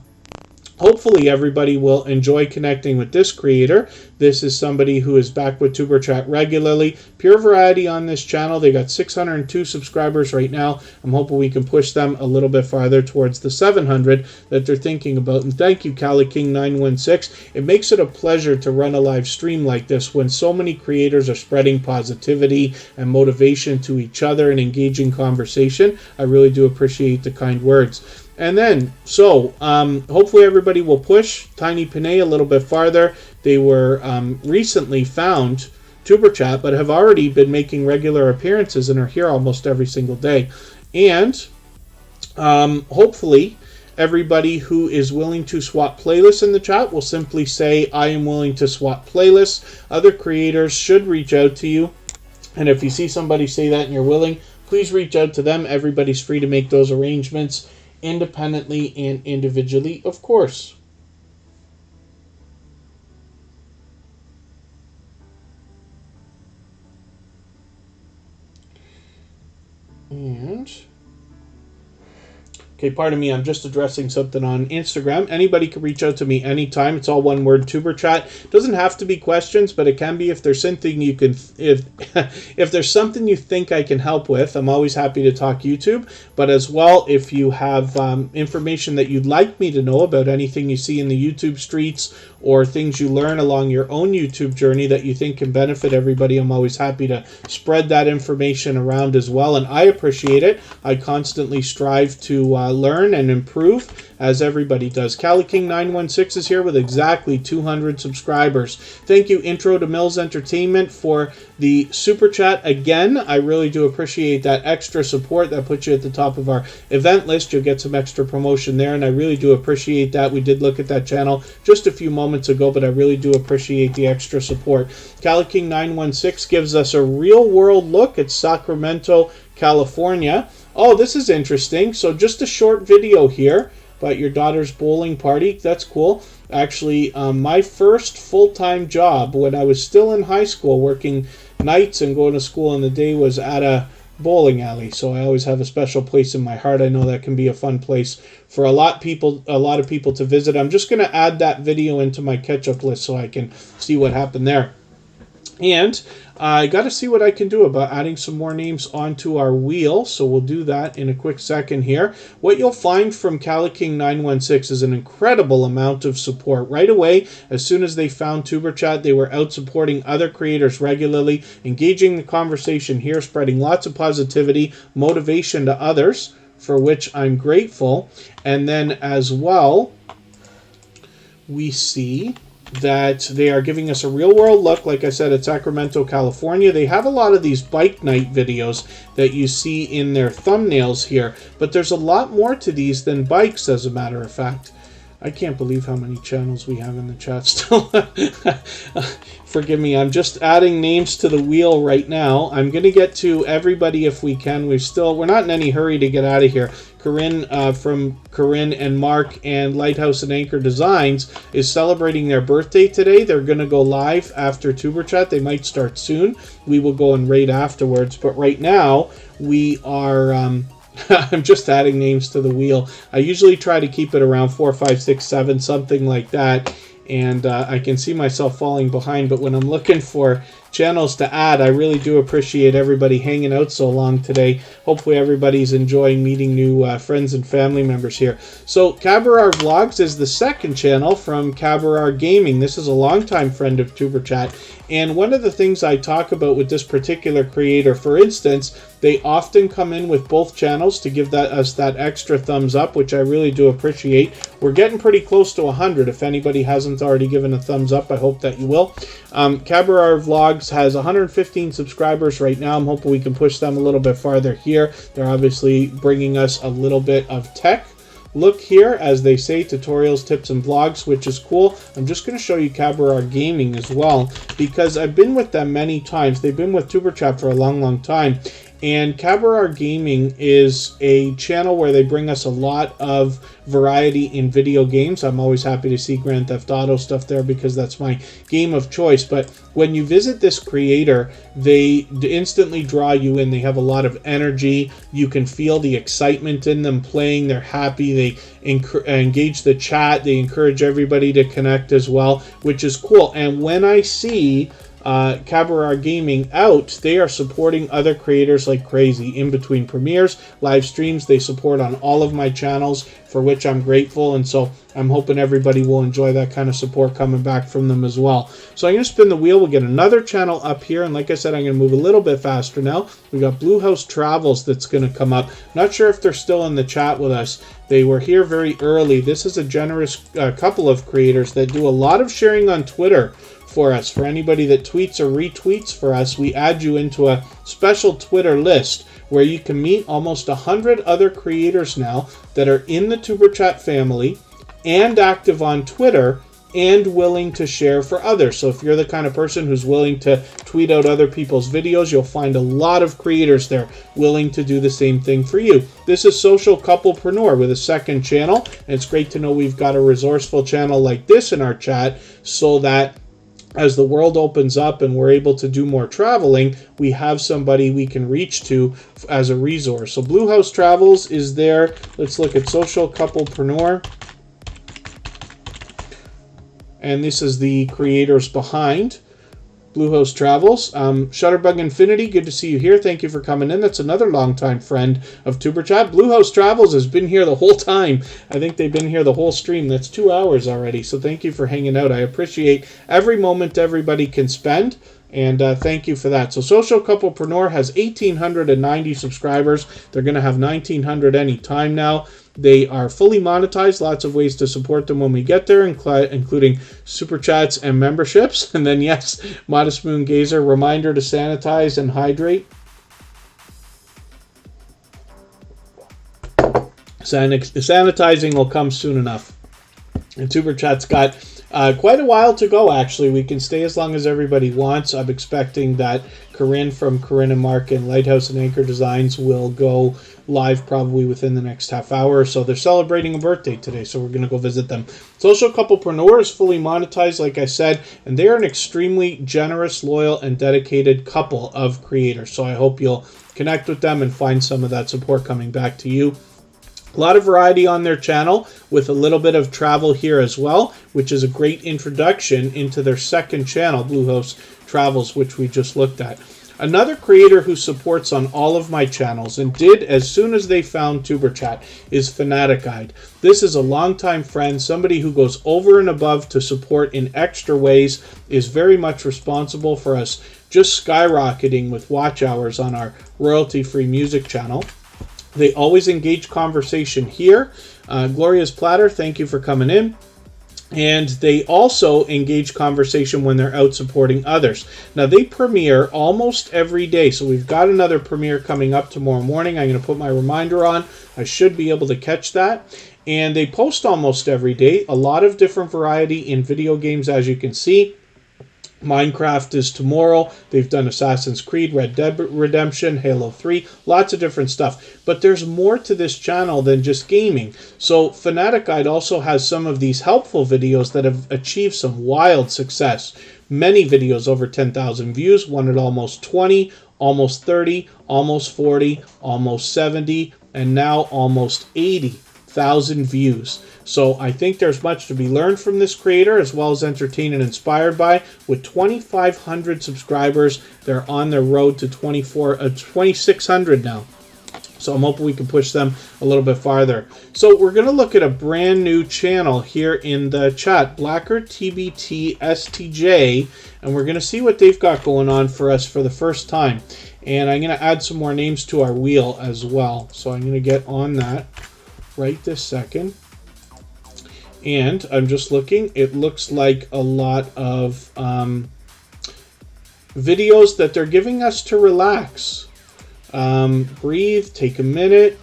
A: Hopefully everybody will enjoy connecting with this creator. This is somebody who is back with TuberChat regularly. Pure variety on this channel. They got 602 subscribers right now. I'm hoping we can push them a little bit farther towards the 700 that they're thinking about. And thank you, CaliKing916. It makes it a pleasure to run a live stream like this when so many creators are spreading positivity and motivation to each other and engaging conversation. I really do appreciate the kind words. And then, so, hopefully everybody will push Tiny Panay a little bit farther. They were recently found TuberChat, but have already been making regular appearances and are here almost every single day. And hopefully everybody who is willing to swap playlists in the chat will simply say, I am willing to swap playlists. Other creators should reach out to you. And if you see somebody say that and you're willing, please reach out to them. Everybody's free to make those arrangements independently and individually, of course. And okay, pardon me, I'm just addressing something on Instagram. Anybody can reach out to me anytime. It's all one word, TuberChat. It doesn't have to be questions, but it can be if there's something you can, if there's something you think I can help with. I'm always happy to talk YouTube. But as well, if you have information that you'd like me to know about anything you see in the YouTube streets or things you learn along your own YouTube journey that you think can benefit everybody, I'm always happy to spread that information around as well. And I appreciate it. I constantly strive to learn and improve, as everybody does. CaliKing916 is here with exactly 200 subscribers. Thank you, Intro to Mills Entertainment, for the super chat again. I really do appreciate that extra support. That puts you at the top of our event list. You'll get some extra promotion there, and I really do appreciate that. We did look at that channel just a few moments ago, but I really do appreciate the extra support. CaliKing916 gives us a real-world look at Sacramento, California. Oh, this is interesting. So just a short video here about your daughter's bowling party. That's cool. Actually, my first full-time job when I was still in high school, working nights and going to school in the day, was at a bowling alley. So I always have a special place in my heart. I know that can be a fun place for a lot of people to visit. I'm just going to add that video into my catch-up list so I can see what happened there. And I got to see what I can do about adding some more names onto our wheel, so we'll do that in a quick second here. What you'll find from CaliKing916 is an incredible amount of support. Right away, as soon as they found TuberChat, they were out supporting other creators regularly, engaging the conversation here, spreading lots of positivity, motivation to others, for which I'm grateful. And then as well, we see that they are giving us a real-world look, like I said, at Sacramento, California. They have a lot of these bike night videos that you see in their thumbnails here, but there's a lot more to these than bikes, as a matter of fact. I can't believe how many channels we have in the chat still. Forgive me, I'm just adding names to the wheel right now. I'm going to get to everybody if we can. We're not in any hurry to get out of here. Corinne from Corinne and Mark and Lighthouse and Anchor Designs is celebrating their birthday today. They're going to go live after TuberChat. They might start soon. We will go and raid afterwards. But right now, we are... I'm just adding names to the wheel. I usually try to keep it around 4, 5, 6, 7, something like that. And I can see myself falling behind. But when I'm looking for channels to add, I really do appreciate everybody hanging out so long today. Hopefully everybody's enjoying meeting new friends and family members here. So Cabarar Vlogs is the second channel from Cabarar Gaming. This is a longtime friend of TuberChat. And one of the things I talk about with this particular creator, for instance, they often come in with both channels to give us that extra thumbs up, which I really do appreciate. We're getting pretty close to 100. If anybody hasn't already given a thumbs up, I hope that you will. Cabarar Vlogs has 115 subscribers right now. I'm hoping we can push them a little bit farther here. They're obviously bringing us a little bit of tech look here, as they say, tutorials, tips, and vlogs, which is cool. I'm just going to show you Cabarar Gaming as well, because I've been with them many times. They've been with TuberChat for a long, long time. And Cabarar Gaming is a channel where they bring us a lot of variety in video games. I'm always happy to see Grand Theft Auto stuff there because that's my game of choice. But when you visit this creator, they instantly draw you in. They have a lot of energy. You can feel the excitement in them playing. They're happy. They engage the chat. They encourage everybody to connect as well, which is cool. And when I see Cabarar Gaming out, they are supporting other creators like crazy. In between premieres, live streams, they support on all of my channels, for which I'm grateful. And so I'm hoping everybody will enjoy that kind of support coming back from them as well. So I'm going to spin the wheel. We'll get another channel up here. And like I said, I'm going to move a little bit faster now. We got Blue House Travels that's going to come up. Not sure if they're still in the chat with us. They were here very early. This is a generous couple of creators that do a lot of sharing on Twitter for us. For anybody that tweets or retweets for us, we add you into a special Twitter list where you can meet almost 100 other creators now that are in the TuberChat family and active on Twitter and willing to share for others. So if you're the kind of person who's willing to tweet out other people's videos, you'll find a lot of creators there willing to do the same thing for you. This is Social Couplepreneur with a second channel, and it's great to know we've got a resourceful channel like this in our chat, so that as the world opens up and we're able to do more traveling, we have somebody we can reach to as a resource. So Blue House Travels is there. Let's look at Social Couplepreneur. And this is the creators behind Blue House Travels. Shutterbug Infinity, good to see you here. Thank you for coming in. That's another longtime friend of TuberChat. Blue House Travels has been here the whole time. I think they've been here the whole stream. That's 2 hours already. So thank you for hanging out. I appreciate every moment everybody can spend. And thank you for that. So Social Couplepreneur has 1,890 subscribers. They're going to have 1,900 any time now. They are fully monetized. Lots of ways to support them when we get there, including super chats and memberships. And then, yes, Modest Moon Gazer, reminder to sanitize and hydrate. Sanitizing will come soon enough. And TuberChat's got quite a while to go, actually. We can stay as long as everybody wants. I'm expecting that Corinne from Corinne and Mark and Lighthouse and Anchor Designs will go live probably within the next half hour or so. They're celebrating a birthday today, so we're going to go visit them. Social Couplepreneur is fully monetized, like I said, and they are an extremely generous, loyal, and dedicated couple of creators. So I hope you'll connect with them and find some of that support coming back to you. A lot of variety on their channel with a little bit of travel here as well, which is a great introduction into their second channel, Bluehost Travels, which we just looked at. Another creator who supports on all of my channels and did as soon as they found Superchat is Fanatic Guide. This is a longtime friend, somebody who goes over and above to support in extra ways, is very much responsible for us just skyrocketing with watch hours on our royalty-free music channel. They always engage conversation here. Gloria's Platter, thank you for coming in. And they also engage conversation when they're out supporting others. Now, they premiere almost every day. So we've got another premiere coming up tomorrow morning. I'm going to put my reminder on. I should be able to catch that. And they post almost every day. A lot of different variety in video games, as you can see. Minecraft is tomorrow. They've done Assassin's Creed, Red Dead Redemption, Halo 3, lots of different stuff. But there's more to this channel than just gaming. So Fanatic Guide also has some of these helpful videos that have achieved some wild success. Many videos over 10,000 views, one at almost 20, almost 30, almost 40, almost 70, and now almost 80,000 views. So I think there's much to be learned from this creator, as well as entertained and inspired by. With 2,500 subscribers, they're on their road to 2,600 now. So I'm hoping we can push them a little bit farther. So we're going to look at a brand new channel here in the chat, Blacker TBT STJ, and we're going to see what they've got going on for us for the first time. And I'm going to add some more names to our wheel as well. So I'm going to get on that right this second. And I'm just looking, it looks like a lot of videos that they're giving us to relax. Breathe, take a minute.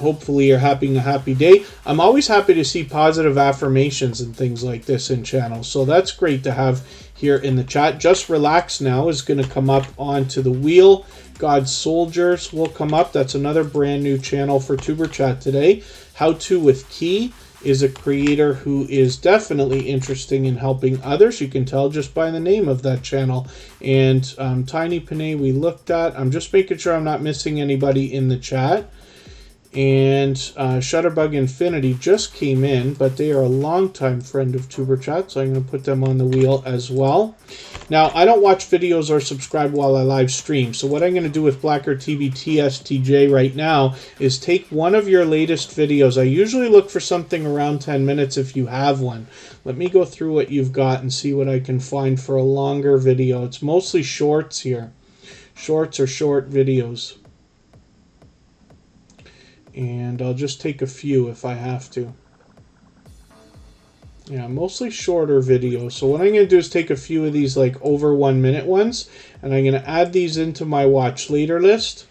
A: Hopefully you're having a happy day. I'm always happy to see positive affirmations and things like this in channels. So that's great to have here in the chat. Just Relax Now is going to come up onto the wheel. God's Soldiers will come up. That's another brand new channel for Superchat today. How To with Key is a creator who is definitely interesting in helping others. You can tell just by the name of that channel. And Tiny Panay we looked at. I'm just making sure I'm not missing anybody in the chat. And Shutterbug Infinity just came in, but they are a longtime friend of Superchat, so I'm going to put them on the wheel as well. Now, I don't watch videos or subscribe while I live stream, so what I'm going to do with Blacker TBT STJ right now is take one of your latest videos. I usually look for something around 10 minutes if you have one. Let me go through what you've got and see what I can find for a longer video. It's mostly shorts here. Shorts or short videos. And I'll just take a few if I have to. Yeah, mostly shorter videos. So what I'm going to do is take a few of these like over 1 minute ones, and I'm going to add these into my watch later list.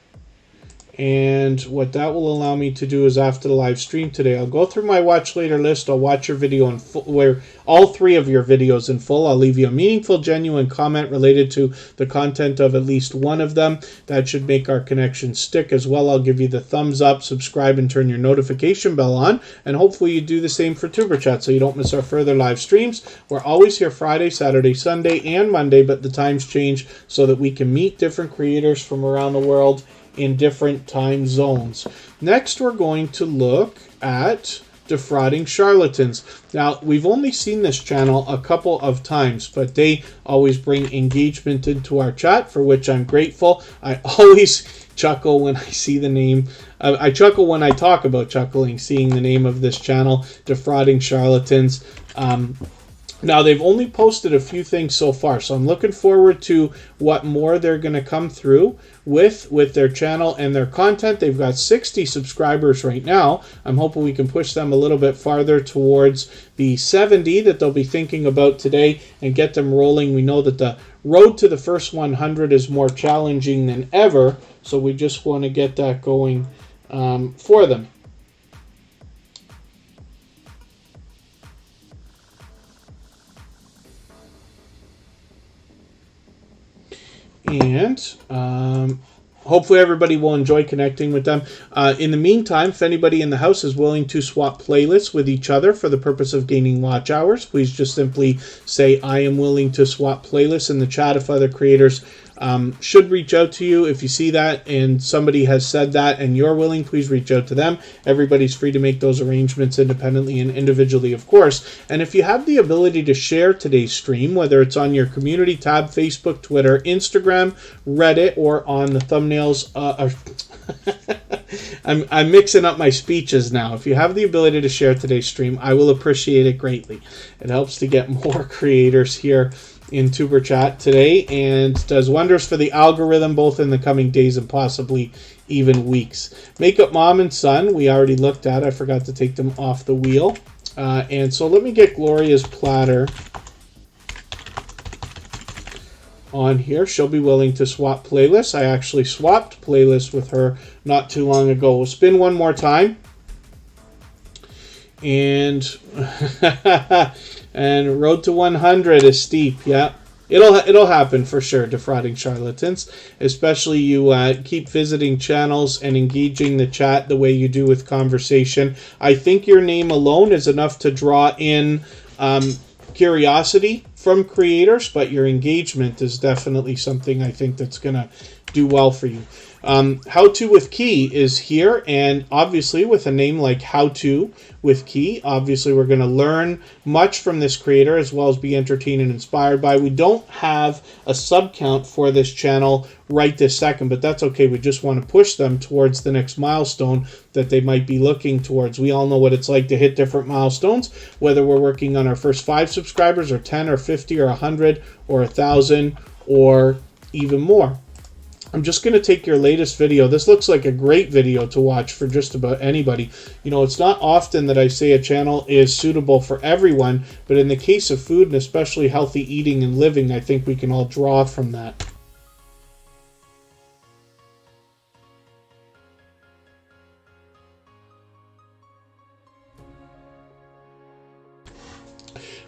A: And what that will allow me to do is after the live stream today, I'll go through my watch later list. I'll watch your video in full, where all three of your videos in full. I'll leave you a meaningful, genuine comment related to the content of at least one of them. That should make our connection stick as well. I'll give you the thumbs up, subscribe, and turn your notification bell on. And hopefully you do the same for Superchat so you don't miss our further live streams. We're always here Friday, Saturday, Sunday, and Monday, but the times change so that we can meet different creators from around the world in different time zones. Next, we're going to look at Defrauding Charlatans. Now, we've only seen this channel a couple of times, but they always bring engagement into our chat, for which I'm grateful. I always chuckle when I see the name. I chuckle when I talk about chuckling, seeing the name of this channel, Defrauding Charlatans. Now, they've only posted a few things so far, so I'm looking forward to what more they're going to come through with their channel and their content. They've got 60 subscribers right now. I'm hoping we can push them a little bit farther towards the 70 that they'll be thinking about today and get them rolling. We know that the road to the first 100 is more challenging than ever, so we just want to get that going for them. And hopefully everybody will enjoy connecting with them. In the meantime, if anybody in the house is willing to swap playlists with each other for the purpose of gaining watch hours, please just simply say, I am willing to swap playlists in the chat. If other creators should reach out to you, if you see that and somebody has said that and you're willing, please reach out to them. Everybody's free to make those arrangements independently and individually, of course. And if you have the ability to share today's stream, whether it's on your community tab, Facebook, Twitter, Instagram, Reddit, or on the thumbnails, I'm mixing up my speeches now. If you have the ability to share today's stream, I will appreciate it greatly. It helps to get more creators here in Superchat today and does wonders for the algorithm both in the coming days and possibly even weeks. Makeup Mom and Son, we already looked at. I forgot to take them off the wheel. And so let me get Gloria's platter on here. She'll be willing to swap playlists. I actually swapped playlists with her not too long ago. We'll spin one more time. And and road to 100 is steep. Yeah, it'll happen for sure. Defrauding charlatans, especially you keep visiting channels and engaging the chat the way you do with conversation. I think your name alone is enough to draw in curiosity from creators, but your engagement is definitely something I think that's gonna do well for you. How To with Key is here, and obviously with a name like How To with Key, obviously we're going to learn much from this creator as well as be entertained and inspired by. We don't have a sub count for this channel right this second, but that's okay. We just want to push them towards the next milestone that they might be looking towards. We all know what it's like to hit different milestones, whether we're working on our first 5 subscribers or 10 or 50 or 100 or 1,000 or even more. I'm just going to take your latest video. This looks like a great video to watch for just about anybody. You know, it's not often that I say a channel is suitable for everyone, but in the case of food and especially healthy eating and living, I think we can all draw from that.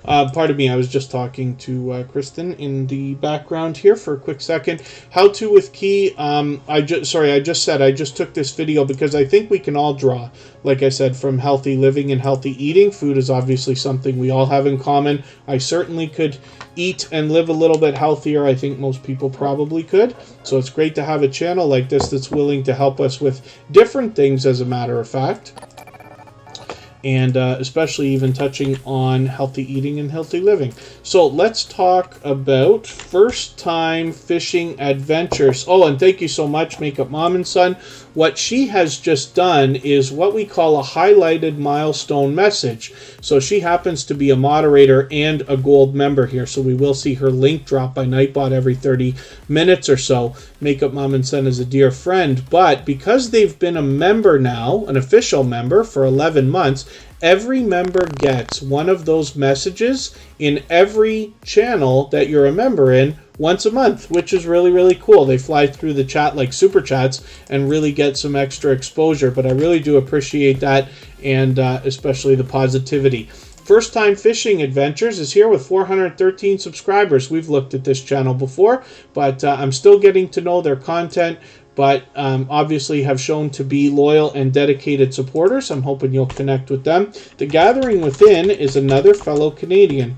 A: Pardon me, I was just talking to Kristen in the background here for a quick second. How To with Key, I just took this video because I think we can all draw, like I said, from healthy living and healthy eating. Food is obviously something we all have in common. I certainly could eat and live a little bit healthier. I think most people probably could. So it's great to have a channel like this that's willing to help us with different things, as a matter of fact. And especially even touching on healthy eating and healthy living. So let's talk about first time fishing adventures. Oh, and thank you so much, Makeup Mom and Son. What she has just done is what we call a highlighted milestone message. So she happens to be a moderator and a gold member here. So we will see her link drop by Nightbot every 30 minutes or so. Makeup Mom and Son is a dear friend, but because they've been a member now, an official member for 11 months, every member gets one of those messages in every channel that you're a member in once a month, which is really, really cool. They fly through the chat like super chats and really get some extra exposure, but I really do appreciate that, and especially the positivity. First Time Fishing Adventures is here with 413 subscribers. We've looked at this channel before, but I'm still getting to know their content, but obviously have shown to be loyal and dedicated supporters. I'm hoping you'll connect with them. The Gathering Within is another fellow Canadian.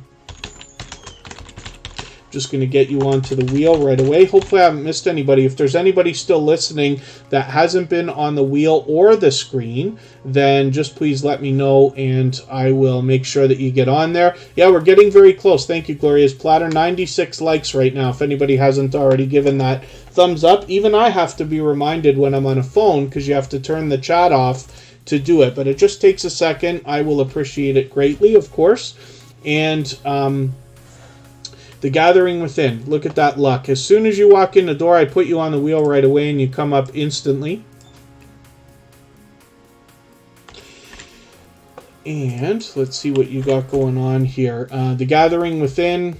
A: Just going to get you onto the wheel right away. Hopefully I haven't missed anybody. If there's anybody still listening that hasn't been on the wheel or the screen, then just please let me know and I will make sure that you get on there. Yeah, we're getting very close. Thank you, Gloria's Platter. 96 likes right now. If anybody hasn't already given that thumbs up. Even I have to be reminded when I'm on a phone because you have to turn the chat off to do it. But it just takes a second. I will appreciate it greatly, of course. And The Gathering Within. Look at that luck. As soon as you walk in the door, I put you on the wheel right away and you come up instantly. And let's see what you got going on here. The Gathering Within.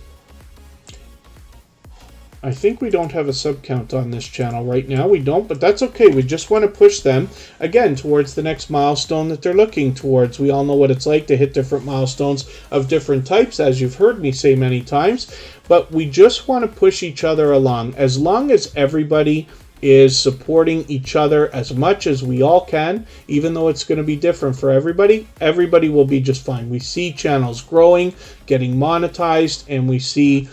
A: I think we don't have a sub count on this channel right now. We don't, but that's okay. We just want to push them, again, towards the next milestone that they're looking towards. We all know what it's like to hit different milestones of different types, as you've heard me say many times. But we just want to push each other along. As long as everybody is supporting each other as much as we all can, even though it's going to be different for everybody, everybody will be just fine. We see channels growing, getting monetized, and we see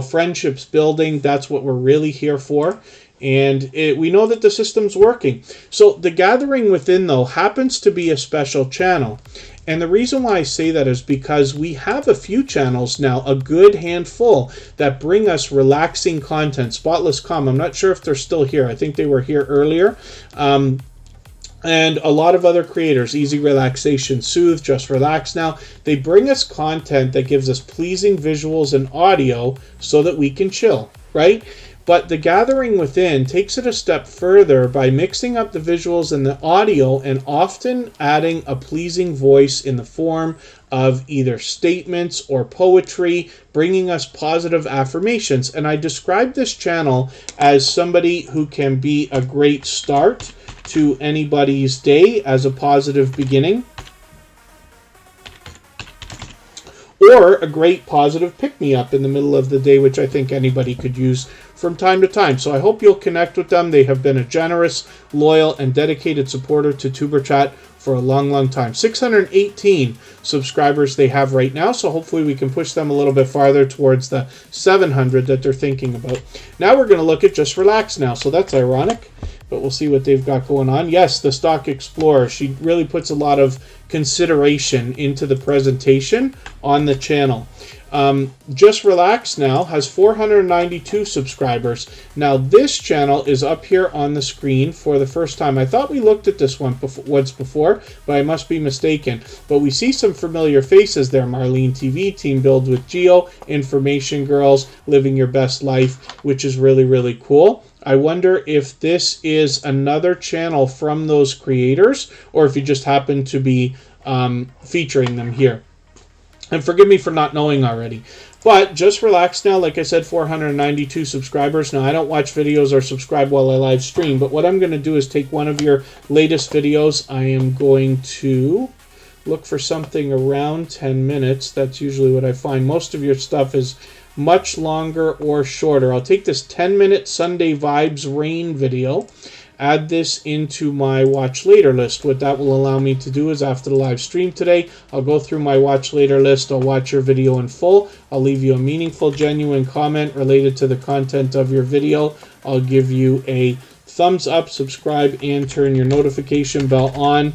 A: friendships building. That's what we're really here for. And we know that the system's working. So the Gathering Within, though, happens to be a special channel. And the reason why I say that is because we have a few channels now, a good handful, that bring us relaxing content. Spotless Calm, I'm not sure if they're still here. I think they were here earlier. And a lot of other creators, Easy Relaxation, Soothe, Just Relax Now, they bring us content that gives us pleasing visuals and audio so that we can chill, right? But the Gathering Within takes it a step further by mixing up the visuals and the audio and often adding a pleasing voice in the form of either statements or poetry, bringing us positive affirmations. And I describe this channel as somebody who can be a great start to anybody's day as a positive beginning, or a great positive pick-me-up in the middle of the day, which I think anybody could use from time to time. So I hope you'll connect with them. They have been a generous, loyal, and dedicated supporter to TuberChat for a long, long time. 618 subscribers they have right now, so hopefully we can push them a little bit farther towards the 700 that they're thinking about. Now we're going to look at Just Relax Now, so that's ironic, but we'll see what they've got going on. Yes, the Stock Explorer. She really puts a lot of consideration into the presentation on the channel. Just Relax Now has 492 subscribers. Now this channel is up here on the screen for the first time. I thought we looked at this one once before, but I must be mistaken. But we see some familiar faces there. Marlene TV, Team Build with Geo, Information Girls, Living Your Best Life, which is really, really cool. I wonder if this is another channel from those creators, or if you just happen to be featuring them here. And forgive me for not knowing already. But Just Relax Now, like I said, 492 subscribers. Now, I don't watch videos or subscribe while I live stream, but what I'm going to do is take one of your latest videos. I am going to look for something around 10 minutes. That's usually what I find. Most of your stuff is much longer or shorter. I'll take this 10-minute Sunday Vibes Rain video, add this into my watch later list. What that will allow me to do is after the live stream today, I'll go through my watch later list. I'll watch your video in full. I'll leave you a meaningful, genuine comment related to the content of your video. I'll give you a thumbs up, subscribe, and turn your notification bell on.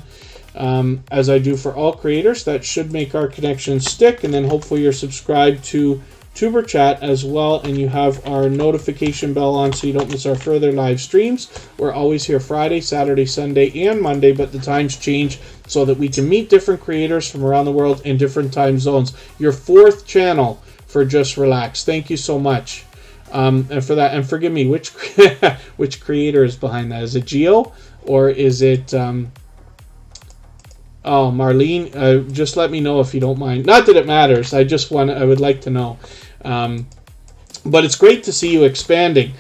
A: As I do for all creators, that should make our connection stick, and then hopefully you're subscribed to TuberChat as well, and you have our notification bell on so you don't miss our further live streams. We're always here Friday, Saturday, Sunday, and Monday, but the times change so that we can meet different creators from around the world in different time zones. Your fourth channel for Just Relax. Thank you so much. And for that, and forgive me, which creator is behind that? Is it Geo, or is it oh, Marlene? Just let me know if you don't mind. Not that it matters. I would like to know. But it's great to see you expanding.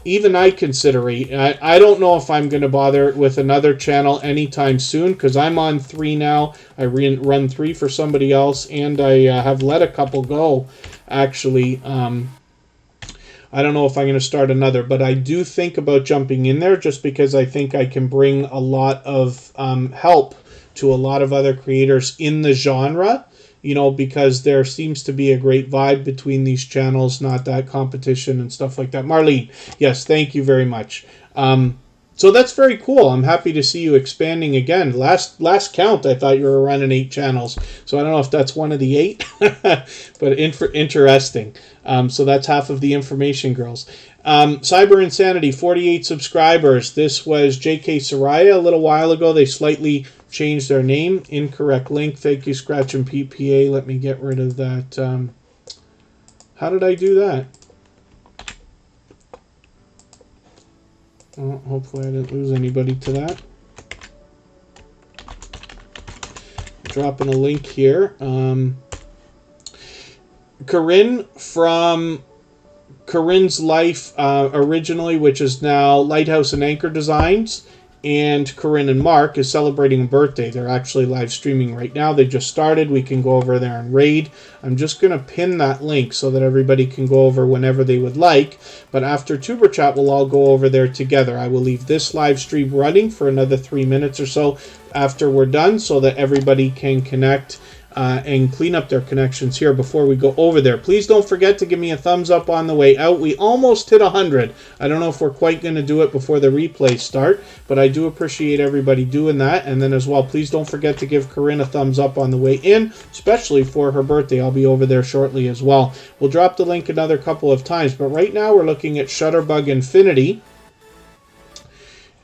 A: Even I consider it. I don't know if I'm going to bother with another channel anytime soon, because I'm on 3 now. I run 3 for somebody else, and I have let a couple go, actually. I don't know if I'm going to start another, but I do think about jumping in there just because I think I can bring a lot of help to a lot of other creators in the genre, because there seems to be a great vibe between these channels, not that competition and stuff like that. Marlene, yes, thank you very much. So that's very cool. I'm happy to see you expanding again. Last count, I thought you were running 8 channels. So I don't know if that's one of the 8, but interesting. So that's half of the Information Girls. Cyber Insanity, 48 subscribers. This was JK Soraya a little while ago. They slightly changed their name. Incorrect link. Thank you, Scratch and PPA. Let me get rid of that. How did I do that? Well, hopefully I didn't lose anybody to that. Dropping a link here. Corinne from Corinne's life originally, which is now Lighthouse and Anchor Designs, and Corinne and Mark is celebrating a birthday. They're actually live streaming right now. They just started. We can go over there and raid. I'm just going to pin that link so that everybody can go over whenever they would like. But after Tuber Chat, we'll all go over there together. I will leave this live stream running for another 3 minutes or so after we're done so that everybody can connect and clean up their connections here before we go over there. Please don't forget to give me a thumbs up on the way out. We almost hit 100. I don't know if we're quite going to do it before the replays start, but I do appreciate everybody doing that. And then as well, please don't forget to give Corinne a thumbs up on the way in, especially for her birthday. I'll be over there shortly as well. We'll drop the link another couple of times, but right now we're looking at Shutterbug Infinity.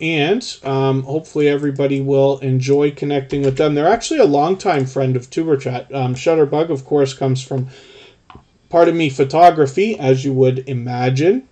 A: And hopefully everybody will enjoy connecting with them. They're actually a longtime friend of TuberChat. Shutterbug, of course, comes from, pardon me, photography, as you would imagine.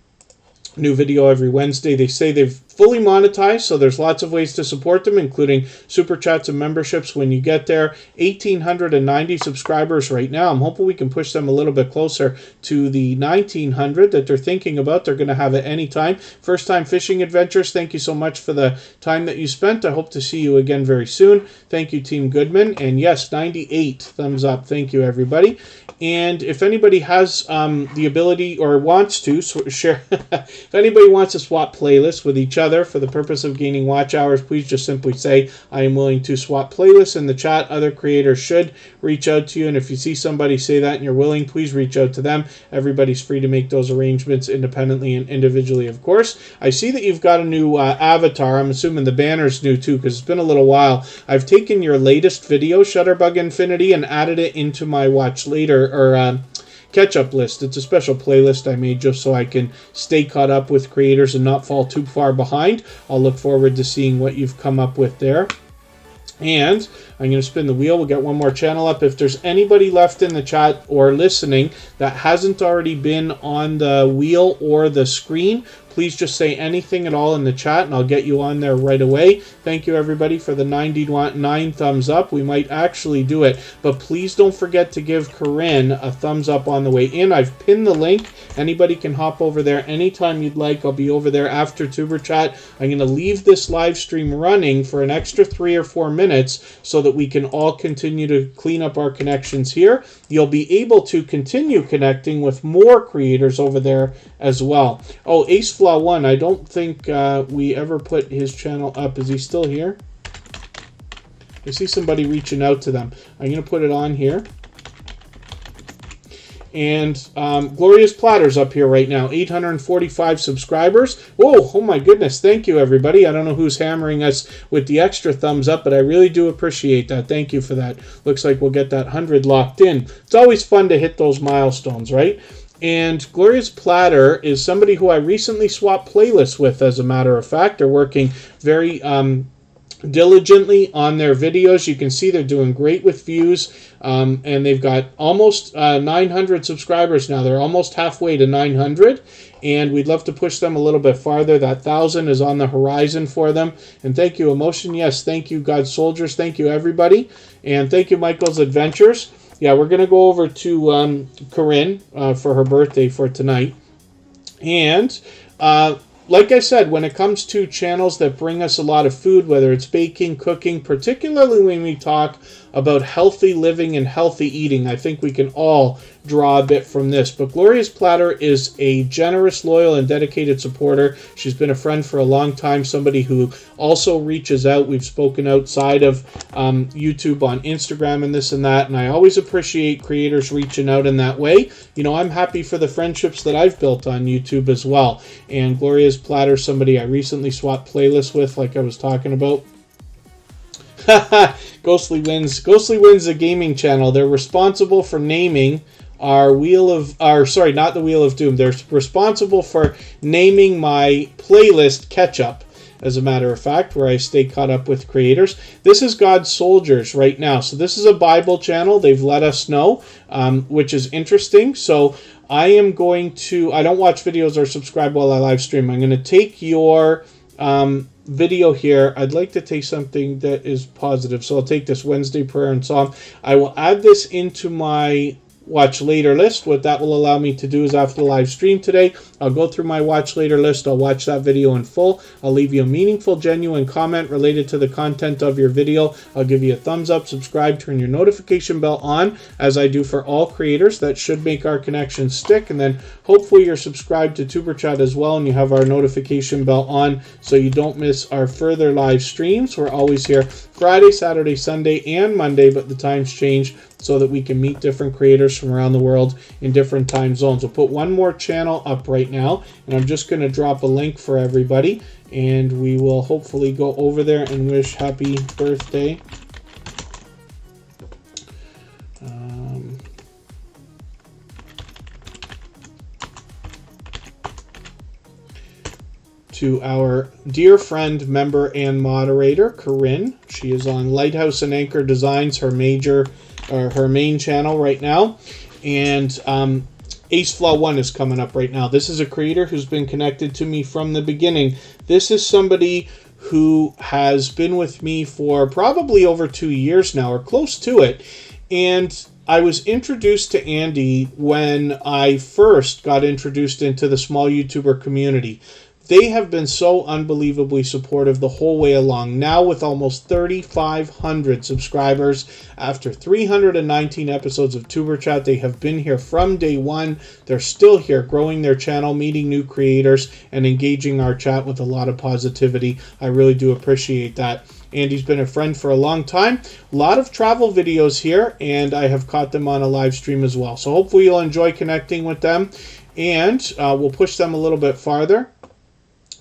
A: New video every Wednesday. They say they've fully monetized, so there's lots of ways to support them, including super chats and memberships when you get there. 1,890 subscribers right now. I'm hoping we can push them a little bit closer to the 1,900 that they're thinking about. They're going to have it anytime. First time fishing adventures. Thank you so much for the time that you spent. I hope to see you again very soon. Thank you, Team Goodman. And yes, 98 thumbs up. Thank you, everybody. And if anybody has the ability or wants to share, if anybody wants to swap playlists with each other for the purpose of gaining watch hours, please just simply say, I am willing to swap playlists in the chat. Other creators should reach out to you. And if you see somebody say that and you're willing, please reach out to them. Everybody's free to make those arrangements independently and individually, of course. I see that you've got a new avatar. I'm assuming the banner's new too, because it's been a little while. I've taken your latest video, Shutterbug Infinity, and added it into my watch later or catch-up list. It's a special playlist I made just so I can stay caught up with creators and not fall too far behind. I'll look forward to seeing what you've come up with there. And I'm going to spin the wheel. We'll get one more channel up. If there's anybody left in the chat or listening that hasn't already been on the wheel or the screen, please just say anything at all in the chat and I'll get you on there right away. Thank you, everybody, for the 99 thumbs up. We might actually do it, but please don't forget to give Corinne a thumbs up on the way in. I've pinned the link. Anybody can hop over there anytime you'd like. I'll be over there after Tuber Chat. I'm going to leave this live stream running for an extra 3 or 4 minutes so that we can all continue to clean up our connections here. You'll be able to continue connecting with more creators over there as well. Oh, AceFlaw1, I don't think we ever put his channel up. Is he still here? I see somebody reaching out to them. I'm going to put it on here. And Glorious Platter's up here right now, 845 subscribers. Oh my goodness, thank you, everybody. I don't know who's hammering us with the extra thumbs up, but I really do appreciate that. Thank you for that. Looks like we'll get that 100 locked in. It's always fun to hit those milestones, right? And Glorious Platter is somebody who I recently swapped playlists with, as a matter of fact. They're working very diligently on their videos. You can see they're doing great with views, and they've got almost 900 subscribers now. They're almost halfway to 900, and we'd love to push them a little bit farther. That 1,000 is on the horizon for them. And thank you, Emotion. Yes, thank you, God Soldiers. Thank you, everybody. And thank you, Michael's Adventures. Yeah, we're going to go over to Corinne for her birthday for tonight. And like I said, when it comes to channels that bring us a lot of food, whether it's baking, cooking, particularly when we talk about healthy living and healthy eating, I think we can all draw a bit from this. But Glorious Platter is a generous, loyal, and dedicated supporter. She's been a friend for a long time, somebody who also reaches out. We've spoken outside of YouTube on Instagram and this and that, and I always appreciate creators reaching out in that way. You know, I'm happy for the friendships that I've built on YouTube as well. And Glorious Platter, somebody I recently swapped playlists with, like I was talking about. Ghostly Wins. Ghostly Wins a gaming channel. They're responsible for naming our sorry, not the Wheel of Doom. They're responsible for naming my playlist Catch Up, as a matter of fact, where I stay caught up with creators. This is God's Soldiers right now. So this is a Bible channel. They've let us know, which is interesting. So I am going to, I don't watch videos or subscribe while I live stream. I'm going to take your video here. I'd like to take something that is positive. So I'll take this Wednesday prayer and song. I will add this into my watch later list. What that will allow me to do is after the live stream today, I'll go through my watch later list. I'll watch that video in full. I'll leave you a meaningful, genuine comment related to the content of your video. I'll give you a thumbs up, subscribe, turn your notification bell on, as I do for all creators. That should make our connection stick. And then hopefully you're subscribed to Superchat as well, and you have our notification bell on so you don't miss our further live streams. We're always here Friday, Saturday, Sunday, and Monday, but the times change so that we can meet different creators from around the world in different time zones. We'll put one more channel up right now, and I'm just going to drop a link for everybody, and we will hopefully go over there and wish happy birthday. To our dear friend, member, and moderator, Corinne. She is on Lighthouse and Anchor Designs, her main channel right now. And Ace Flaw 1 is coming up right now. This is a creator who's been connected to me from the beginning. This is somebody who has been with me for probably over 2 years now, or close to it. And I was introduced to Andy when I first got introduced into the small YouTuber community. They have been so unbelievably supportive the whole way along. Now with almost 3,500 subscribers, after 319 episodes of Superchat, they have been here from day one. They're still here, growing their channel, meeting new creators, and engaging our chat with a lot of positivity. I really do appreciate that. Andy's been a friend for a long time. A lot of travel videos here, and I have caught them on a live stream as well. So hopefully you'll enjoy connecting with them, and we'll push them a little bit farther.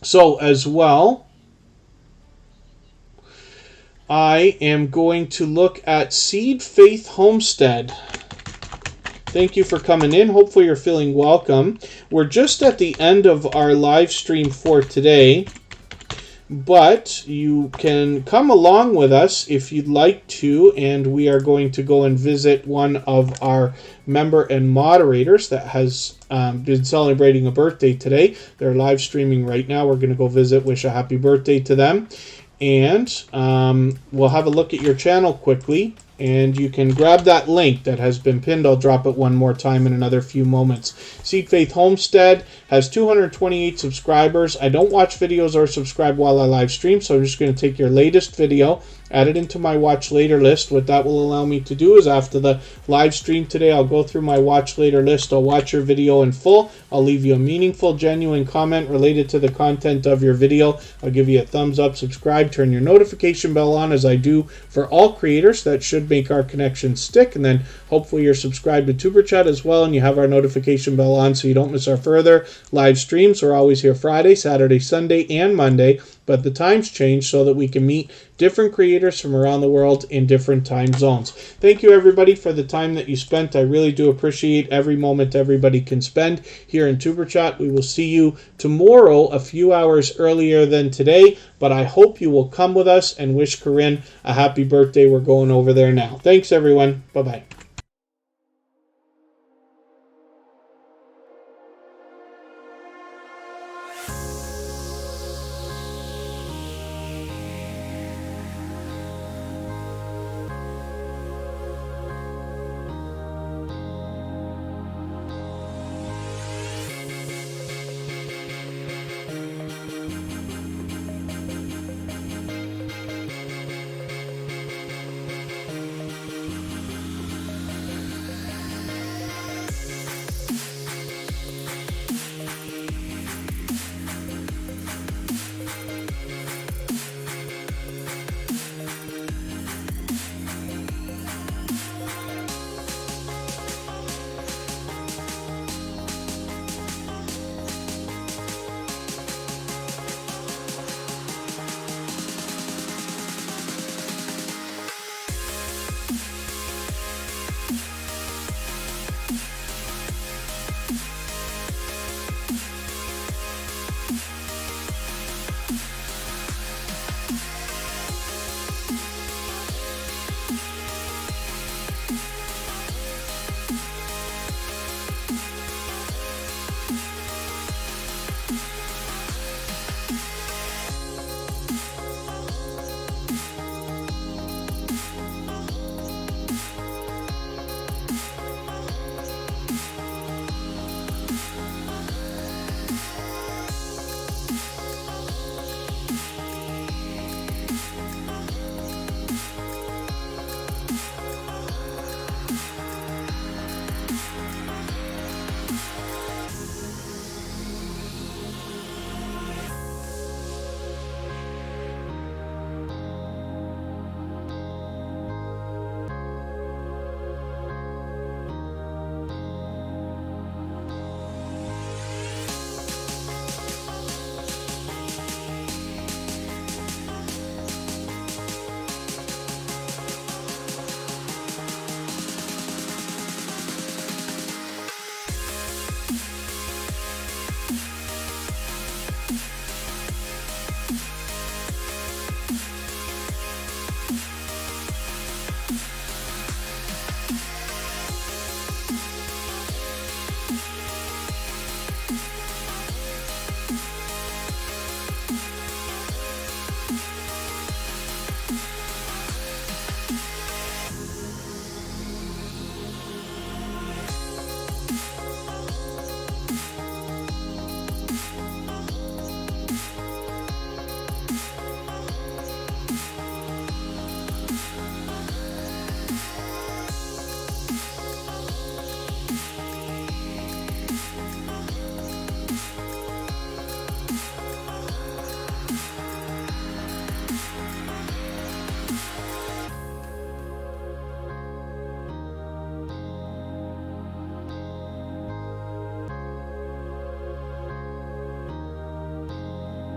A: So as well, I am going to look at Seed Faith Homestead. Thank you for coming in. Hopefully you're feeling welcome. We're just at the end of our live stream for today, but you can come along with us if you'd like to, and we are going to go and visit one of our member and moderators that has been celebrating a birthday today. They're live streaming right now. We're going to go visit, wish a happy birthday to them, and we'll have a look at your channel quickly, and you can grab that link that has been pinned. I'll drop it one more time in another few moments. Seed Faith Homestead has 228 subscribers. I don't watch videos or subscribe while I live stream, so I'm just going to take your latest video, add it into my watch later list. What that will allow me to do is after the live stream today, I'll go through my watch later list. I'll watch your video in full. I'll leave you a meaningful, genuine comment related to the content of your video. I'll give you a thumbs up, subscribe, turn your notification bell on, as I do for all creators. That should make our connection stick. And then hopefully you're subscribed to Superchat as well, and you have our notification bell on so you don't miss our further live streams. We're always here Friday, Saturday, Sunday, and Monday, but the times change so that we can meet different creators from around the world in different time zones. Thank you everybody for the time that you spent. I really do appreciate every moment everybody can spend here in Superchat. We will see you tomorrow a few hours earlier than today, but I hope you will come with us and wish Corinne a happy birthday. We're going over there now. Thanks everyone. Bye-bye.